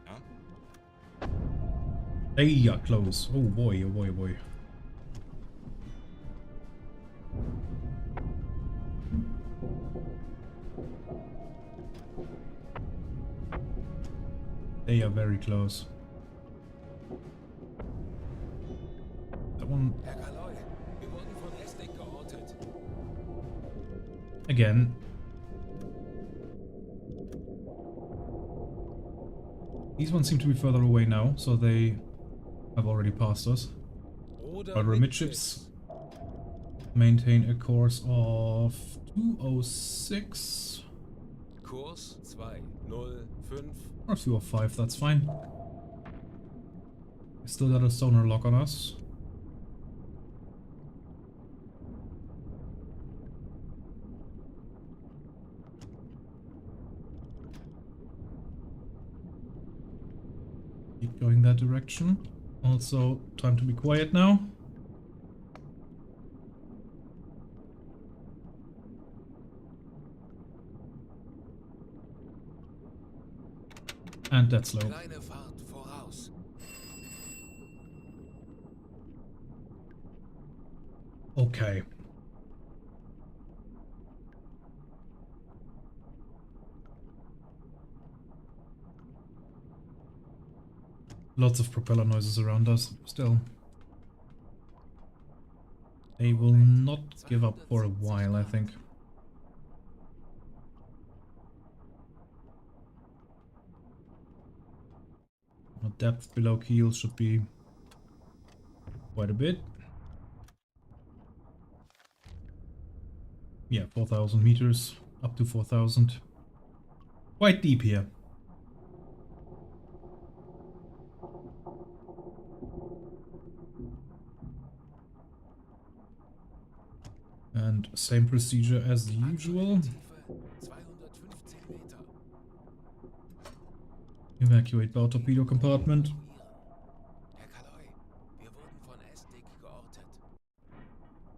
Ja? Hey, yeah, close. Oh boy, oh boy, oh boy. They are very close. That one Herr Kaloy, wir wurden von Estek geortet. again. These ones seem to be further away now, so they have already passed us. Ruder Our midships maintain a course of 206 Kurs 205. or 205, that's fine. We still got a sonar lock on us. Keep going that direction. Also, time to be quiet now. And that's low. Kleine Fahrt voraus. Okay. Lots of propeller noises around us, still. They will not give up for a while, I think. The depth below keel should be quite a bit. Yeah, 4,000 meters, up to 4,000. Quite deep here. And same procedure as usual. Tiefe 215 Meter. Evacuate bow torpedo compartment. Herr Kaloy, wir wurden von Estig geortet.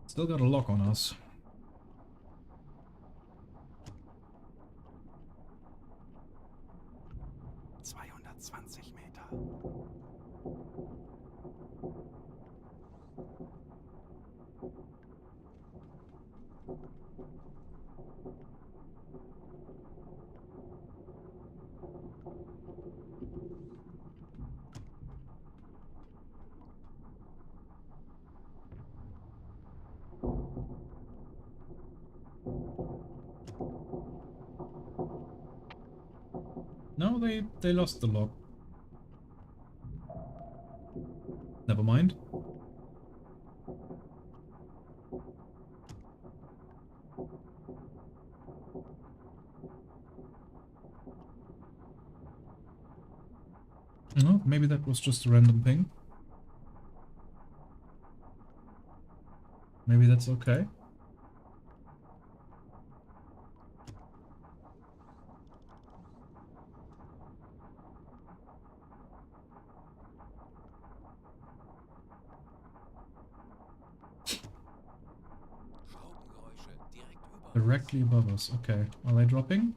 Still got a lock on us. Meter. No, they lost the lock. Never mind. No, maybe that was just a random ping. Maybe that's okay. Schraubengeräusche direkt über uns. Directly above us. Okay. Are they dropping?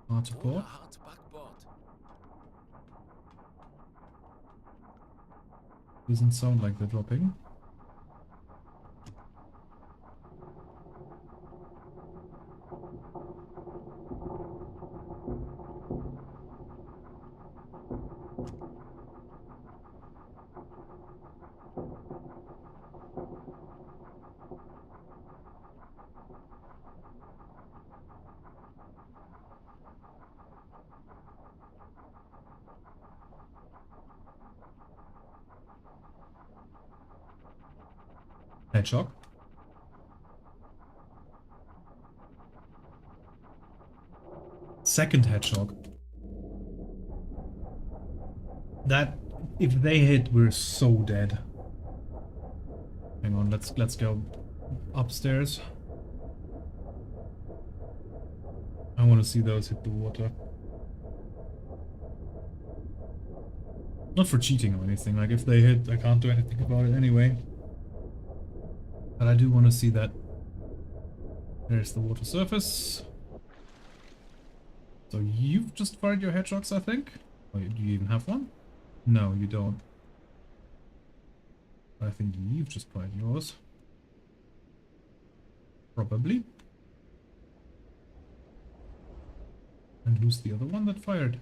Hard to port. Oder hart Backbord. Doesn't sound like they're dropping. Hedgehog. Second hedgehog. That if they hit, we're so dead. Hang on, let's go upstairs. I want to see those hit the water. Not for cheating or anything, like if they hit, I can't do anything about it anyway. But I do want to see that. There's the water surface. So you've just fired your hedgehogs, I think? Oh, do you even have one? No, you don't. I think you've just fired yours. Probably. And who's the other one that fired?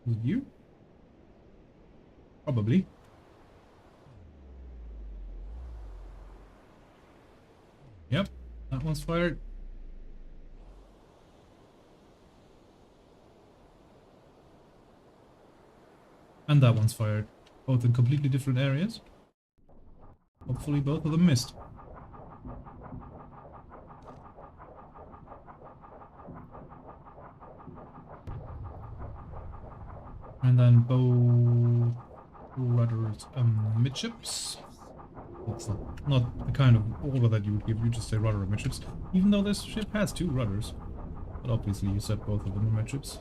Was it you? Probably. Yep, that one's fired. And that one's fired. Both in completely different areas. Hopefully both of them missed. And then bow rudders midships. That's not the kind of order that you would give. You just say rudder midships. Even though this ship has 2 rudders. But obviously you said both of them are midships.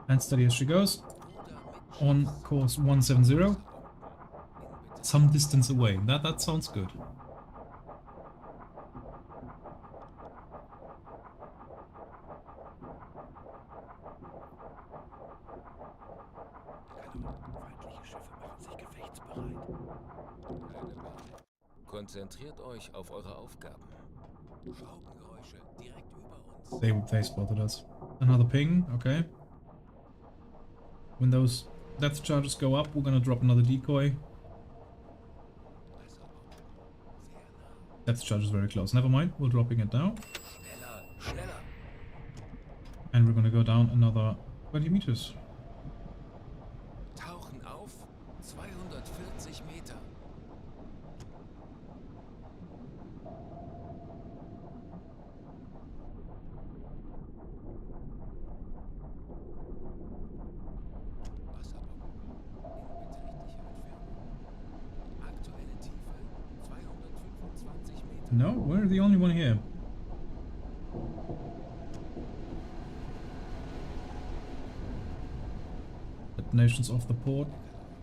And steady as she goes. On course 170. Some distance away. That sounds good. Konzentriert euch auf eure Aufgaben. Schraubengeräusche direkt über uns. They spotted us. Another ping, okay. When those depth charges go up, we're gonna drop another decoy. Depth charge is very close. Never mind, we're dropping it now. Schneller, schneller. And we're gonna go down another 20 meters. Tauchen auf 240 Meter. No, we're the only one here. Detonations off the port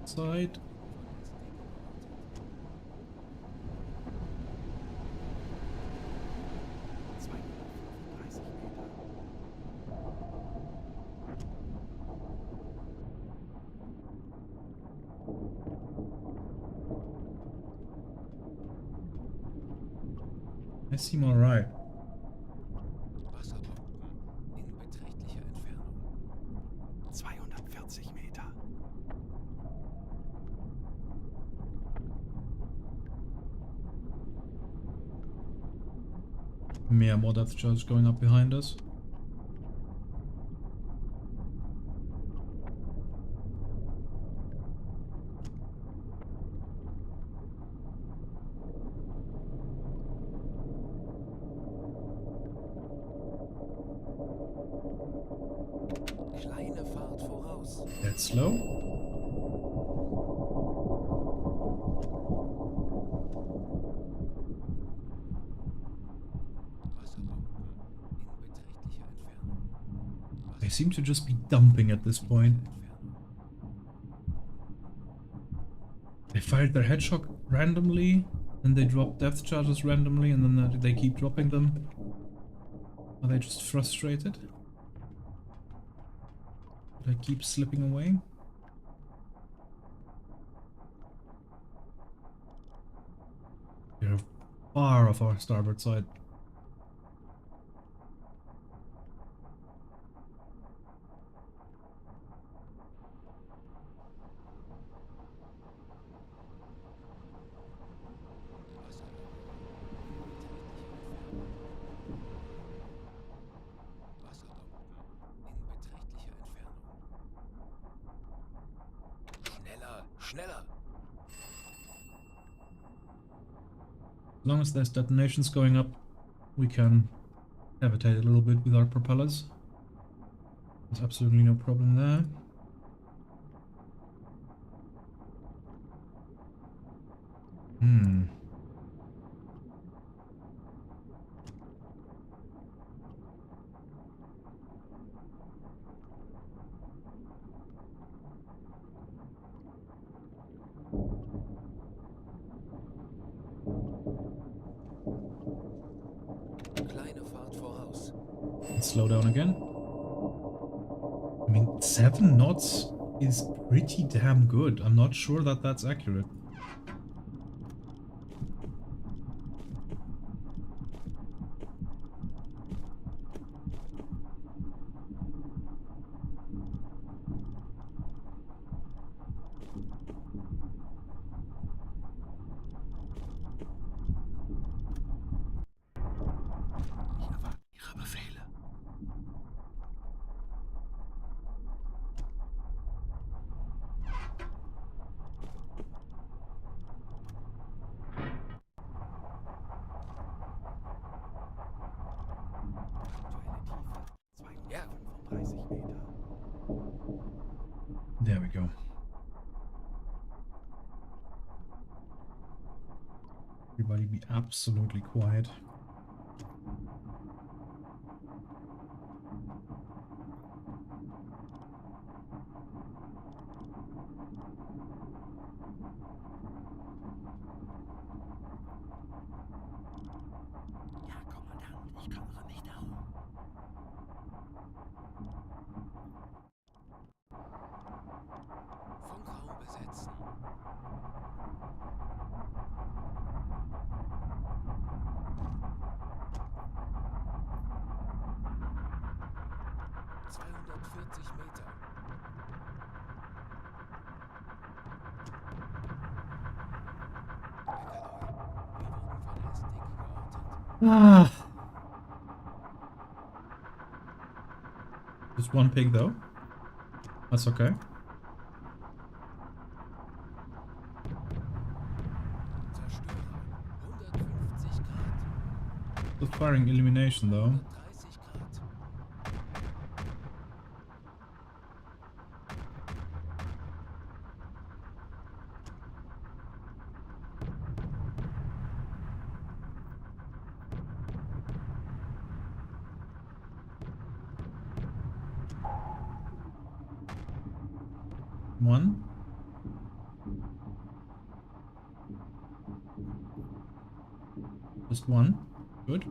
side. I seem alright. Wasserbomben in beträchtlicher Entfernung. 240 Meter. More depth charge going up behind us. Kleine Fahrt voraus. That's slow. Wasserbomben in beträchtlicher Entfernung. They seem to just be dumping at this point. They fired their headshot randomly, and they drop depth charges randomly, and then they keep dropping them. Are they just frustrated? They keep slipping away? They're far off our starboard side. Wasserbomben in beträchtlicher Entfernung. Schneller, schneller! As long as there's detonations going up, we can levitate a little bit with our propellers. There's absolutely no problem there. Kleine Fahrt voraus. Let's slow down again. I mean, 7 knots is pretty damn good. I'm not sure that that's accurate. Ich erwarte Ihre Befehle. Ja. 235 Meter. There we go. Everybody be absolutely quiet. Ja, Kommandant, ich kümmere mich darum. Funkraum besetzen. Meter. Wir wurden von der Stick geortet. Ah. Just one pig though. That's okay. Zerstörer. 150 Grad. Just firing elimination though. 30 Grad. One. Just one. Good.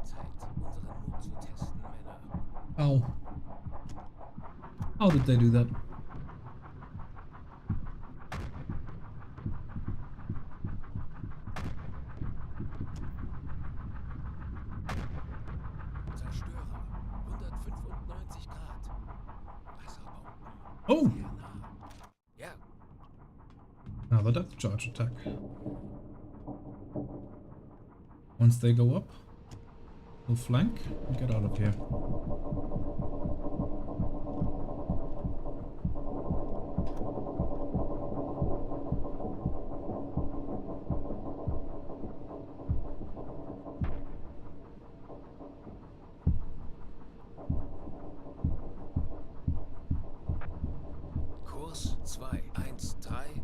Zeit, unseren Mut zu testen, Männer. Ow. How did they do that? Zerstörer. 195 Grad. Wasserbomben. Oh! Sehr nah. Ja, Another depth charge attack. Once they go up, we'll flank and get out of here. Kurs 213.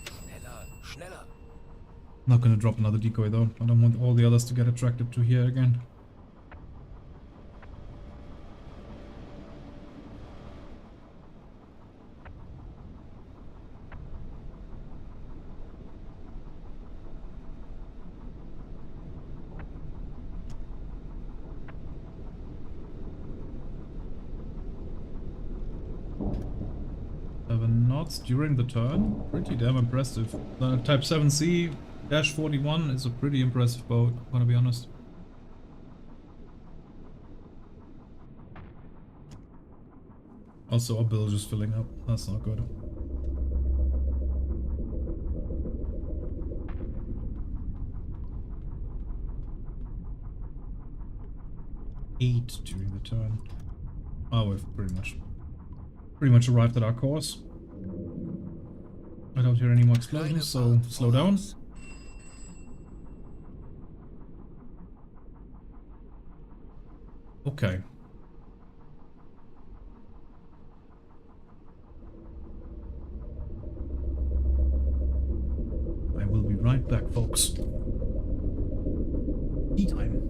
Schneller, schneller. Not gonna drop another decoy though. I don't want all the others to get attracted to here again. Knots during the turn. Pretty damn impressive. The Type 7C-41 is a pretty impressive boat, I'm gonna be honest. Also, our bill just filling up. That's not good. Eight during the turn. Oh, we've pretty much arrived at our course. I don't hear any more explosions, so slow down. Okay. I will be right back, folks. Tea time.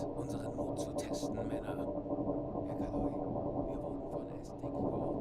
unseren Mut zu testen, Männer. Herr Kaloy, wir wurden von Estik geortet.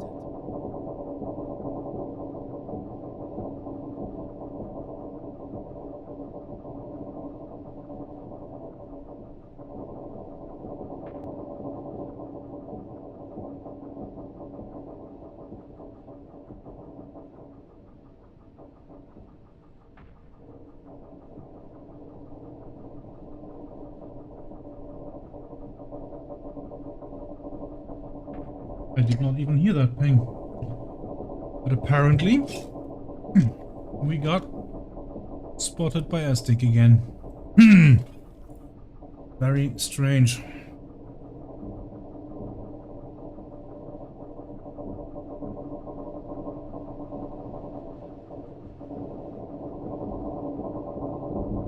I did not even hear that ping. But apparently, we got spotted by Aztec again. Very strange.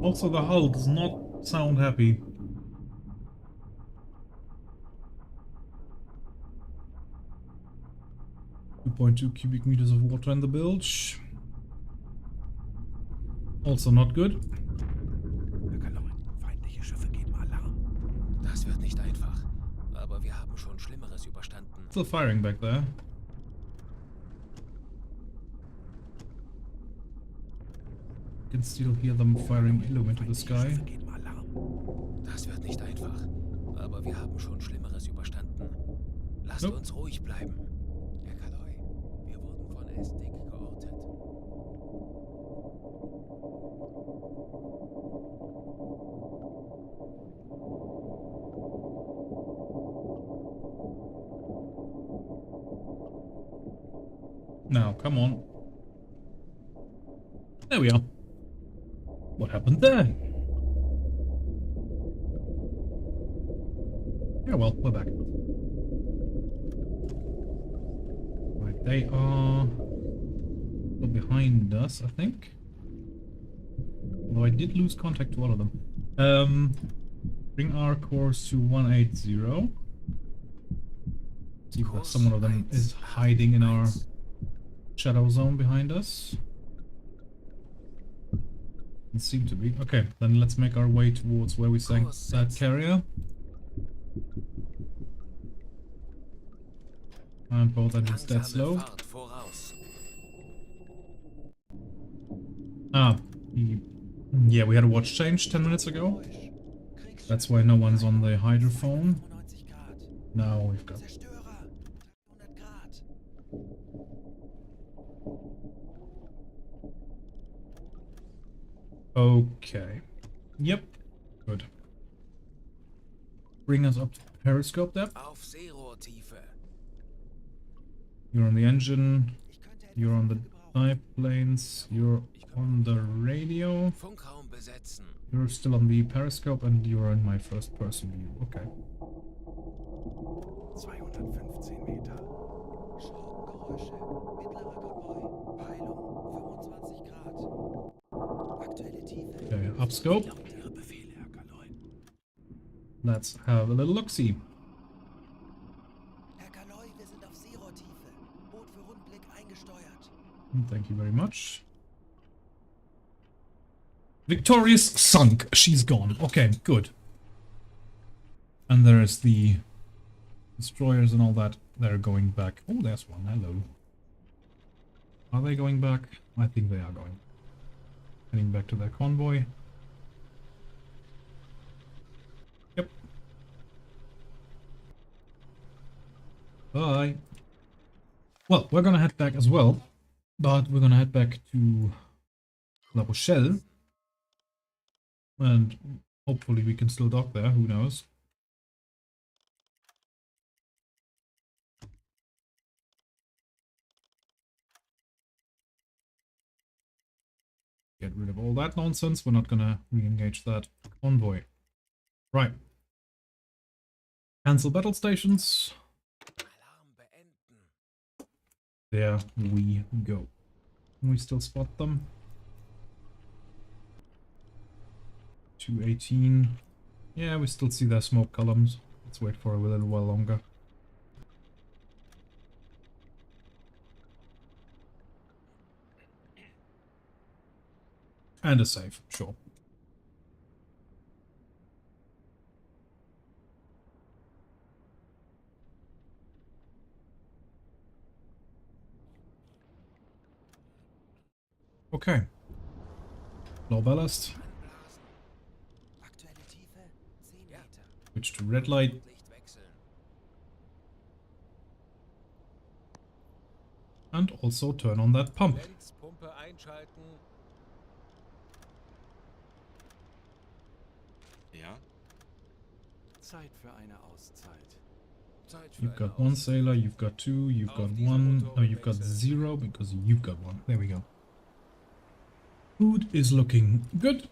Also, the hull does not sound happy. 2.2 cubic meters of water in the bilge. Also not good. Herr Kaloy, feindliche Schiffe geben Alarm. Das wird nicht einfach, aber wir haben schon Schlimmeres überstanden. Still firing back there. You can still hear them firing low into the sky. Das wird nicht einfach, aber wir haben schon Schlimmeres überstanden. Lasst Nope. uns ruhig bleiben. Herr Kaloy, wir wurden von Estik geortet. Now, come on. There we are. What happened there? Yeah, well, we're back. Right, they are still behind us, I think. Although I did lose contact to all of them. Bring our course to 180. See if someone of them is hiding in our shadow zone behind us. It seemed to be. Okay, then let's make our way towards where we sank that carrier. And both engines dead slow. Fahrt voraus. Yeah, we had a watch change 10 minutes ago. That's why no one's on the hydrophone. Now we've got... Zerstörer! 100 Grad! Okay. Yep. Good. Bring us up to periscope depth. Auf Seerohrtiefe. You're on the engine. Ich könnte etwas You're on the Hilfe gebrauchen. dive planes. You're on the radio. Funkraum besetzen. You're still on the periscope and you're in my first person view. Okay. 215 Meter. Schraubengeräusche. Mittlerer Konvoi. Peilung 25 Grad. Aktuelle Tiefe. Okay, upscope. Ihre Befehle, Herr Kaloy. Let's have a little look-see. Herr Kaloy, wir sind auf Seerohrtiefe. Boot für Rundblick eingesteuert. Thank you very much. Victorious sunk. She's gone. Okay, good. And there is the destroyers and all that. They're going back. Oh, there's one. Hello. Are they going back? I think they are going. Heading back to their convoy. Yep. Bye. Well, we're gonna head back as well. But we're gonna head back to La Rochelle. And hopefully we can still dock there, who knows. Get rid of all that nonsense, we're not gonna re-engage that convoy. Right. Cancel battle stations. Alarm beenden. There we go. Can we still spot them? 218. Yeah, we still see their smoke columns. Let's wait for a little while longer. And a save, sure. Okay. Low ballast. Aktuelle Tiefe 10 Meter. Switch to red light. Licht wechseln. And also turn on that pump. Lenzpumpe einschalten. Ja? Zeit für eine Auszeit. Zeit für You've eine got one Auszeit. sailor, you've got two, you've got Auf diese one. Motoren Oh, you've got wechseln. 0 because you've got one. There we go. Food is looking good.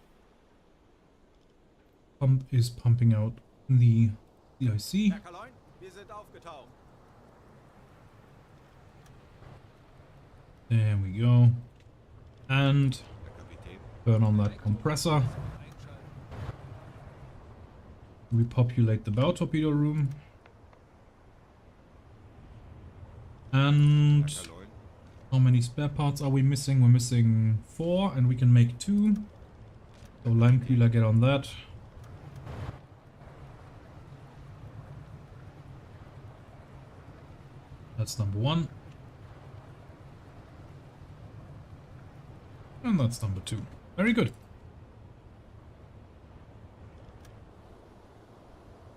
Pump is pumping out the CIC. Herr Kaloin, wir sind aufgetaucht. There we go. And Herr Kapitän? turn on that compressor. Repopulate the bow torpedo room. And Herr Kaloin? how many spare parts are we missing? We're missing 4 and we can make 2. So Limekühler, get on that. That's number 1. And that's number 2. Very good.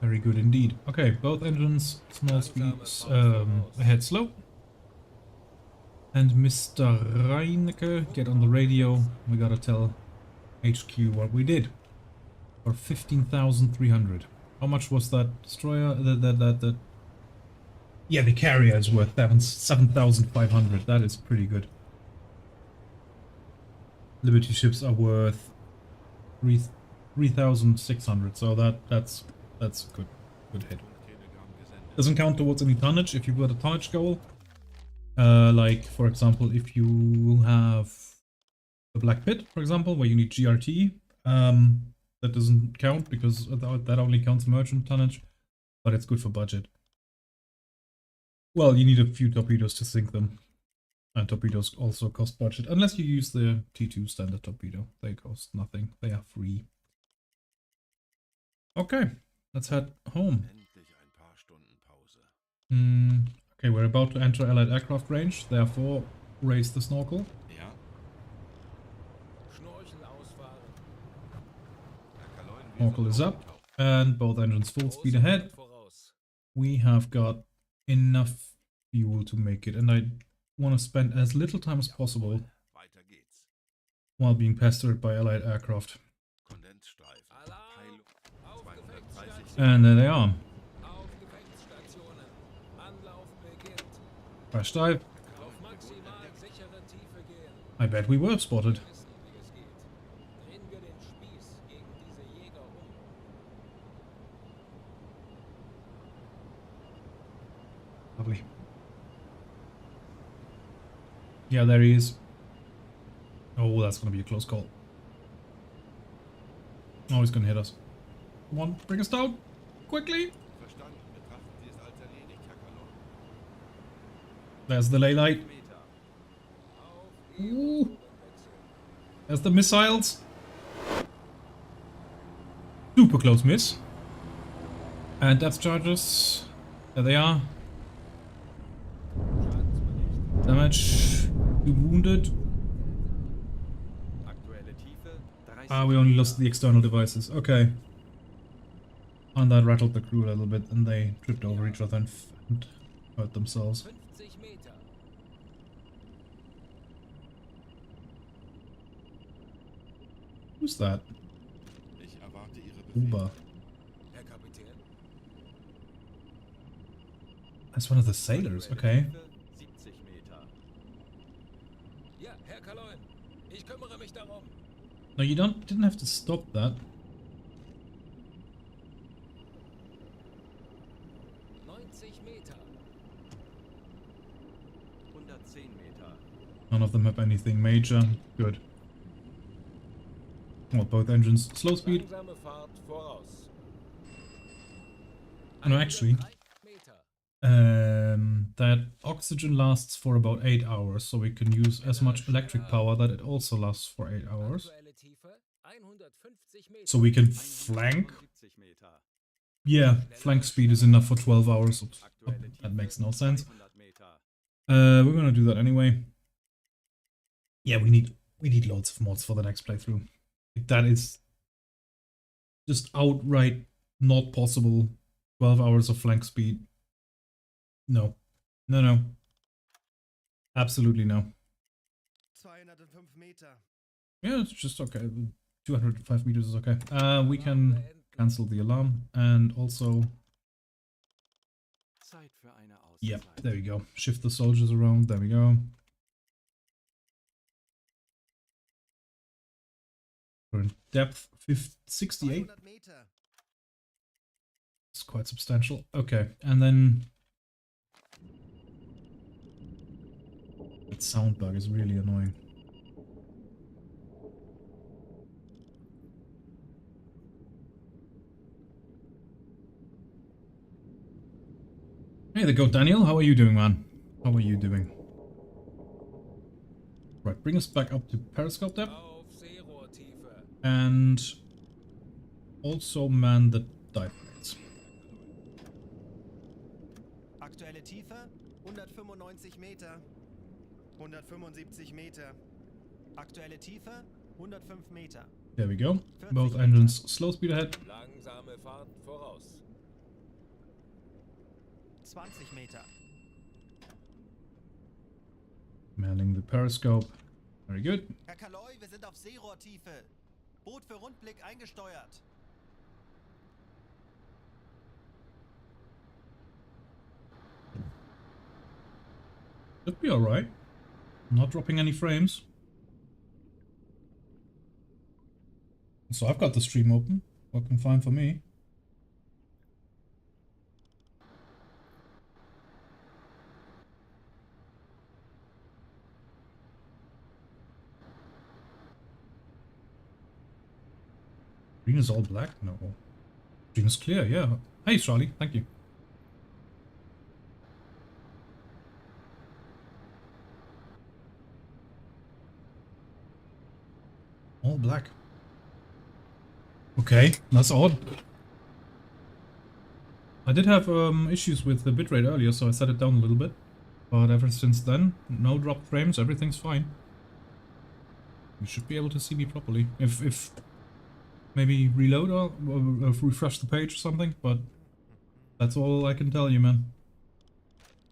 Very good indeed. Okay, both engines, small speed, ahead slow. And Mr. Reinecke, get on the radio. We gotta tell HQ what we did. For 15,300. How much was that destroyer? That Yeah, the carrier is worth 7,500. That is pretty good. Liberty ships are worth 3,600. So that's good. Good hit. Telegramm gesendet. Doesn't count towards any tonnage if you've got a tonnage goal. Like for example, if you have the Black Pit, for example, where you need GRT, that doesn't count because that only counts merchant tonnage, but it's good for budget. Well, you need a few torpedoes to sink them. And torpedoes also cost budget, unless you use the T2 standard torpedo. They cost nothing. They are free. Okay, let's head home. Endlich ein paar Stunden Pause. Okay, we're about to enter Allied aircraft range, therefore raise the snorkel. Ja? Schnorchel ausfahren. Herr Kaloin, wir Snorkel sind is up, aufgetaucht. and both engines full speed Große ahead. Fahrt voraus. We have got enough fuel to make it, and I want to spend as little time as possible Weiter geht's. while being pestered by Allied aircraft. Kondensstreifen. Alarm! Auf 230 Gefechtsstationen! And there they are. Auf Gefechtsstationen! Anlauf beginnt! Crash dive. Auf maximal sichere Tiefe gehen! I bet we were spotted. Wir wissen, wie es geht. Drehen wir den Spieß gegen diese Jäger um. Lovely. Yeah, there he is. Oh, that's going to be a close call. Oh, he's going to hit us. Come on, bring us down. Quickly. Verstanden. Betrachten Sie es als erledigt, Herr Kaloin. There's the ley light. Meter. Auf Ooh. wechseln. There's the missiles. Super close miss. And depth charges. There they are. Schadensbericht. Damage. You wounded. Aktuelle Tiefe 30 Ah, we only lost Meter. the external devices. Okay. And that rattled the crew a little bit, and they tripped over each other and hurt themselves. 50 Meter. Who's that? Ich erwarte Ihre Befehle. Uber. Herr Kapitän. That's one of the sailors. Okay. Tiefe 70 Meter. Ja, Herr Kaloin. Ich kümmere mich darum. No, you didn't have to stop that. 90 Meter. 110 Meter. None of them have anything major. Good. Well, both engines slow speed. Langsame Fahrt voraus. No, actually, 130 Meter. that oxygen lasts for about 8 hours, so we can use as much electric power that it also lasts for 8 hours. Aktuelle Tiefe 150 Meter. So we can flank. 175 Meter. Yeah, flank speed is enough for 12 hours. Oops, Aktuelle that Tiefe makes no sense. 300 Meter. We're gonna do that anyway. Yeah, we need We need loads of mods for the next playthrough. That is just outright not possible. 12 hours of flank speed. No. No, no. Absolutely no. 205 Meter. Yeah, it's just okay. 205 meters is okay. We can cancel the alarm and also... Zeit für eine Auszeit. Yeah, there we go. Shift the soldiers around. There we go. Current depth 68. 200 Meter. It's quite substantial. Okay, and then... That sound bug is really annoying. Hey, there go Daniel. How are you doing, man? How are you doing? Right, bring us back up to periscope depth. Auf Seerohrtiefe. And also man the dive plates. Aktuelle Tiefe 195 Meter. 175 Meter. Aktuelle Tiefe 105 Meter. There we go. 40 Both Meter. engines slow speed ahead. Langsame Fahrt voraus. 20 Meter. Manning the periscope. Very good. Herr Kaloi, wir sind auf Seerohrtiefe. Boot für Rundblick eingesteuert. Should be alright. Not dropping any frames. So I've got the stream open. Working fine for me. Green is all black? No. Green is clear, yeah. Hey Charlie, thank you. All black. Okay, that's odd. I did have issues with the bitrate earlier, so I set it down a little bit. But ever since then, no drop frames, everything's fine. You should be able to see me properly. If maybe reload or refresh the page or something, but that's all I can tell you, man.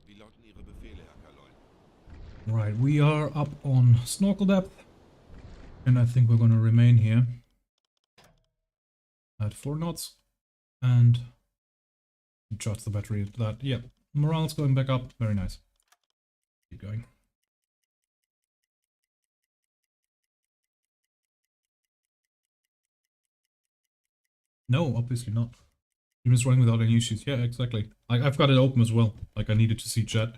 Wie lauten Ihre Befehle, Herr Kaloi? Right, we are up on snorkel depth. And I think we're going to remain here at 4 knots and charge the battery at that. Yeah, morale's going back up. Very nice. Keep going. No, obviously not. Stream is running without any issues. Yeah, exactly. I've got it open as well. Like, I needed to see chat.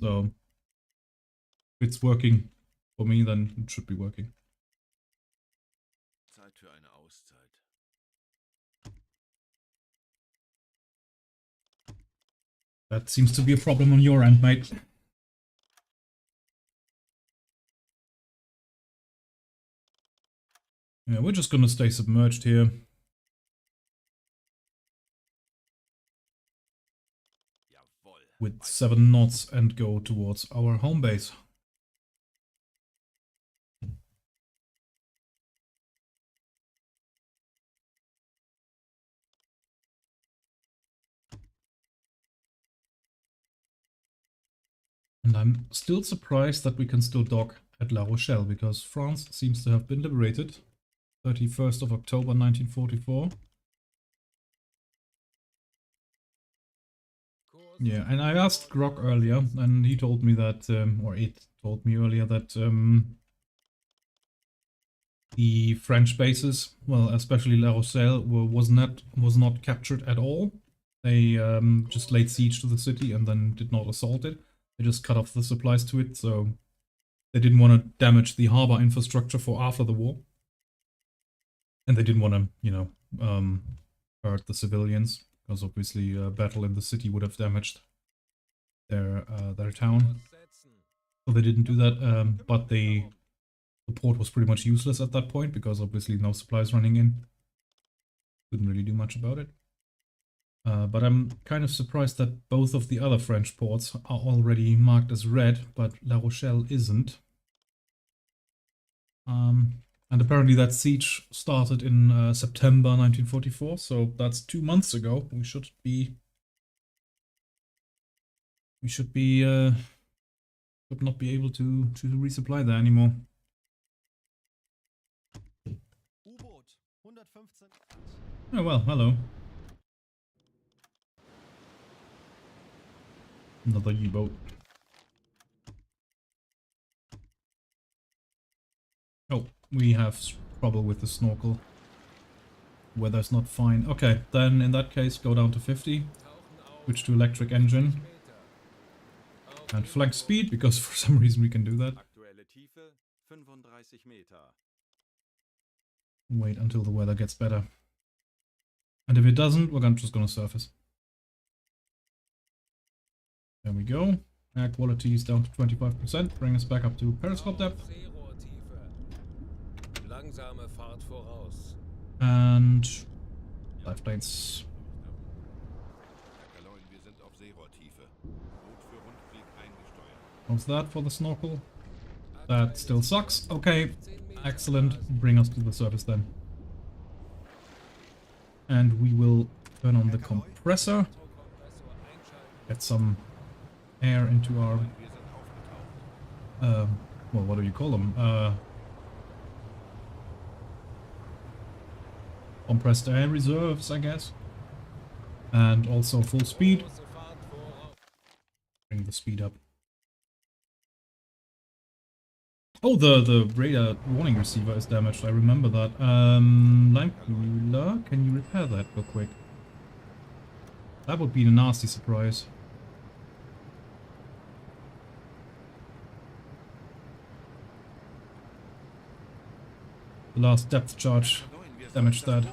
So, if it's working for me, then it should be working. Zeit für eine Auszeit. That seems to be a problem on your end, mate. Yeah, we're just gonna stay submerged here. Jawohl. With 7 knots and go towards our home base. And I'm still surprised that we can still dock at La Rochelle, because France seems to have been liberated. 31st of October 1944. Yeah, and I asked Grok earlier, and he told me that, or it told me earlier that the French bases, well, especially La Rochelle, was not captured at all. They just laid siege to the city and then did not assault it. They just cut off the supplies to it, so they didn't want to damage the harbor infrastructure for after the war. And they didn't want to, you know, hurt the civilians, because obviously a battle in the city would have damaged their town. So they didn't do that, but the port was pretty much useless at that point, because obviously no supplies running in. Couldn't really do much about it. But I'm kind of surprised that both of the other French ports are already marked as red, but La Rochelle isn't. And apparently that siege started in September 1944, so that's 2 months ago. Should not be able to resupply there anymore. Uboat, 115 Grad. Oh well, hello. Another U-boat. Oh, we have trouble with the snorkel. Weather's not fine. Okay, then in that case go down to 50. Switch to electric engine. And flank speed, because for some reason we can do that. Aktuelle Tiefe 35 Meter. Wait until the weather gets better. And if it doesn't, we're just gonna surface. There we go. Air quality is down to 25%, bring us back up to periscope depth. Langsame Fahrt voraus. And life planes. Herr Kaloin, wir sind auf Seerohrtiefe. Boot für Rundblick eingesteuert. How's that for the snorkel? That still sucks. Okay, excellent. Bring us to the surface then. And we will turn on the compressor. Get some air into our... Wir sind aufgetaucht. well, what do you call them? Compressed air reserves, I guess. And also full speed. Bring the speed up. Oh, the radar warning receiver is damaged. I remember that. Lime cooler, can you repair that real quick? That would be a nasty surprise. The last depth charge damaged that.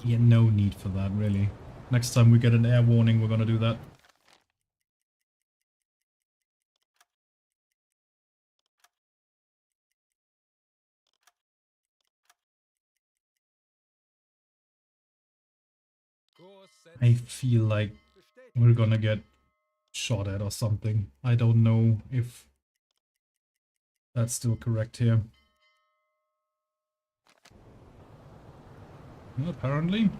Yeah, no need for that, really. Next time we get an air warning, we're gonna do that. I feel like we're gonna get shot at or something. I don't know if that's still correct here. Well, apparently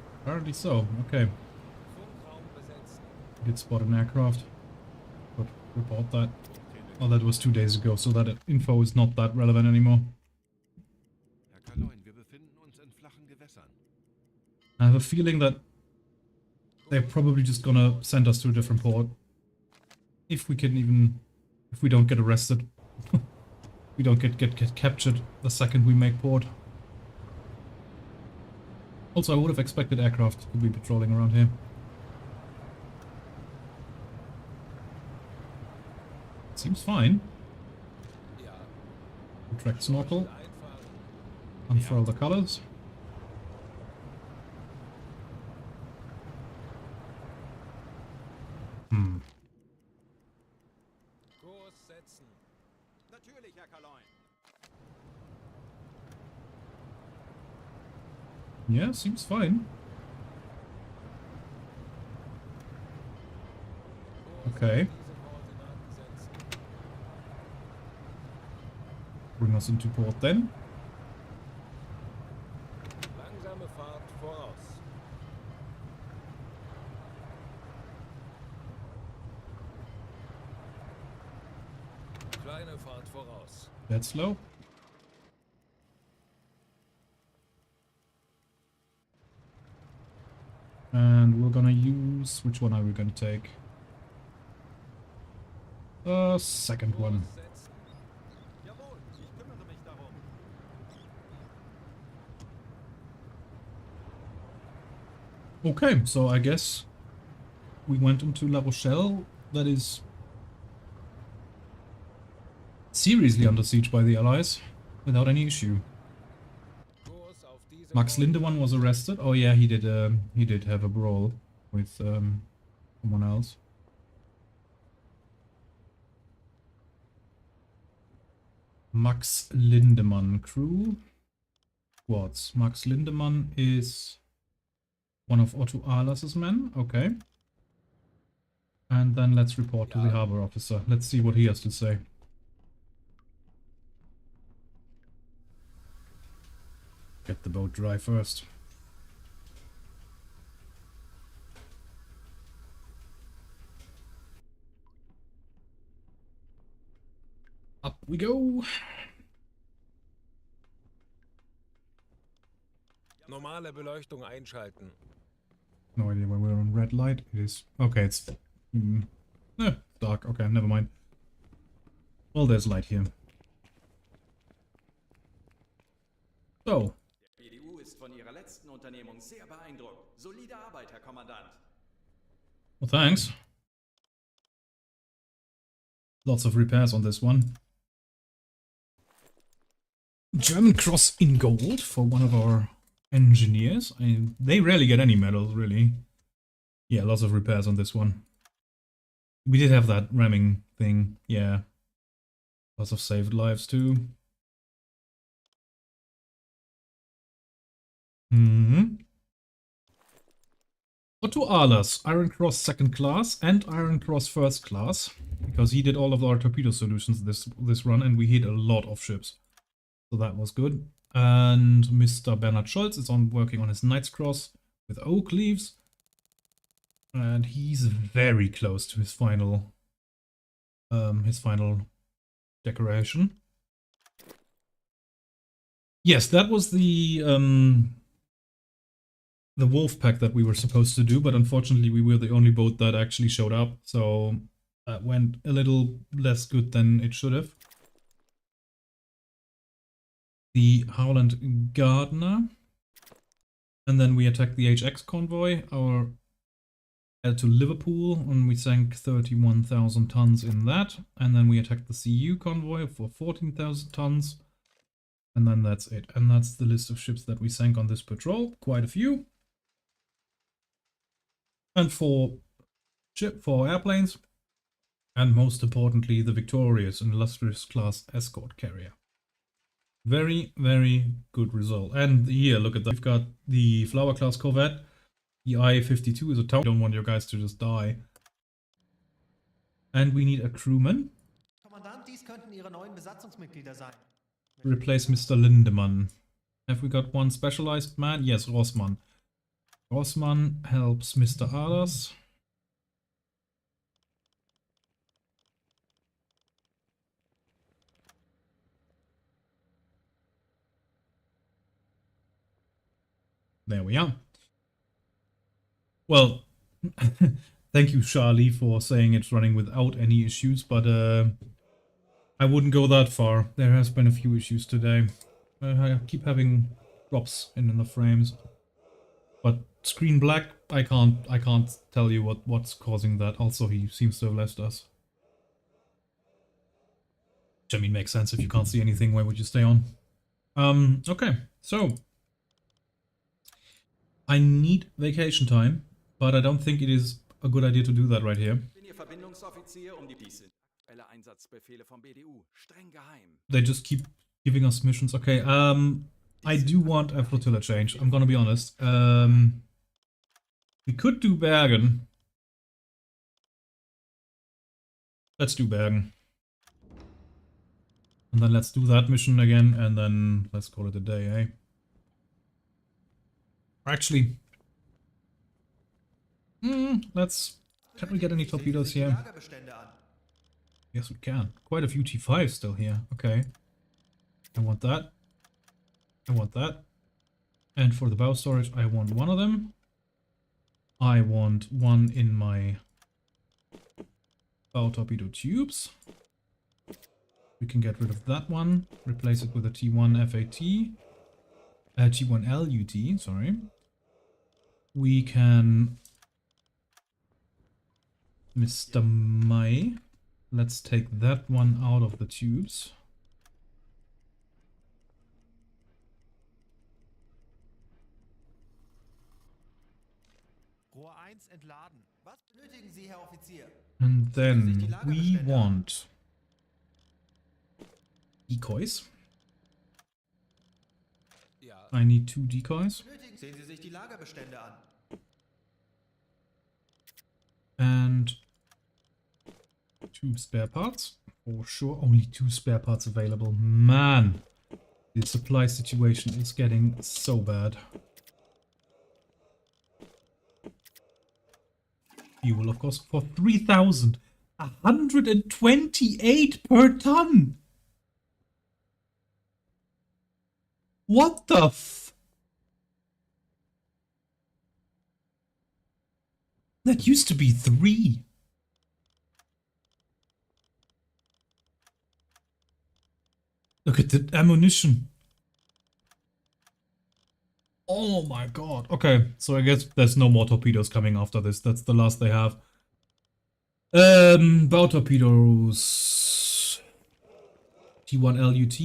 so. Okay. Did spot an aircraft. But report that. Oh, that was 2 days ago, so that info is not that relevant anymore. Herr Kaloin, wir befinden uns in flachen Gewässern. I have a feeling that they're probably just gonna send us to a different port. If we don't get arrested. We don't get captured the second we make port. Also, I would have expected aircraft to be patrolling around here. Seems fine. Retract snorkel. Unfurl the colors. Kurs setzen. Natürlich, Herr Kaloin. Yeah, seems fine. Okay. Bring us into port then. Langsame Fahrt voraus. Kleine Fahrt voraus. That's slow. And we're gonna use... which one are we gonna take? The second one. Setzen. Jawohl, ich kümmere mich darum. Okay, so I guess we went into La Rochelle. That is seriously under siege by the Allies without any issue. Kurs auf diese Max Lindemann was arrested. Oh yeah, he did have a brawl with someone else. Max Lindemann crew squads. Max Lindemann is one of Otto Ahlers's men. Okay. And then let's report to the harbor officer. Let's see what he has to say. Get the boat dry first. Up we go. Normale Beleuchtung einschalten. No idea why we're on red light. It is... Okay, it's... dark. Okay, never mind. Well, there's light here. So. Der BDU ist von Ihrer letzten Unternehmung sehr beeindruckt. Solide Arbeit, Herr Kommandant. Well, thanks. Lots of repairs on this one. German cross in gold for one of our engineers. They rarely get any medals, really. Yeah, lots of repairs on this one. We did have that ramming thing, yeah. Lots of saved lives too. Otto Ahlers, Iron Cross second class and Iron Cross first class, because he did all of our torpedo solutions this run and we hit a lot of ships. So that was good. And Mr. Bernhard Scholz is working on his Knight's Cross with oak leaves. And he's very close to his final decoration. Yes, that was the wolf pack that we were supposed to do, but unfortunately we were the only boat that actually showed up, so that went a little less good than it should have. The Howland Gardner, and then we attacked the HX convoy, headed to Liverpool, and we sank 31,000 tons in that, and then we attacked the CU convoy for 14,000 tons, and then that's it. And that's the list of ships that we sank on this patrol, quite a few. And for airplanes, and most importantly, the victorious and illustrious class escort carrier. Very, very good result. And here, look at that. We've got the Flower class corvette. The I-52 is a tower. I don't want your guys to just die. And we need a crewman. Kommandant, dies könnten Ihre neuen Besatzungsmitglieder sein. Replace Mr. Lindemann. Have we got one specialized man? Yes, Rossmann. Rossmann helps Mr. Ahlers. There we are. Well, thank you, Charlie, for saying it's running without any issues, but I wouldn't go that far. There has been a few issues today. I keep having drops in the frames. But screen black, I can't tell you what's causing that. Also, he seems to have left us. Which, I mean, makes sense. If you can't see anything, why would you stay on? Okay, so I need vacation time, but I don't think it is a good idea to do that right here. They just keep giving us missions. Okay, I do want a flotilla change, I'm gonna be honest. We could do Bergen. Let's do Bergen. And then let's do that mission again, and then let's call it a day, eh? Actually, can we get any torpedoes here? Yes, we can. Quite a few T5s still here. Okay. I want that. I want that. And for the bow storage, I want one of them. I want one in my bow torpedo tubes. We can get rid of that one. Replace it with a T1 FAT. T1 LUT, sorry. We can... Mr. Mai. Let's take that one out of the tubes. Rohr 1 entladen. Was benötigen Sie, Herr Offizier? And then we want decoys. Ja. I need 2 decoys. Sehen Sie sich die Lagerbestände an. And 2 spare parts. For sure, only 2 spare parts available. Man! The supply situation is getting so bad. Fuel, of course, for 3,128 per ton. What the f... That used to be 3. Look at the ammunition. Oh my god. Okay, so I guess there's no more torpedoes coming after this. That's the last they have. Bow torpedoes. T1 LUT,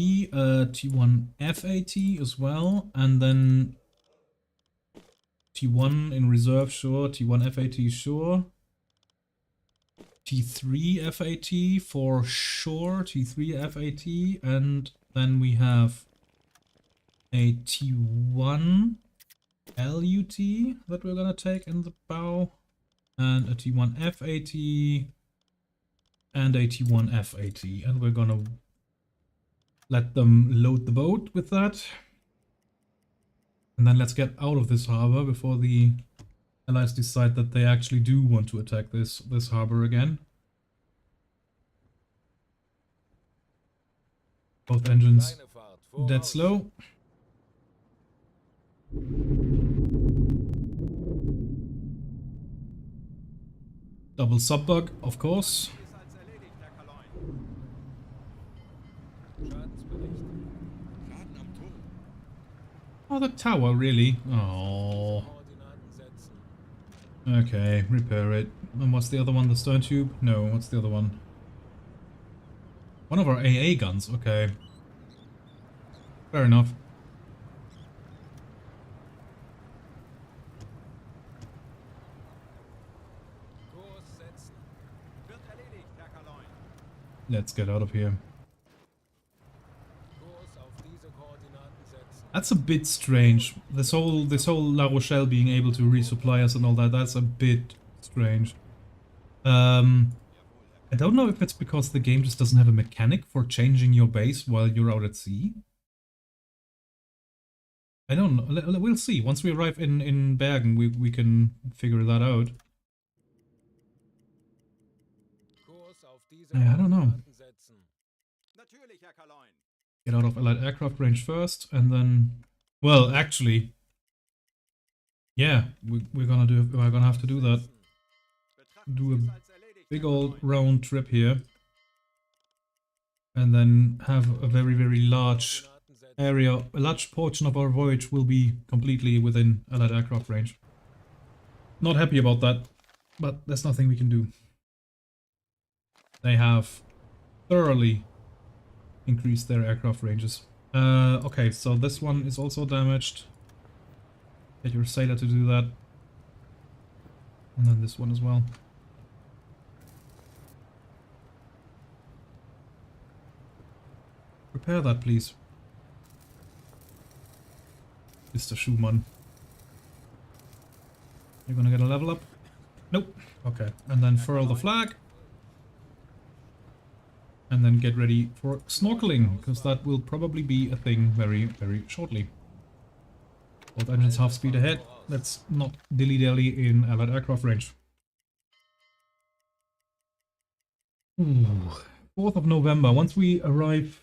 T1 FAT as well, and then T1 in reserve, sure. T1 FAT, sure. T3 FAT for sure. T3 FAT, and then we have a T1 LUT that we're gonna take in the bow, and a T1 FAT, and a T1 FAT, and we're gonna let them load the boat with that. And then let's get out of this harbor before the Allies decide that they actually do want to attack this harbor again. Both engines Kleine Fahrt, dead voraus. slow. Double sub-bug, of course. Ist als erledigt, Herr Kaloin. Schadensbericht. Schaden am Turm. Oh, the tower, really? Oh. Koordinaten setzen. Okay, repair it. And what's the other one? The stern tube? No, what's the other one? One of our AA guns, okay. Fair enough. Kurs setzen. Wird erledigt, Herr Kaloin. Let's get out of here. Kurs auf diese Koordinaten setzen. That's a bit strange. This whole La Rochelle being able to resupply us and all that, that's a bit strange. I don't know if it's because the game just doesn't have a mechanic for changing your base while you're out at sea. I don't know. We'll see. Once we arrive in Bergen, we can figure that out. Kurs auf diese I don't know. Koordinaten setzen. Natürlich, Herr Kaloin. Get out of Allied aircraft range first, and then... Well, actually... Yeah, we're gonna have to do that. Betrachten Do Sie es a als erledigt, big Herr old Kaloin. round trip here. And then have a very, very large Koordinaten setzen. area, a large portion of our voyage will be completely within Allied aircraft range. Not happy about that, but there's nothing we can do. They have thoroughly increased their aircraft ranges. Okay, so this one is also damaged. Get your sailor to do that. And then this one as well. Repair that, please. Mr. Schumann. You're gonna get a level up? Nope. Okay. And then furl the flag. And then get ready for snorkeling, because that will probably be a thing very, very shortly. Both engines half speed ahead. Let's not dilly-dally in Allied aircraft range. Ooh. 4th of November. Once we arrive...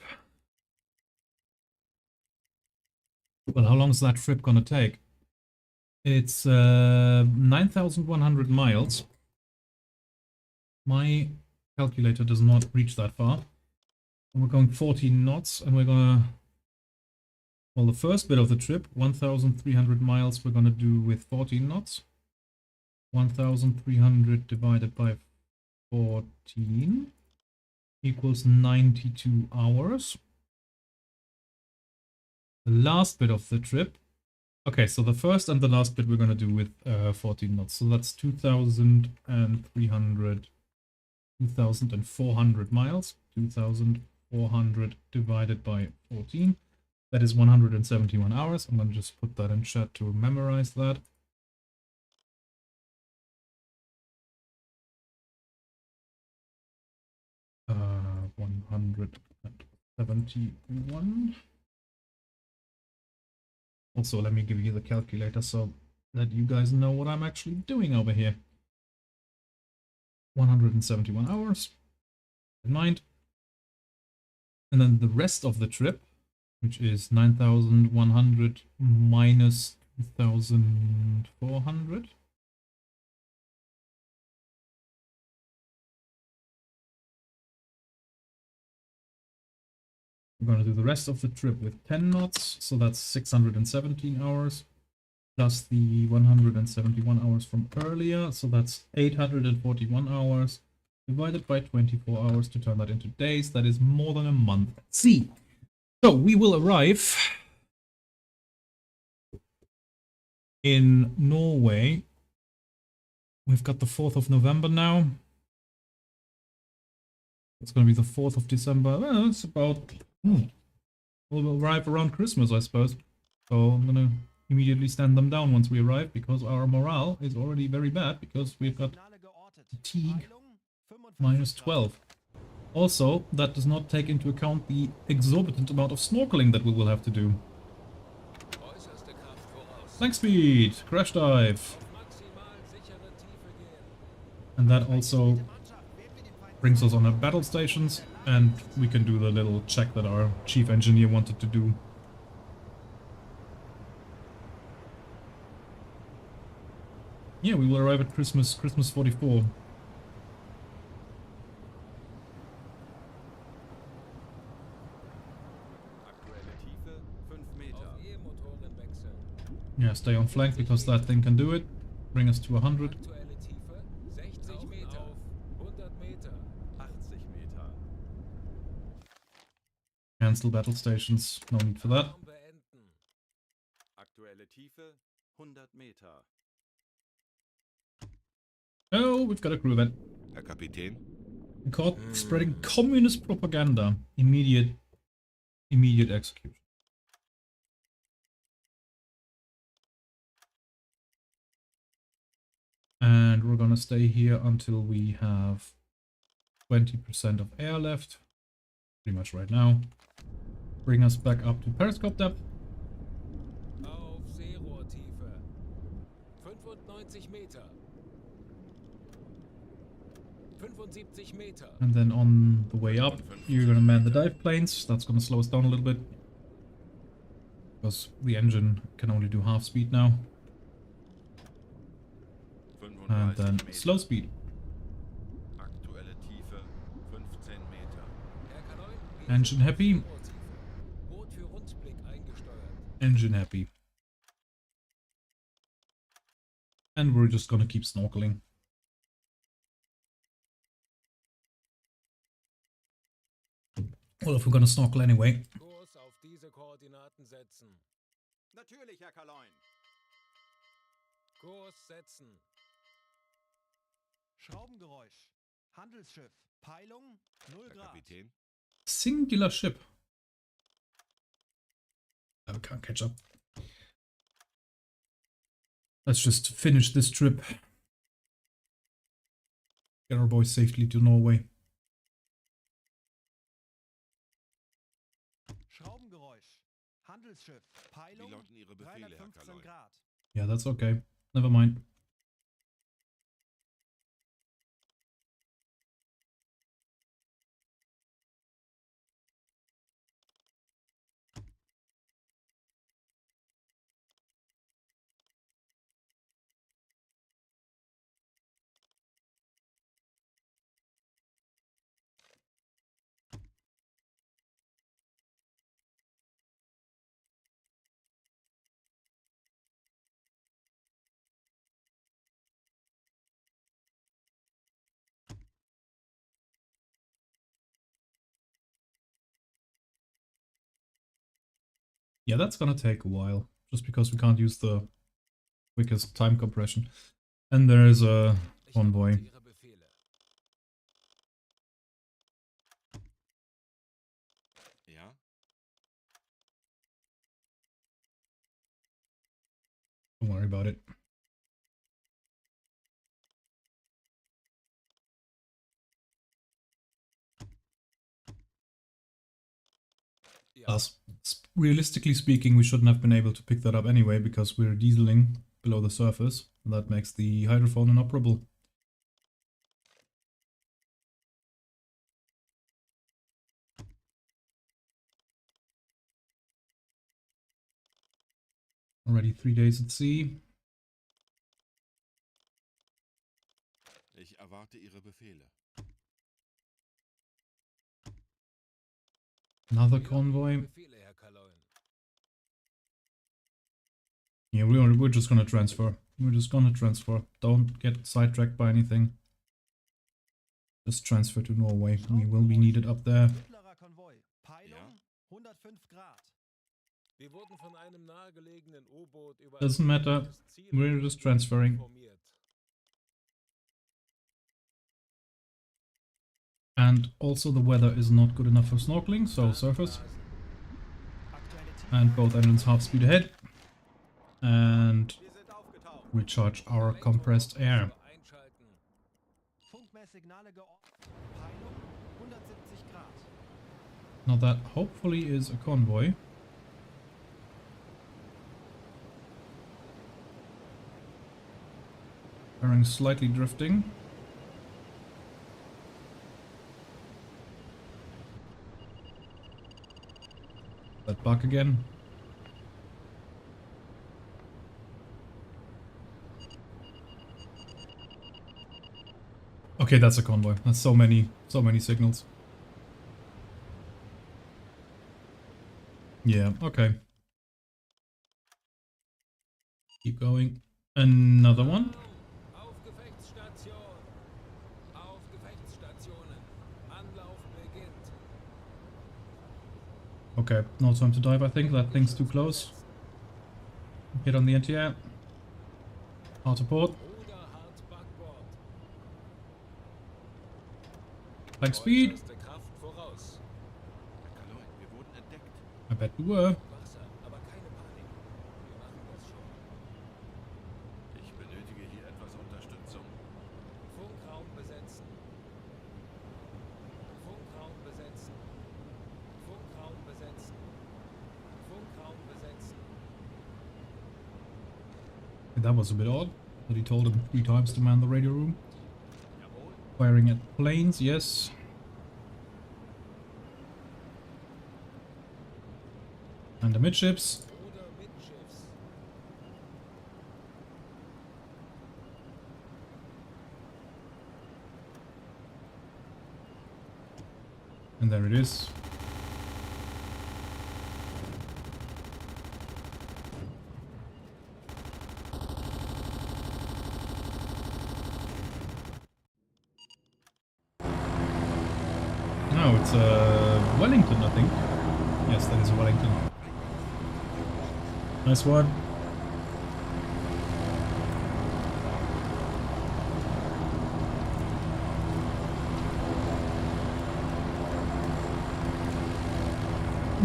Well, how long is that trip gonna take? It's 9,100 miles. My calculator does not reach that far. And we're going 14 knots, and we're gonna... Well, the first bit of the trip, 1,300 miles, we're gonna do with 14 knots. 1,300 divided by 14 equals 92 hours. The last bit of the trip... Okay, so the first and the last bit we're gonna do with 14 knots. So that's 2,300... 2,400 miles. 2,400 divided by 14. That is 171 hours. I'm going to just put that in chat to memorize that. Uh, 171 Also, let me give you the calculator so that you guys know what I'm actually doing over here. 171 hours, in mind. And then the rest of the trip, which is 9,100 minus 2,400. We're going to do the rest of the trip with 10 knots, so that's 617 hours, plus the 171 hours from earlier, so that's 841 hours, divided by 24 hours to turn that into days. That is more than a month at sea. So we will arrive in Norway. We've got the 4th of November now. It's going to be the 4th of December. Well, it's about... we'll arrive around Christmas, I suppose. So I'm going to immediately stand them down once we arrive, because our morale is already very bad, because we've got fatigue minus 12. Also, that does not take into account the exorbitant amount of snorkeling that we will have to do. Äußerste Kraft voraus. Flank speed, crash dive. Auf maximal sichere Tiefe gehen. And that also brings us on our battle stations, and we can do the little check that our chief engineer wanted to do. Yeah, we will arrive at Christmas 44. Aktuelle Tiefe 5 Meter. Auf E-Motoren wechseln. Yeah, stay on flank because that thing can do it. Bring us to 100. Aktuelle Tiefe 60 Meter. Auf 100 Meter. 80 Meter. Cancel battle stations, no need for that. Alarm beenden. Aktuelle Tiefe 100 Meter. Oh, we've got a crew event. Herr Kapitän, Caught spreading communist propaganda. Immediate execution. And we're gonna stay here until we have 20% of air left. Pretty much right now. Bring us back up to periscope depth. Auf Seerohrtiefe 95 Meter. 75 Meter. And then on the way up, you're gonna man the dive planes. That's gonna slow us down a little bit. Because the engine can only do half speed now. And 35 then Meter. slow speed. Aktuelle Tiefe 15 Meter. Herr Kanoi, wir Engine sind auf happy. Seerohrtiefe. Boot für Rundblick eingesteuert. Engine happy. And we're just gonna keep snorkeling. Well, if we're gonna snorkel anyway. Kurs auf diese Koordinaten setzen. Natürlich, Herr Kaloin. Kurs setzen. Schraubengeräusch. Handelsschiff. Peilung 0 Herr Grad. Kapitän, Singular ship. I can't catch up. Let's just finish this trip. Get our boys safely to Norway. Schraubengeräusch. Handelsschiff. Peilung wie lauten Ihre Befehle, Herr 315 Kaloin? Grad. Yeah, that's okay. Never mind. Yeah, that's gonna take a while, just because we can't use the quickest time compression. And there is a Ich convoy. erwarte Ihre Befehle. Ja? Don't worry about it. Realistically speaking, we shouldn't have been able to pick that up anyway because we're dieseling below the surface. And that makes the hydrophone inoperable. Already 3 days at sea. Ich erwarte Ihre Befehle. Another Wie lauten Ihre convoy. Befehle, Herr Kaloin? Yeah, we're just gonna transfer. We're just gonna transfer. Don't get sidetracked by anything. Just transfer to Norway. We will be needed up there. Mittlerer Konvoi. Peilung 105 Grad. Wir wurden von einem nahegelegenen U-Boot über Doesn't ein matter. bestimmtes Ziel We're just transferring. informiert. And also the weather is not good enough for snorkeling, so surface. Aktuelle Tiefe. And both engines half speed ahead. And Wir sind aufgetaucht. recharge our compressed air. Einschalten. Funkmesssignale geordnet. Peilung 170 Grad. Now that hopefully is a convoy. Bearing slightly drifting. That buck again. Okay, that's a convoy. That's so many signals. Yeah, okay. Keep going. Another one. Auf Gefechtsstation. Auf Gefechtsstationen. Anlauf beginnt. Okay, no time to dive, I think. That thing's too close. Hit on the anti-air. Hard to port. Ruder hart Backbord. Flank speed. Äußerste Kraft voraus. Herr Kaloin, wir wurden entdeckt. I bet we were. Wasser, aber keine Panik. Wir machen das schon. Ich benötige hier etwas Unterstützung. Funkraum besetzen. Funkraum besetzen. Funkraum besetzen. Funkraum besetzen. That was a bit odd. That he told him 3 times to man the radio room. Jawohl. Firing at planes, yes. And the midships. Ruder Mittschiffs. And there it is. No, it's Wellington, I think. Yes, that is a Wellington. Nice one.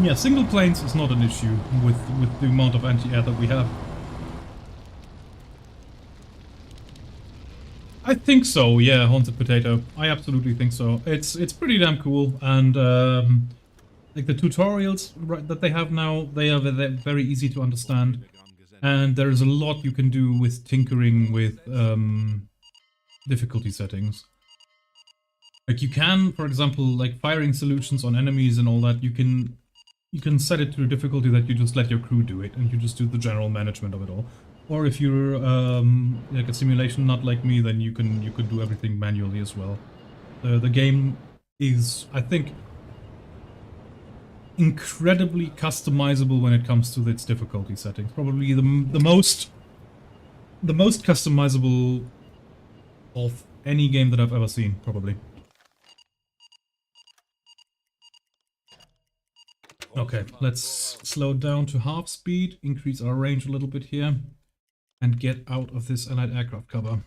Yeah, single planes is not an issue with the amount of anti-air that we have. I think so, yeah, Haunted Potato. I absolutely think so. It's pretty damn cool, and like the tutorials that they have now, they're very easy to understand, and there's a lot you can do with tinkering with difficulty settings. Like you can, for example, like firing solutions on enemies and all that, you can set it to a difficulty that you just let your crew do it, and you just do the general management of it all. Or if you're like a simulation nut like me, then you can do everything manually as well. The game is, I think, incredibly customizable when it comes to its difficulty settings. Probably the most customizable of any game that I've ever seen, probably. Okay, let's slow down to half speed, increase our range a little bit here, and get out of this Allied aircraft cover.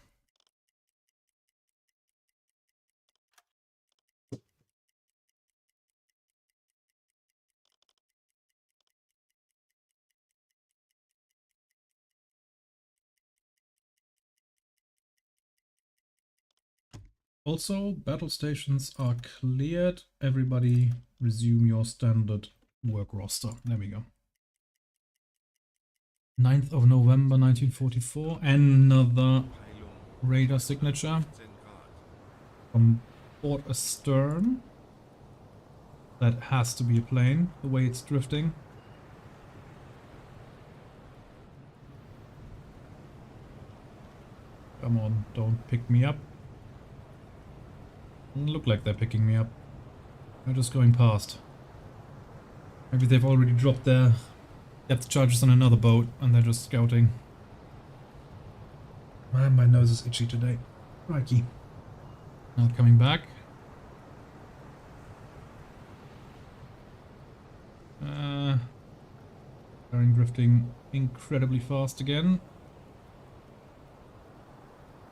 Also, battle stations are cleared. Everybody resume your standard work roster. There we go. 9th of November 1944. Another radar signature from port astern. That has to be a plane, the way it's drifting. Come on, don't pick me up. Doesn't look like they're picking me up. They're just going past. Maybe they've already dropped their depth charges on another boat and they're just scouting. Man, my nose is itchy today. Crikey. Not coming back. Starting drifting incredibly fast again.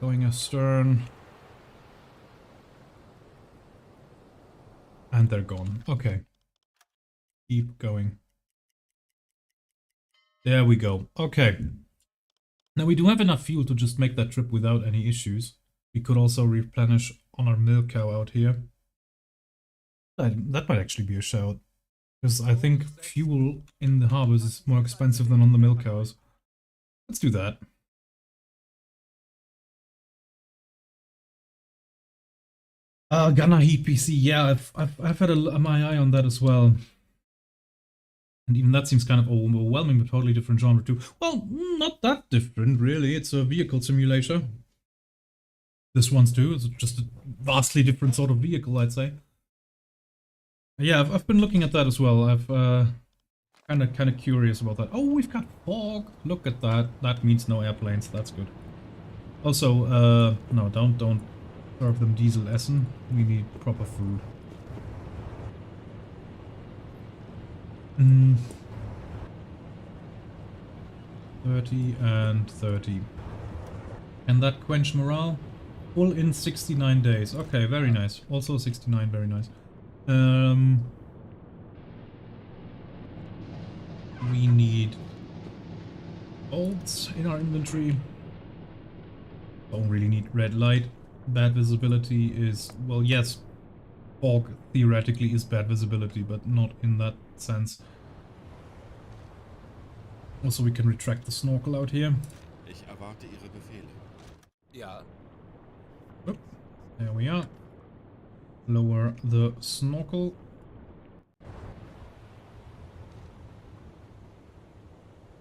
Going astern. And they're gone. Okay. Keep going. There we go. Okay. Now we do have enough fuel to just make that trip without any issues. We could also replenish on our milk cow out here. That might actually be a shout. Because I think fuel in the harbors is more expensive than on the milk cows. Let's do that. Gunner Heat PC, yeah, I've had my eye on that as well. And even that seems kind of overwhelming, but totally different genre too. Well, not that different, really. It's a vehicle simulator. This one's too. It's just a vastly different sort of vehicle, I'd say. Yeah, I've been looking at that as well. I've kind of curious about that. Oh, we've got fog. Look at that. That means no airplanes. That's good. Also, no, don't serve them diesel essen. We need proper food. 30 and 30. Can that quench morale? Full in 69 days. Okay, very nice. Also 69, very nice. We need bolts in our inventory. Don't really need red light. Bad visibility is, well, yes, fog theoretically is bad visibility, but not in that sense. Also, we can retract the snorkel out here. Ich erwarte Ihre Befehle. Ja. Oop, there we are. Lower the snorkel.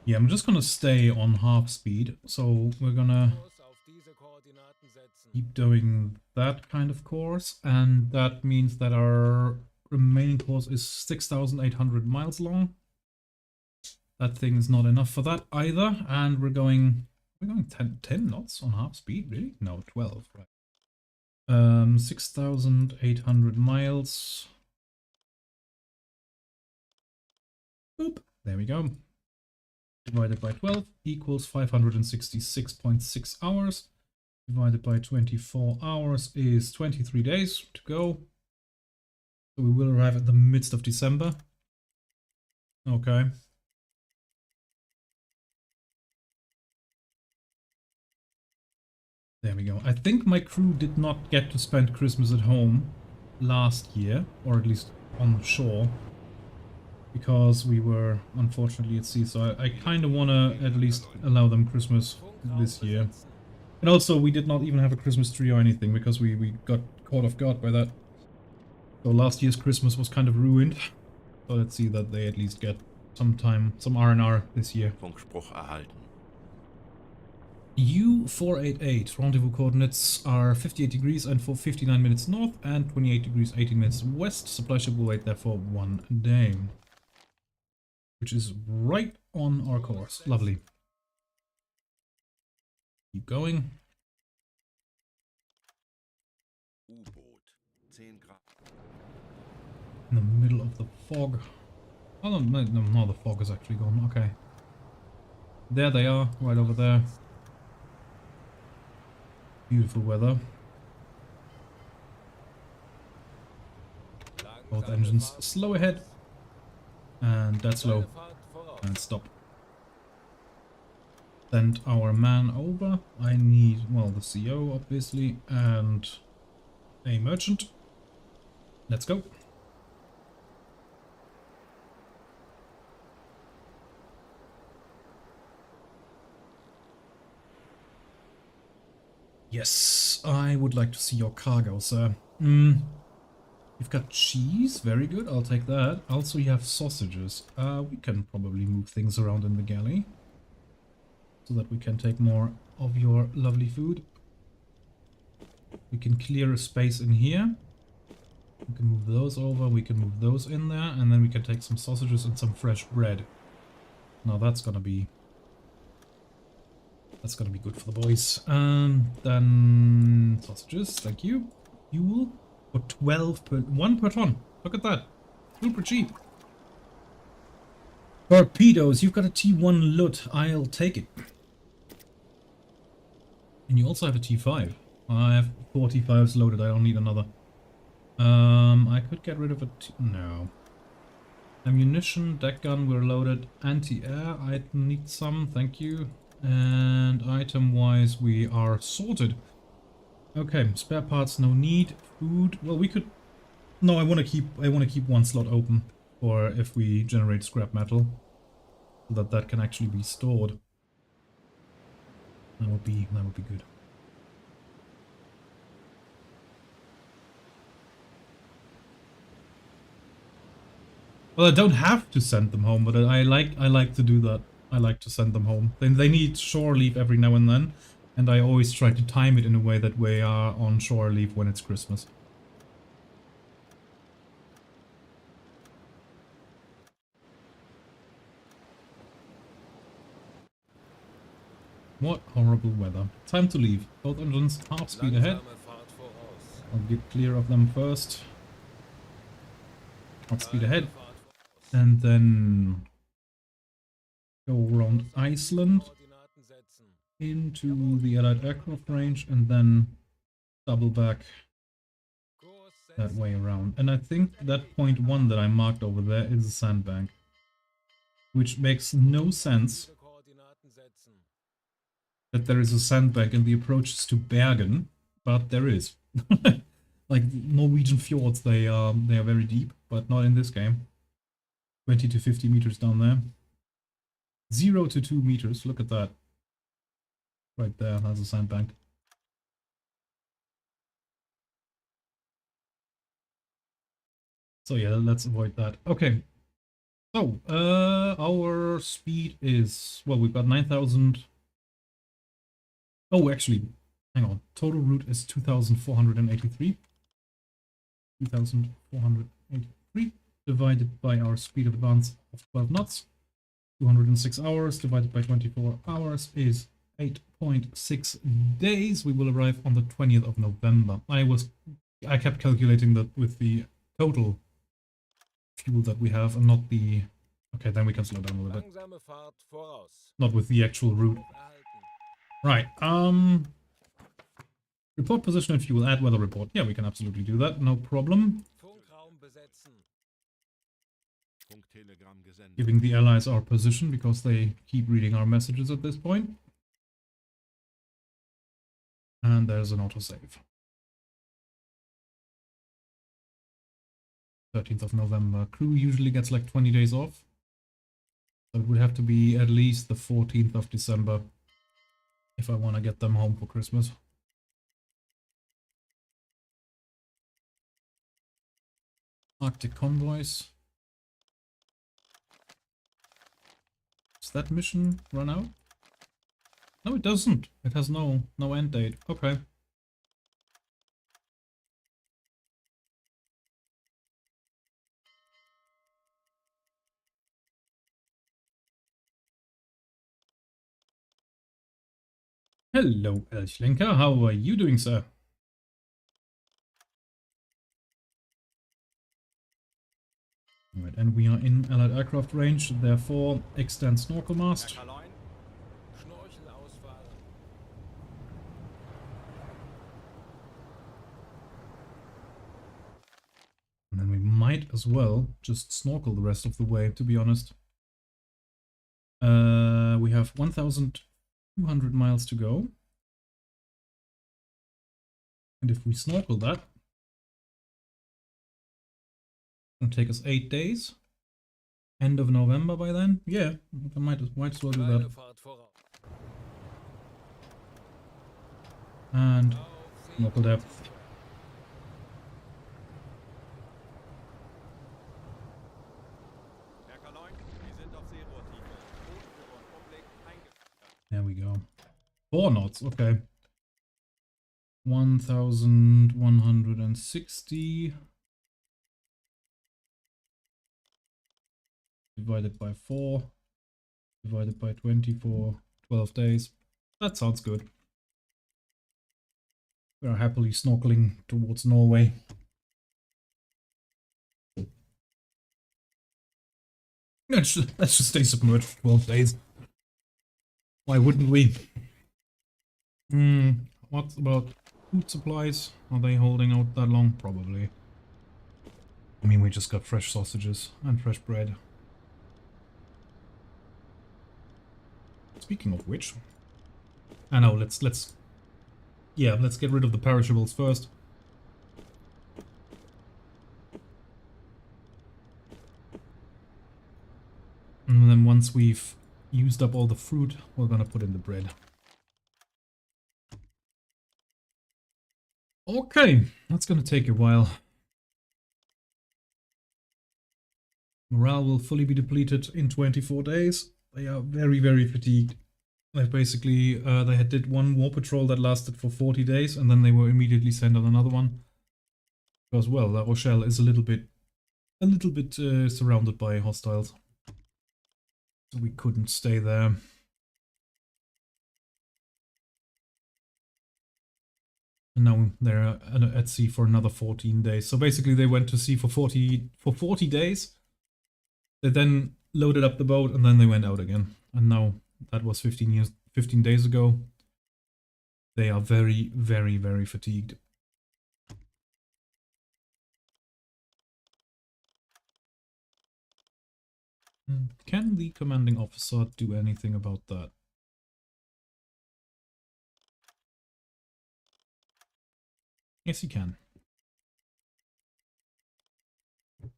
Yeah, I'm just gonna stay on half speed, so we're gonna keep doing that kind of course, and that means that our remaining course is 6,800 miles long. That thing is not enough for that either, and we're going 10 knots on half speed, really? No, 12, right. 6,800 miles. Boop, there we go. Divided by 12 equals 566.6 hours. Divided by 24 hours is 23 days to go. So we will arrive at the midst of December. Okay. There we go. I think my crew did not get to spend Christmas at home last year, or at least on shore, because we were unfortunately at sea. So I kind of want to at least allow them Christmas this year. And also, we did not even have a Christmas tree or anything, because we got caught off guard by that. So last year's Christmas was kind of ruined. So let's see that they at least get some time, some R&R this year. Funkspruch erhalten. U488 rendezvous coordinates are 58 degrees and for 59 minutes north and 28 degrees 18 minutes west. Supply ship will wait there for 1 day, which is right on our course. Lovely. Keep going. Uboat. 10 Grad. In the middle of the fog. Oh no, the fog is actually gone. Okay. There they are, right over there. Beautiful weather. Both engines slow ahead. And that's slow. And stop. Send our man over. I need, well, the CO obviously, and a merchant. Let's go. Yes, I would like to see your cargo, sir. You've got cheese, very good, I'll take that. Also, you have sausages. We can probably move things around in the galley so that we can take more of your lovely food. We can clear a space in here. We can move those over, we can move those in there, and then we can take some sausages and some fresh bread. Now that's gonna be good for the boys. Then sausages, thank you. Fuel for 12 per 1 per ton. Look at that. Super cheap. Torpedoes, you've got a T1 LUT. I'll take it. And you also have a T5. I have 45s loaded, I don't need another. I could get rid of a no. Ammunition, deck gun, we're loaded. Anti-air, I need some, thank you. And item-wise, we are sorted. Okay, spare parts, no need. Food, well, we could. No, I want to keep one slot open for if we generate scrap metal, so that can actually be stored. That would be good. Well, I don't have to send them home, but I like to do that. I like to send them home. They need shore leave every now and then, and I always try to time it in a way that we are on shore leave when it's Christmas. What horrible weather. Time to leave. Both engines half speed ahead. I'll get clear of them first. Half speed ahead. And then go around Iceland into the Allied aircraft range and then double back that way around. And I think that point 1 that I marked over there is a sandbank, which makes no sense that there is a sandbank in the approaches to Bergen, but there is. Like Norwegian fjords, they are very deep, but not in this game. 20 to 50 meters down there. 0 to 2 meters, look at that. Right there, that's a sandbank. So yeah, let's avoid that. Okay. So, our speed is, well, we've got 9,000. Oh, actually, hang on. Total route is 2,483. 2,483 divided by our speed of advance of 12 knots. 206 hours divided by 24 hours is 8.6 days. We will arrive on the 20th of November. I kept calculating that with the total fuel that we have and not the... Okay, then we can slow down a little bit. Not with the actual route. Right, report position and fuel, add weather report. Yeah, we can absolutely do that, no problem. Giving the allies our position because they keep reading our messages at this point. And there's an autosave. 13th of November. Crew usually gets like 20 days off. So it would have to be at least the 14th of December if I want to get them home for Christmas. Arctic convoys. Does that mission run out? No, it doesn't. It has no end date. Okay. Hello, Elchlenker. How are you doing, sir? Right, and we are in Allied aircraft range, therefore extend snorkel mast. And then we might as well just snorkel the rest of the way, to be honest. We have 1,200 miles to go. And if we snorkel that, it'll take us 8 days. End of November by then? Yeah, I might as well do that. And Auf knuckle depth. Seerohrtiefe. Herr Kaloin, wir sind auf Seerohrtiefe. Bodenführer und Umblick eingestellt. There we go. 4 knots, okay. 1160 divided by 4 divided by 24, 12 days. That sounds good. We are happily snorkeling towards Norway. Let's just stay submerged for 12 days. Why wouldn't we? What about food supplies? Are they holding out that long? Probably. I mean, we just got fresh sausages and fresh bread. Speaking of which, I know, let's get rid of the perishables first. And then once we've used up all the fruit, we're gonna put in the bread. Okay, that's gonna take a while. Morale will fully be depleted in 24 days. They are very, very fatigued. They've basically, they did one war patrol that lasted for 40 days, and then they were immediately sent on another one. Because, well, La Rochelle is a little bit surrounded by hostiles. So we couldn't stay there. And now they're at sea for another 14 days. So basically they went to sea for 40 days. They then loaded up the boat and then they went out again. And now that was 15 days ago. They are very, very, very fatigued. Can the commanding officer do anything about that? Yes, he can. Do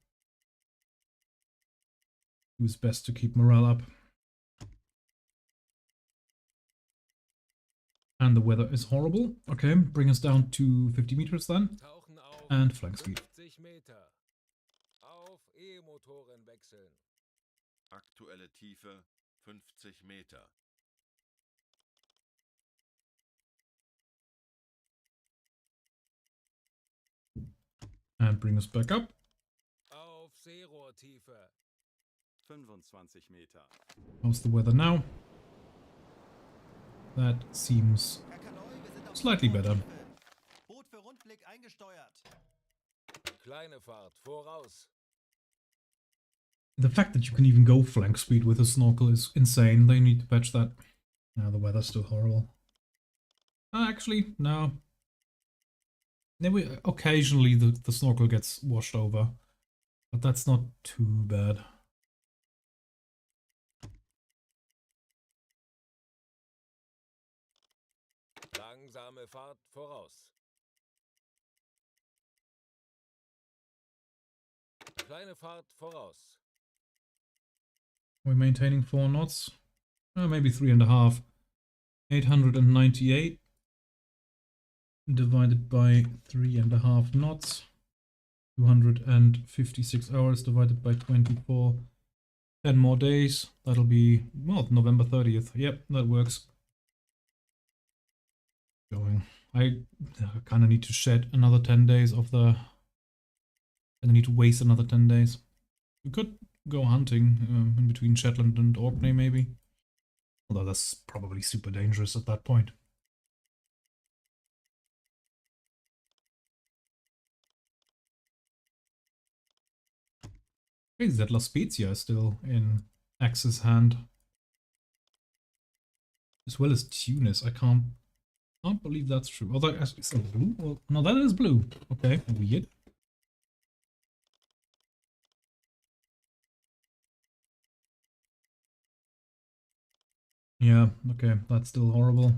his best to keep morale up. And the weather is horrible. Okay, bring us down to 50 meters then. Tauchen auf And flank speed. 50 Meter. Auf E-Motoren wechseln. Aktuelle Tiefe 50 Meter. And bring us back up. Auf Seerohrtiefe. 25 Meter. How's the weather now? That seems Herr Kaloy, wir sind auf slightly better. Seerohrtiefe. Boot für Rundblick eingesteuert. Kleine Fahrt, voraus. The fact that you can even go flank speed with a snorkel is insane. They need to patch that. Now the weather's still horrible. Actually, no. Maybe occasionally the snorkel gets washed over. But that's not too bad. Langsame Fahrt, voraus. Kleine Fahrt, voraus. We're maintaining 4 knots. Maybe 3.5. 898 divided by 3.5 knots. 256 hours divided by 24. 10 more days. That'll be, well, November 30th. Yep, that works. Going. I kind of need to shed another 10 days of the... And I need to waste another 10 days. We could go hunting in between Shetland and Orkney, maybe. Although that's probably super dangerous at that point. Crazy that La Spezia is still in Axe's hand. As well as Tunis. I can't believe that's true. Although, is that blue? Well, no, that is blue. Okay, weird. Yeah, okay, that's still horrible.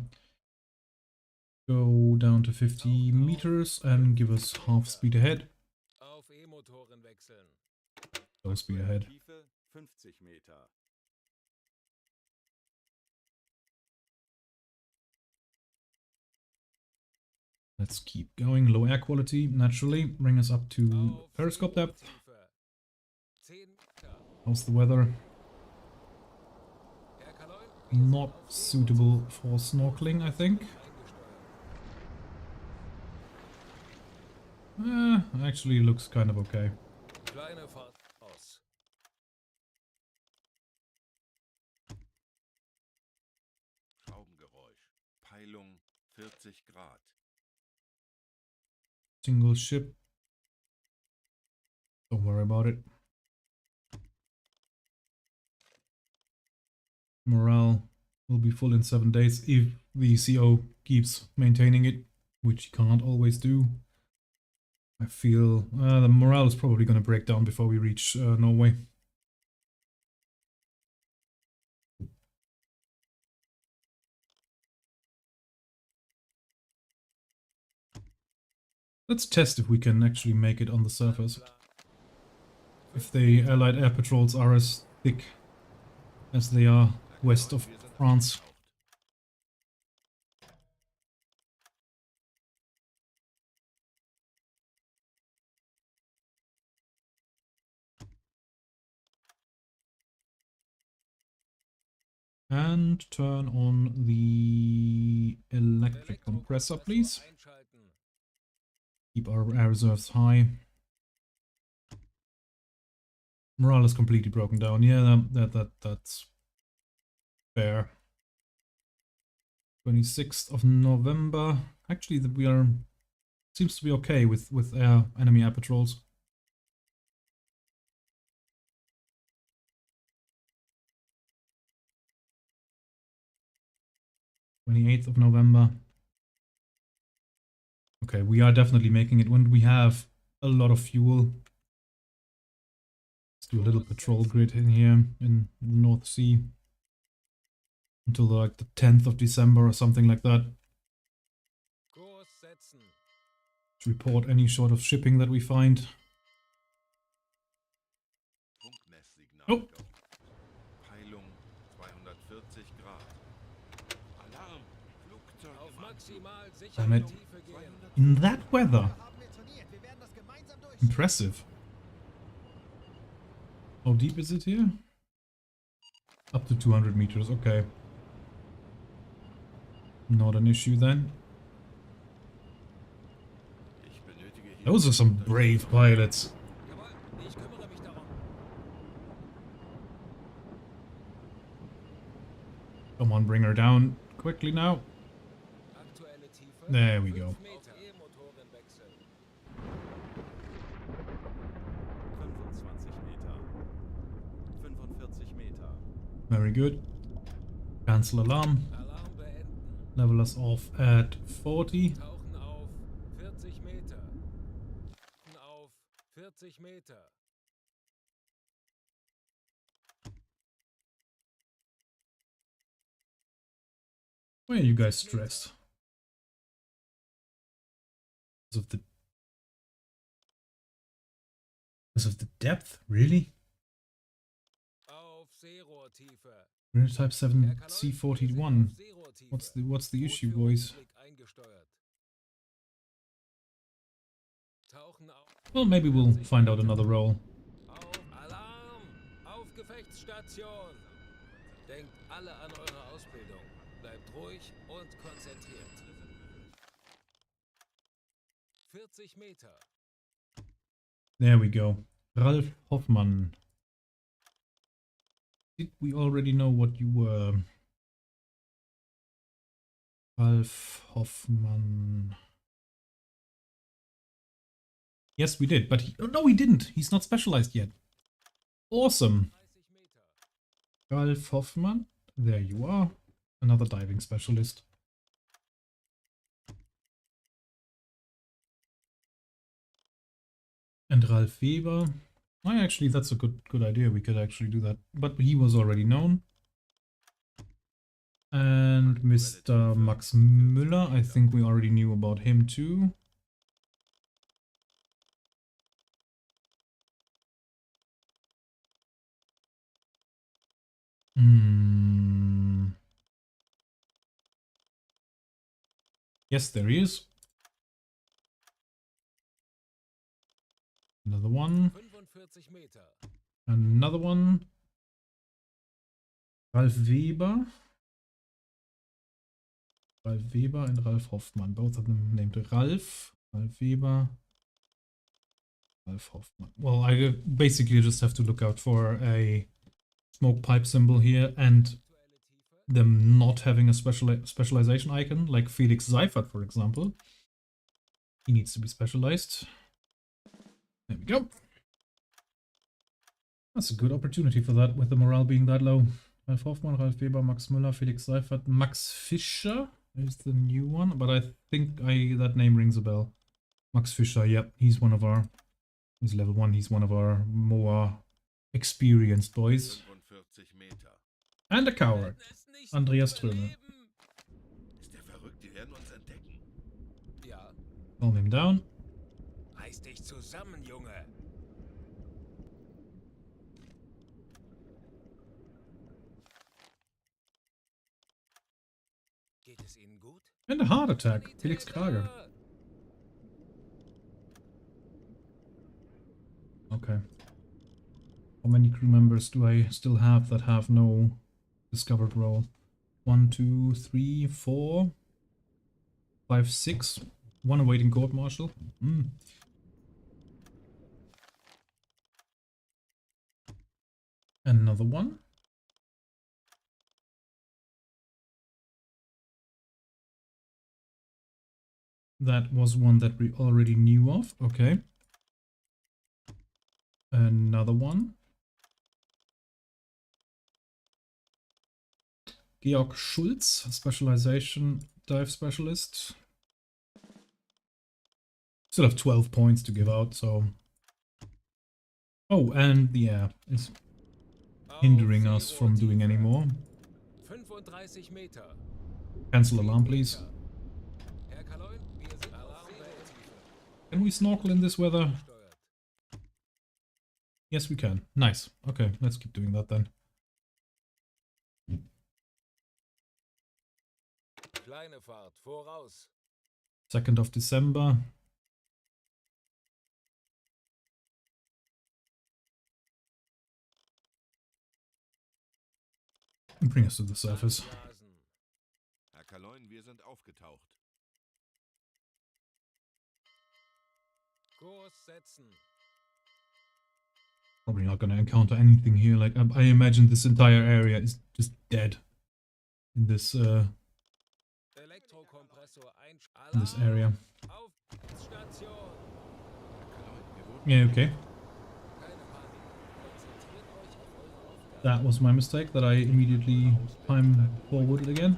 Go down to 50 meters and give us half speed ahead. Auf E-Motoren wechseln. Low speed ahead. Tiefe 50 Meter. Let's keep going. Low air quality, naturally. Bring us up to Auf periscope depth. Seerohrtiefe. 10 Meter. How's the weather? Herr Kaloin, wir sind Not auf suitable Seerohrtiefe. for snorkeling, I think. Actually looks kind of okay. Kleine Fahrt aus. Schraubengeräusch. Peilung 40 Grad. Single ship. Don't worry about it. Morale will be full in 7 days if the CO keeps maintaining it, which he can't always do. I feel the morale is probably going to break down before we reach Norway. Let's test if we can actually make it on the surface. If the Allied air patrols are as thick as they are west of France. And turn on the electric compressor, please. Keep our air reserves high. Morale is completely broken down. Yeah, that's fair. 26th of November. Actually, we are seems to be okay with enemy air patrols. 28th of November. Okay, we are definitely making it when we have a lot of fuel. Let's do a little patrol grid in here in the North Sea until like the 10th of December or something like that. To report any sort of shipping that we find. Oh! Peilung 240 Grad. Alarm! Flugzeug Auf im Anflug. maximal Damn it. sichere Tiefe gehen. In that weather. Impressive. How deep is it here? Up to 200 meters, okay. Not an issue then. Ich benötige hier Those are some brave pilots. Jawohl, ich kümmere mich darum. Come on, bring her down quickly now. Aktuelle Tiefe. There we go. 5 Meter. E-Motorenwechsel. 25 Meter. 45 Meter. Very good. Cancel alarm. Alarm beenden. Level us off at 40. Tauchen auf 40 Meter. Tauchen auf 40 Meter. Why are you guys stressed? Because of the depth? Really? Auf Seerohrtiefe. We're Type 7 Herr Kaloin, wir sind C41. auf Seerohrtiefe. What's the issue, Boot für boys? Rundblick eingesteuert. Tauchen auf. Well, maybe we'll find out another role. Auf Alarm! Auf Gefechtsstation! Denkt alle an eure Ausbildung. Bleibt ruhig und konzentriert. 40 Meter. There we go. Ralf Hoffmann. Did we already know what you were? Ralf Hoffmann. Yes, we did, but oh, no, we didn't. He's not specialized yet. Awesome. 30 Meter. Ralf Hoffmann. There you are. Another diving specialist. And Ralf Weber. Actually, that's a good idea. We could actually do that. But he was already known. And Mr. Max Müller. I think we already knew about him too. Yes, there he is. Another one. 45 Meter. Another one. Ralf Weber. Ralf Weber and Ralf Hoffmann. Both of them named Ralf. Ralf Weber. Ralf Hoffmann. Well, I basically just have to look out for a smoke pipe symbol here and them not having a specialization icon, like Felix Seifert, for example. He needs to be specialized. There we go. That's a good opportunity for that, with the morale being that low. Ralf Hoffmann, Ralf Weber, Max Müller, Felix Seifert, Max Fischer is the new one, but I think that name rings a bell. Max Fischer, yep, he's one of our... He's level 1, he's one of our more experienced boys. 45 Meter. And a coward. Andreas Tröme. Ist der verrückt? Die werden uns entdecken. Ja. Calm him down. Reiß dich zusammen, Junge. Geht es Ihnen gut? And a heart attack. Felix Krage. Okay. How many crew members do I still have that have no discovered role? 1, 2, 3, 4, 5, 6. One awaiting court martial. Another one. That was one that we already knew of. Okay. Another one. Georg Schulz, specialization dive specialist. Still have 12 points to give out, so... Oh, and the air is hindering us from doing any more. 35 Meter. Cancel alarm, please. Herr Kaloin, wir sind Alarmwelt. Can we snorkel in this weather? Yes, we can. Nice. Okay, let's keep doing that then. Kleine Fahrt, voraus. 2nd of December. And bring us to the surface. Blasen. Herr Kaloin, wir sind aufgetaucht. Kurs setzen. Probably not gonna encounter anything here. Like, I imagine this entire area is just dead in this Elektrokompressor in this area. Auf Station. Herr Kaloin, wir wurden Yeah, okay. Keine Panik. Konzentriert euch auf eure Aufgabe. That was my mistake, that I immediately time forwarded again.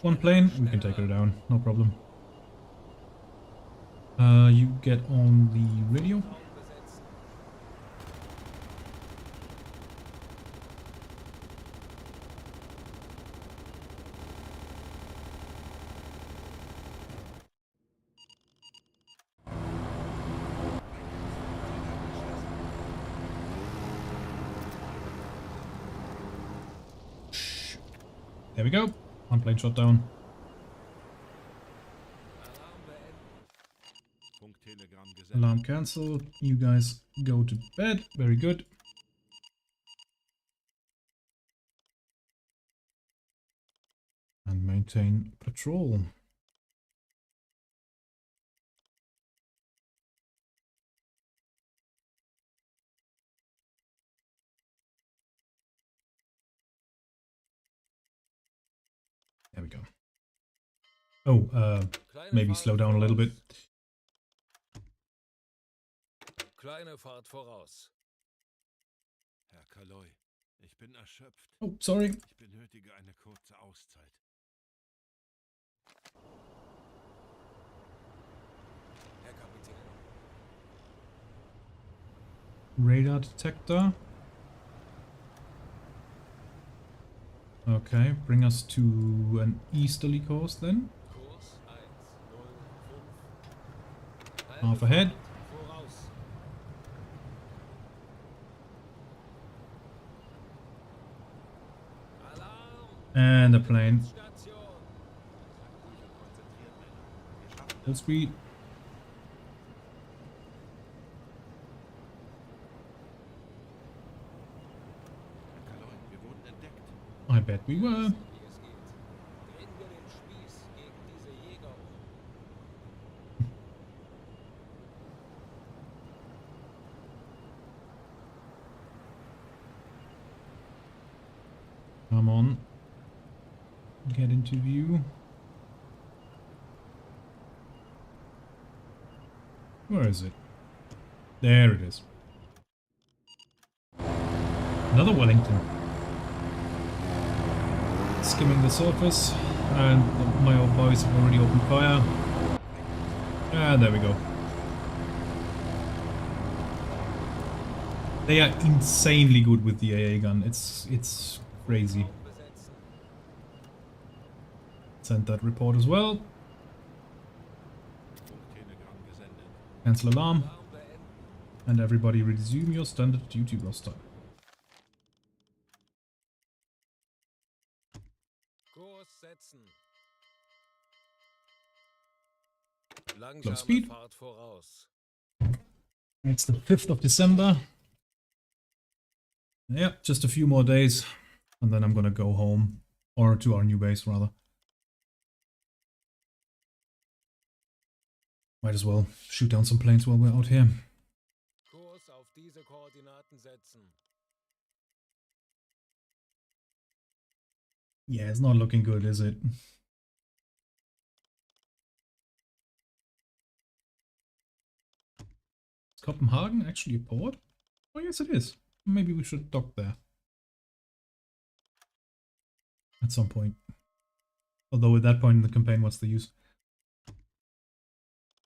One plane, we can take her down, no problem. You get on the radio. Besetzen. There we go. One plane shot down. Alarm beenden. Funktelegramm gesendet. Alarm cancelled. You guys go to bed. Very good. And maintain patrol. There we go. Oh, Kleine maybe Fahrt slow down a little bit. voraus. Kleine Fahrt voraus. Herr Kaloy, ich bin erschöpft. Oh, sorry. Ich benötige eine kurze Auszeit. Herr Kapitän. Radar detector. Okay, bring us to an easterly course then. Kurs 105. Half ahead. Voraus. Alarm. And a plane. Station. Ruhig und konzentriert, Männer. Wir schaffen Full das. speed. I bet we were. Wie es geht. Drehen wir den Spieß gegen diese Jäger um. Come on. Get into view. Where is it? There it is. Another Wellington. Skimming the surface, and my old boys have already opened fire. And there we go. They are insanely good with the AA gun. It's crazy. Send that report as well. Funktelegramm gesendet. Cancel alarm. And everybody resume your standard duty roster. Kurs setzen. Low speed. Langsame Fahrt voraus. It's the 5th of December. Yeah, just a few more days. And then I'm gonna go home. Or to our new base, rather. Might as well shoot down some planes while we're out here. Kurs auf diese Koordinaten setzen. Yeah, it's not looking good, is it? Is Copenhagen actually a port? Oh yes it is. Maybe we should dock there. At some point. Although at that point in the campaign, what's the use?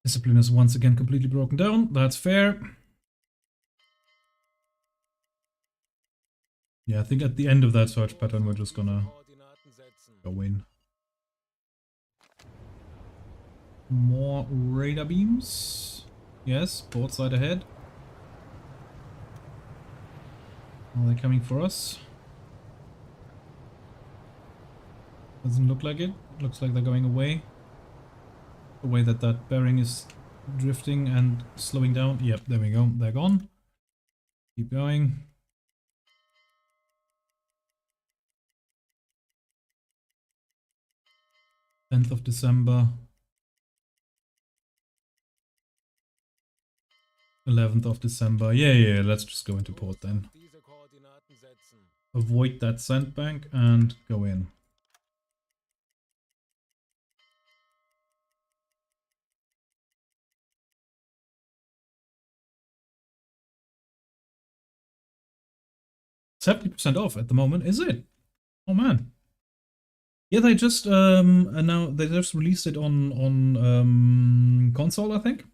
Discipline is once again completely broken down. That's fair. Yeah, I think at the end of that search pattern, we're just gonna Koordinaten setzen. go in. More radar beams. Yes, port side ahead. Are they coming for us? Doesn't look like it. Looks like they're going away. The way that that bearing is drifting and slowing down. Yep, there we go. They're gone. Keep going. Tenth of December. 11th of December. Yeah, let's just go into port then. Diese Koordinaten setzen. Avoid that sandbank and go in. $70% off at the moment, is it? Oh man. Yeah, they just they just released it on console, I think.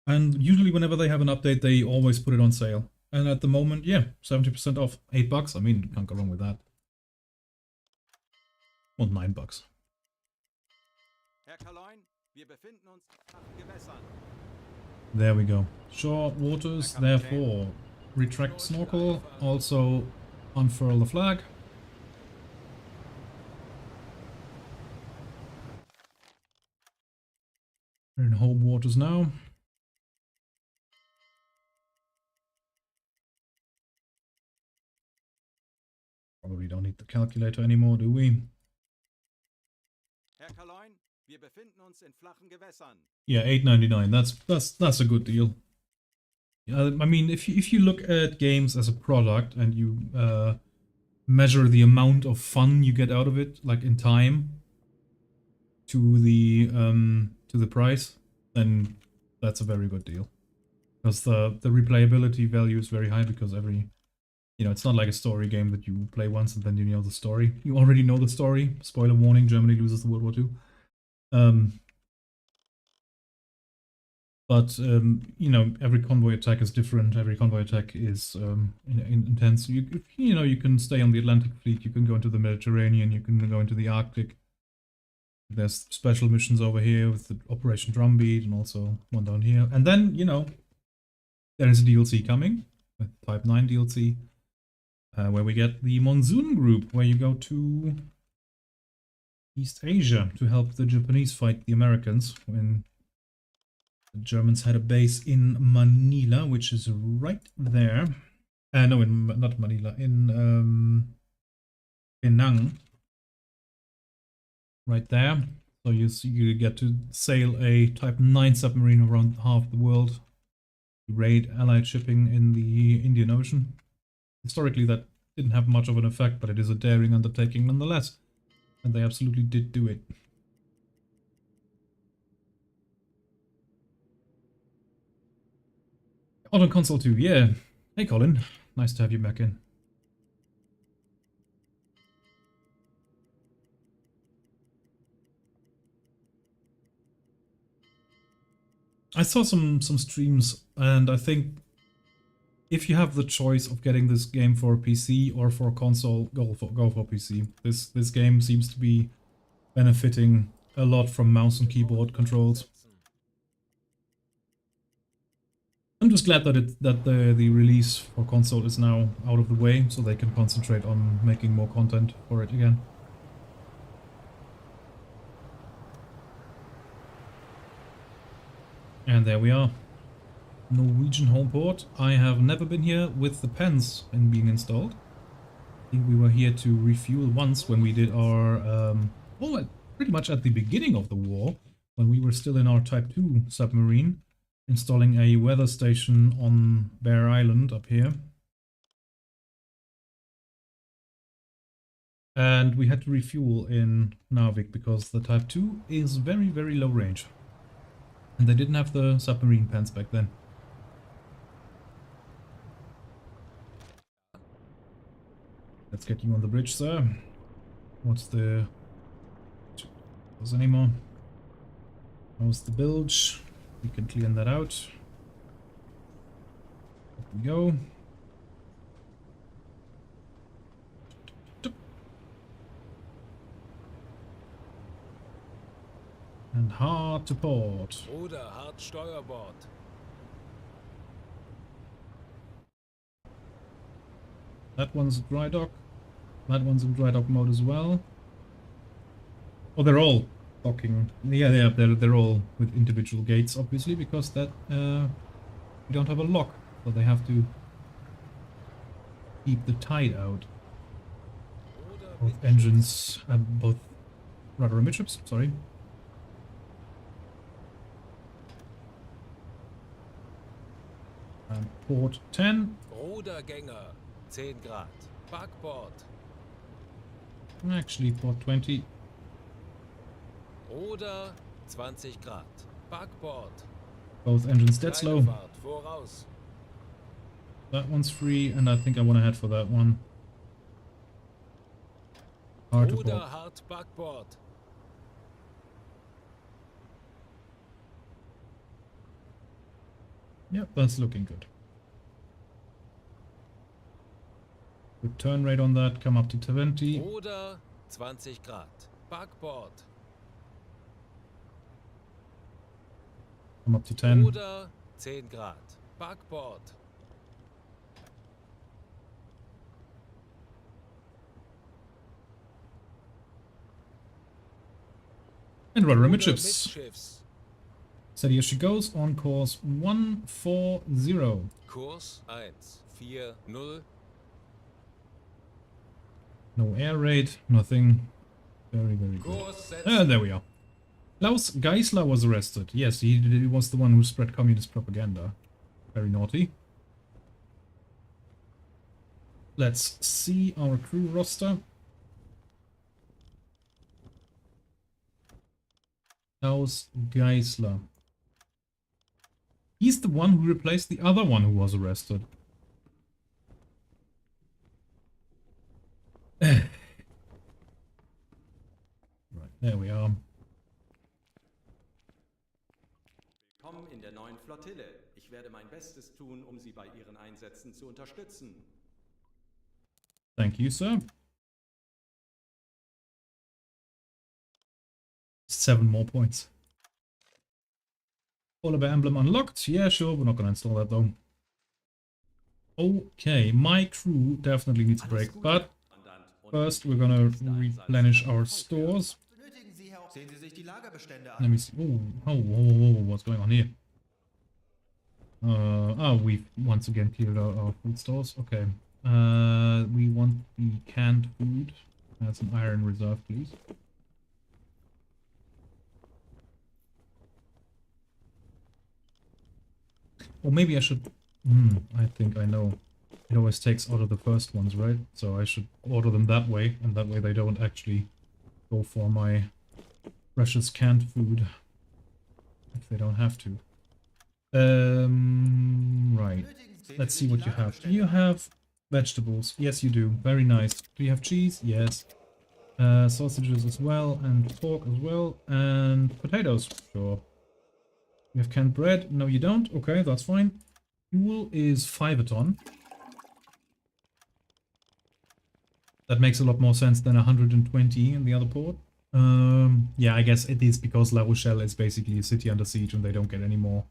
And usually whenever they have an update, they always put it on sale. And at the moment, yeah, 70% off. $8. I mean, can't go wrong with that. Well, $9. Herr Kaloin, wir befinden uns nach Gewässern. There we go. Short waters, therefore retract snorkel. Also unfurl the flag. We're in home waters now. Probably don't need the calculator anymore, do we? Herr Kaloin, wir befinden uns in flachen Gewässern. Yeah, $8.99. That's a good deal. I mean, if you look at games as a product and you measure the amount of fun you get out of it, like in time, to the price, then that's a very good deal. Because the replayability value is very high because it's not like a story game that you play once and then you know the story. You already know the story. Spoiler warning: Germany loses the World War II. But every convoy attack is different. Every convoy attack is intense. You can stay on the Atlantic Fleet. You can go into the Mediterranean. You can go into the Arctic. There's special missions over here with the Operation Drumbeat and also one down here. And then there is a DLC coming, a Type 9 DLC, where we get the Monsoon Group, where you go to East Asia to help the Japanese fight the Americans when the Germans had a base in Manila, which is right there. No, not Manila, in Penang, right there. So you get to sail a Type 9 submarine around half the world, raid Allied shipping in the Indian Ocean. Historically, that didn't have much of an effect, but it is a daring undertaking nonetheless, and they absolutely did do it. On console 2, yeah. Hey Colin, nice to have you back in. I saw some streams, and I think if you have the choice of getting this game for PC or for console, go for PC. This game seems to be benefiting a lot from mouse and keyboard controls. I'm just glad that the release for console is now out of the way, so they can concentrate on making more content for it again. And there we are. Norwegian home port. I have never been here with the pens being installed. I think we were here to refuel once when we did our, well, pretty much at the beginning of the war, when we were still in our Type 2 submarine, installing a weather station on Bear Island up here. And we had to refuel in Narvik because the Type 2 is very, very low range. And they didn't have the submarine pens back then. Let's get you on the bridge, sir. What's the... Does anymore? How's the bilge? We can clean that out. Up we go. And hard to port. Bruder, hart Steuerbord. That one's dry dock. That one's in dry dock mode as well. Oh, they're all docking. Yeah, they're all with individual gates, obviously, because that we don't have a lock, so they have to keep the tide out. Both engines, both rudder and midships. Sorry. And port 10. Rudergänger, 10 Grad. Backbord. Actually, port 20. Ruder, 20 Grad. Backbord. Both engines dead slow. Fahrt, voraus. That one's free, and I think I want to head for that one. Hard to Ruder, port. hart Backbord. Yep, that's looking good. Good turn rate on that, come up to 20. Ruder, 20 Grad. Backbord. Come up to 10. Ruder, 10 Grad. Backbord. And rudder and Ruder, midships. Midschiffs. Steady as she goes on course 140. Kurs 140. No air raid, nothing. Very, very good. Kurs setzen. And there we are. Klaus Geisler was arrested. Yes, he was the one who spread communist propaganda. Very naughty. Let's see our crew roster. Klaus Geisler. He's the one who replaced the other one who was arrested. Right, there we are. Willkommen in der neuen Flottille. Ich werde mein Bestes tun, um Sie bei Ihren Einsätzen zu unterstützen. Thank you, sir. 7 more points. Polar bear emblem unlocked. Yeah, sure. We're not going to install that, though. Okay, my crew definitely needs a break. But first, we're going to replenish our stores. Benötigen Sie, Herr. Sehen Sie sich die Lagerbestände Let an. me see. Oh, whoa, what's going on here? Oh, we've once again cleared out our food stores. Okay. We want the canned food. That's an iron reserve, please. Or maybe I should... I think I know. It always takes out of the first ones, right? So I should order them that way, and that way they don't actually go for my precious canned food. If they don't have to. Right. Let's see what you have. Do you have vegetables? Yes, you do. Very nice. Do you have cheese? Yes. Sausages as well, and pork as well, and potatoes. Sure. You have canned bread? No, you don't. Okay, that's fine. Fuel is 5 a ton. That makes a lot more sense than 120 in the other port. Yeah, I guess it is because La Rochelle is basically a city under siege and they don't get any more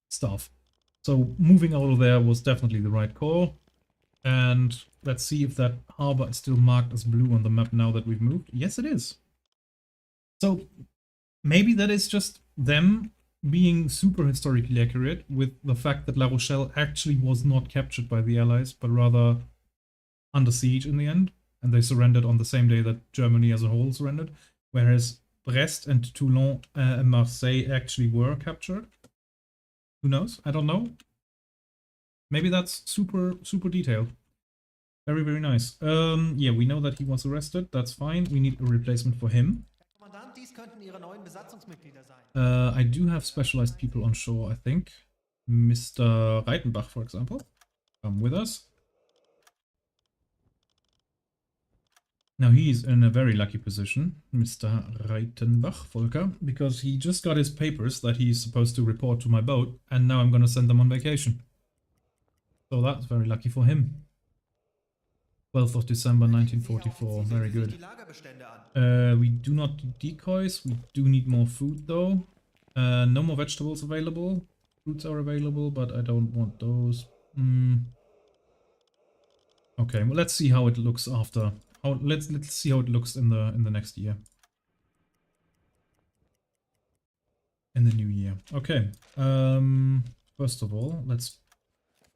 stuff. So moving out of there was definitely the right call. And let's see if that harbor is still marked as blue on the map now that we've moved. Yes, it is. So maybe that is just them being super historically accurate with the fact that La Rochelle actually was not captured by the Allies, but rather under siege in the end. And they surrendered on the same day that Germany as a whole surrendered. Whereas Brest and Toulon and Marseille actually were captured. Who knows? I don't know. Maybe that's super detailed. Very, very nice. Yeah, we know that he was arrested. That's fine. We need a replacement for him. Kommandant, dies könnten Ihre neuen Besatzungsmitglieder sein. I do have specialized people on shore, I think. Mr. Reitenbach, for example. Come with us. Now he's in a very lucky position, Mr. Reitenbach, Volker, because he just got his papers that he's supposed to report to my boat, and now I'm gonna send them on vacation. So that's very lucky for him. 12th of December 1944, very good. We do not need decoys, we do need more food though. No more vegetables available. Fruits are available, but I don't want those. Okay, well let's see how it looks after. Let's see how it looks in the next year. In the new year. Okay. First of all, let's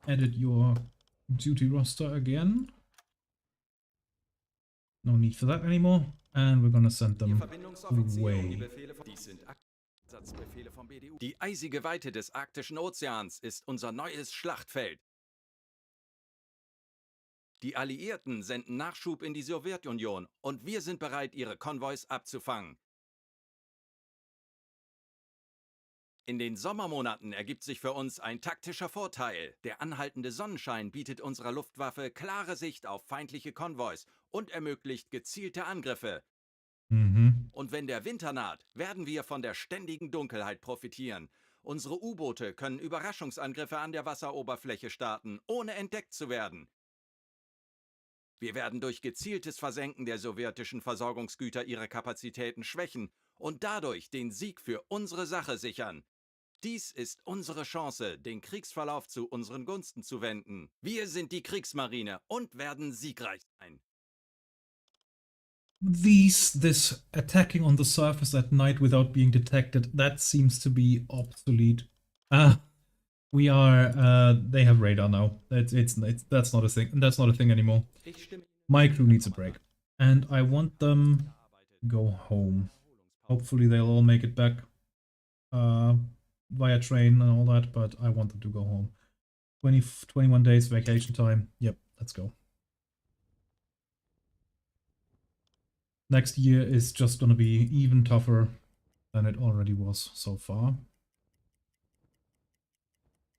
edit your duty roster again. No need for that anymore. And we're gonna send them away. Die eisige Weite des arktischen Ozeans ist unser neues Schlachtfeld. Die Alliierten senden Nachschub in die Sowjetunion und wir sind bereit, ihre Konvois abzufangen. In den Sommermonaten ergibt sich für uns ein taktischer Vorteil. Der anhaltende Sonnenschein bietet unserer Luftwaffe klare Sicht auf feindliche Konvois und ermöglicht gezielte Angriffe. Und wenn der Winter naht, werden wir von der ständigen Dunkelheit profitieren. Unsere U-Boote können Überraschungsangriffe an der Wasseroberfläche starten, ohne entdeckt zu werden. Wir werden durch gezieltes Versenken der sowjetischen Versorgungsgüter ihre Kapazitäten schwächen und dadurch den Sieg für unsere Sache sichern. Dies ist unsere Chance, den Kriegsverlauf zu unseren Gunsten zu wenden. Wir sind die Kriegsmarine und werden siegreich sein. This attacking on the surface at night without being detected, that seems to be obsolete. They have radar now. That's not a thing. That's not a thing anymore. My crew needs a break, and I want them to go home. Hopefully they'll all make it back via train and all that, but I want them to go home. 21 days vacation time. Yep, let's go. Next year is just gonna be even tougher than it already was so far.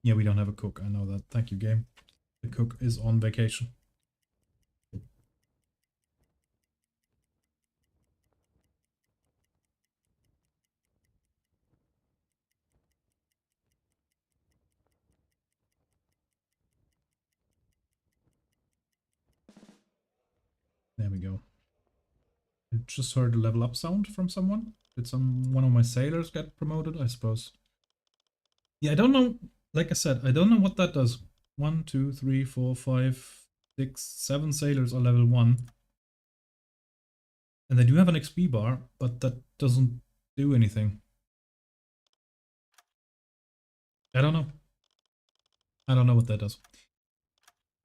Yeah, we don't have a cook, I know that. Thank you, game. The cook is on vacation. There we go. I just heard a level up sound from someone. Did one of my sailors get promoted, I suppose? Yeah, I don't know. Like I said, I don't know what that does. 1, 2, 3, 4, 5, 6, 7 sailors are level 1. And they do have an XP bar, but that doesn't do anything. I don't know. I don't know what that does.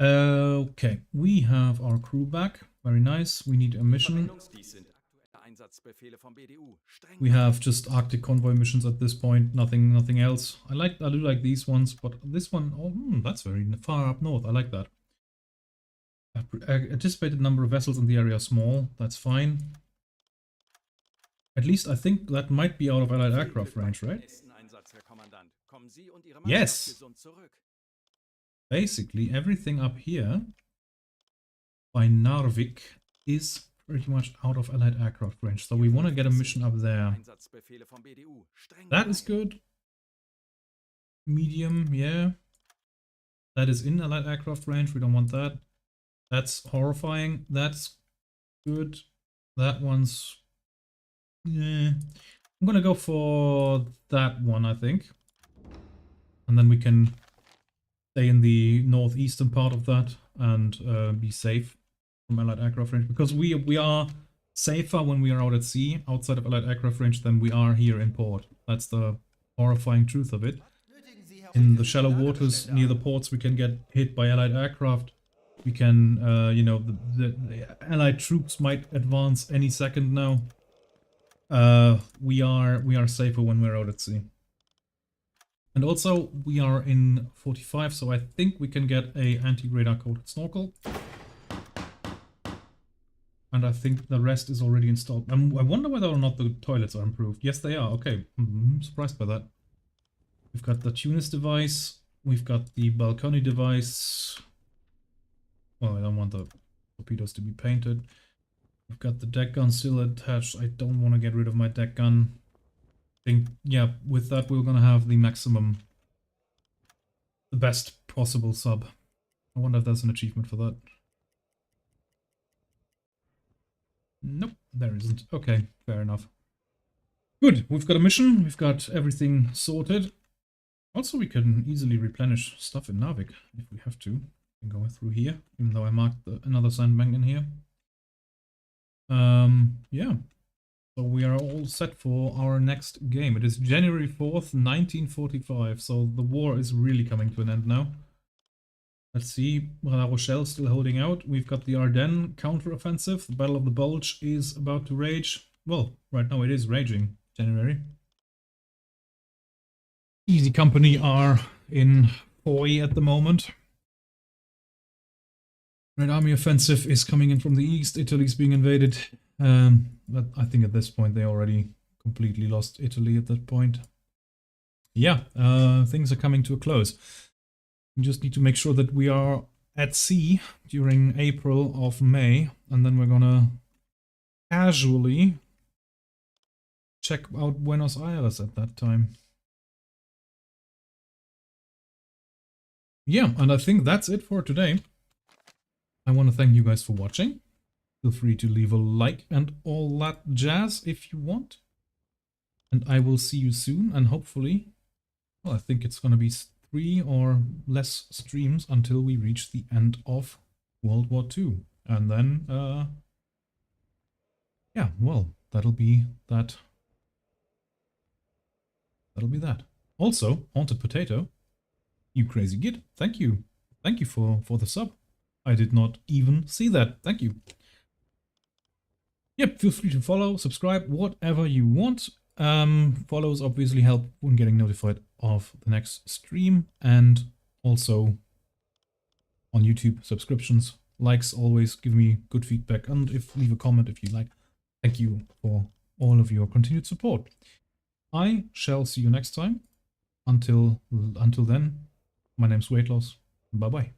Okay, we have our crew back. Very nice. We need a mission. Dies sind aktuelle Einsatzbefehle vom BDU. Streng We have just Arctic convoy missions at this point. Nothing else. I do like these ones, but this one, oh, that's very far up north. I like that. Anticipated number of vessels in the area small. That's fine. At least I think that might be out of Allied aircraft range, right? nächsten Einsatz, Herr Kommandant. Kommen Sie und Ihre Yes. Mannschaft gesund zurück. Basically, everything up here by Narvik is pretty much out of Allied aircraft range. So we want to get a mission up there. Einsatzbefehle vom BDU. Streng That is good. Medium, yeah. That is in Allied aircraft range. We don't want that. That's horrifying. That's good. That one's... yeah. I'm gonna go for that one, I think. And then we can stay in the northeastern part of that and be safe from Allied aircraft range. Because we are safer when we are out at sea, outside of Allied aircraft range, than we are here in port. That's the horrifying truth of it. In the shallow waters near the ports, we can get hit by Allied aircraft. We can, you know, the Allied troops might advance any second now. We are safer when we're out at sea. And also, we are in 45, so I think we can get a anti-radar coated snorkel. And I think the rest is already installed. I wonder whether or not the toilets are improved. Yes, they are. Okay, I'm surprised by that. We've got the Tunis device. We've got the balcony device. Well, I don't want the torpedoes to be painted. We've got the deck gun still attached. I don't want to get rid of my deck gun. I think, yeah, with that we're gonna have the maximum, the best possible sub. I wonder if there's an achievement for that. Nope, there isn't. Okay, fair enough. Good, we've got a mission. We've got everything sorted. Also, we can easily replenish stuff in Narvik if we have to. We can go through here, even though I marked another sandbank in here. Yeah. So we are all set for our next game. It is January 4th, 1945. So the war is really coming to an end now. Let's see. La Rochelle still holding out. We've got the Ardennes counteroffensive. The Battle of the Bulge is about to rage. Well, right now it is raging. January. Easy Company are in Foy at the moment. Red Army offensive is coming in from the east. Italy's being invaded. But I think at this point they already completely lost Italy at that point. Yeah, things are coming to a close. We just need to make sure that we are at sea during April or May, and then we're gonna casually check out Buenos Aires at that time. Yeah, and I think that's it for today. I want to thank you guys for watching. Feel free to leave a like and all that jazz if you want. And I will see you soon, and hopefully, well, I think it's going to be 3 or less streams until we reach the end of World War II. And then, yeah, well, that'll be that. That'll be that. Also, Haunted Potato, you crazy git, thank you. Thank you for the sub. I did not even see that. Thank you. Yep, feel free to follow, subscribe, whatever you want. Follows obviously help when getting notified of the next stream, and also on YouTube, subscriptions, likes always give me good feedback, and leave a comment if you like. Thank you for all of your continued support. I shall see you next time. Until then, my name's Weight Loss. Bye bye.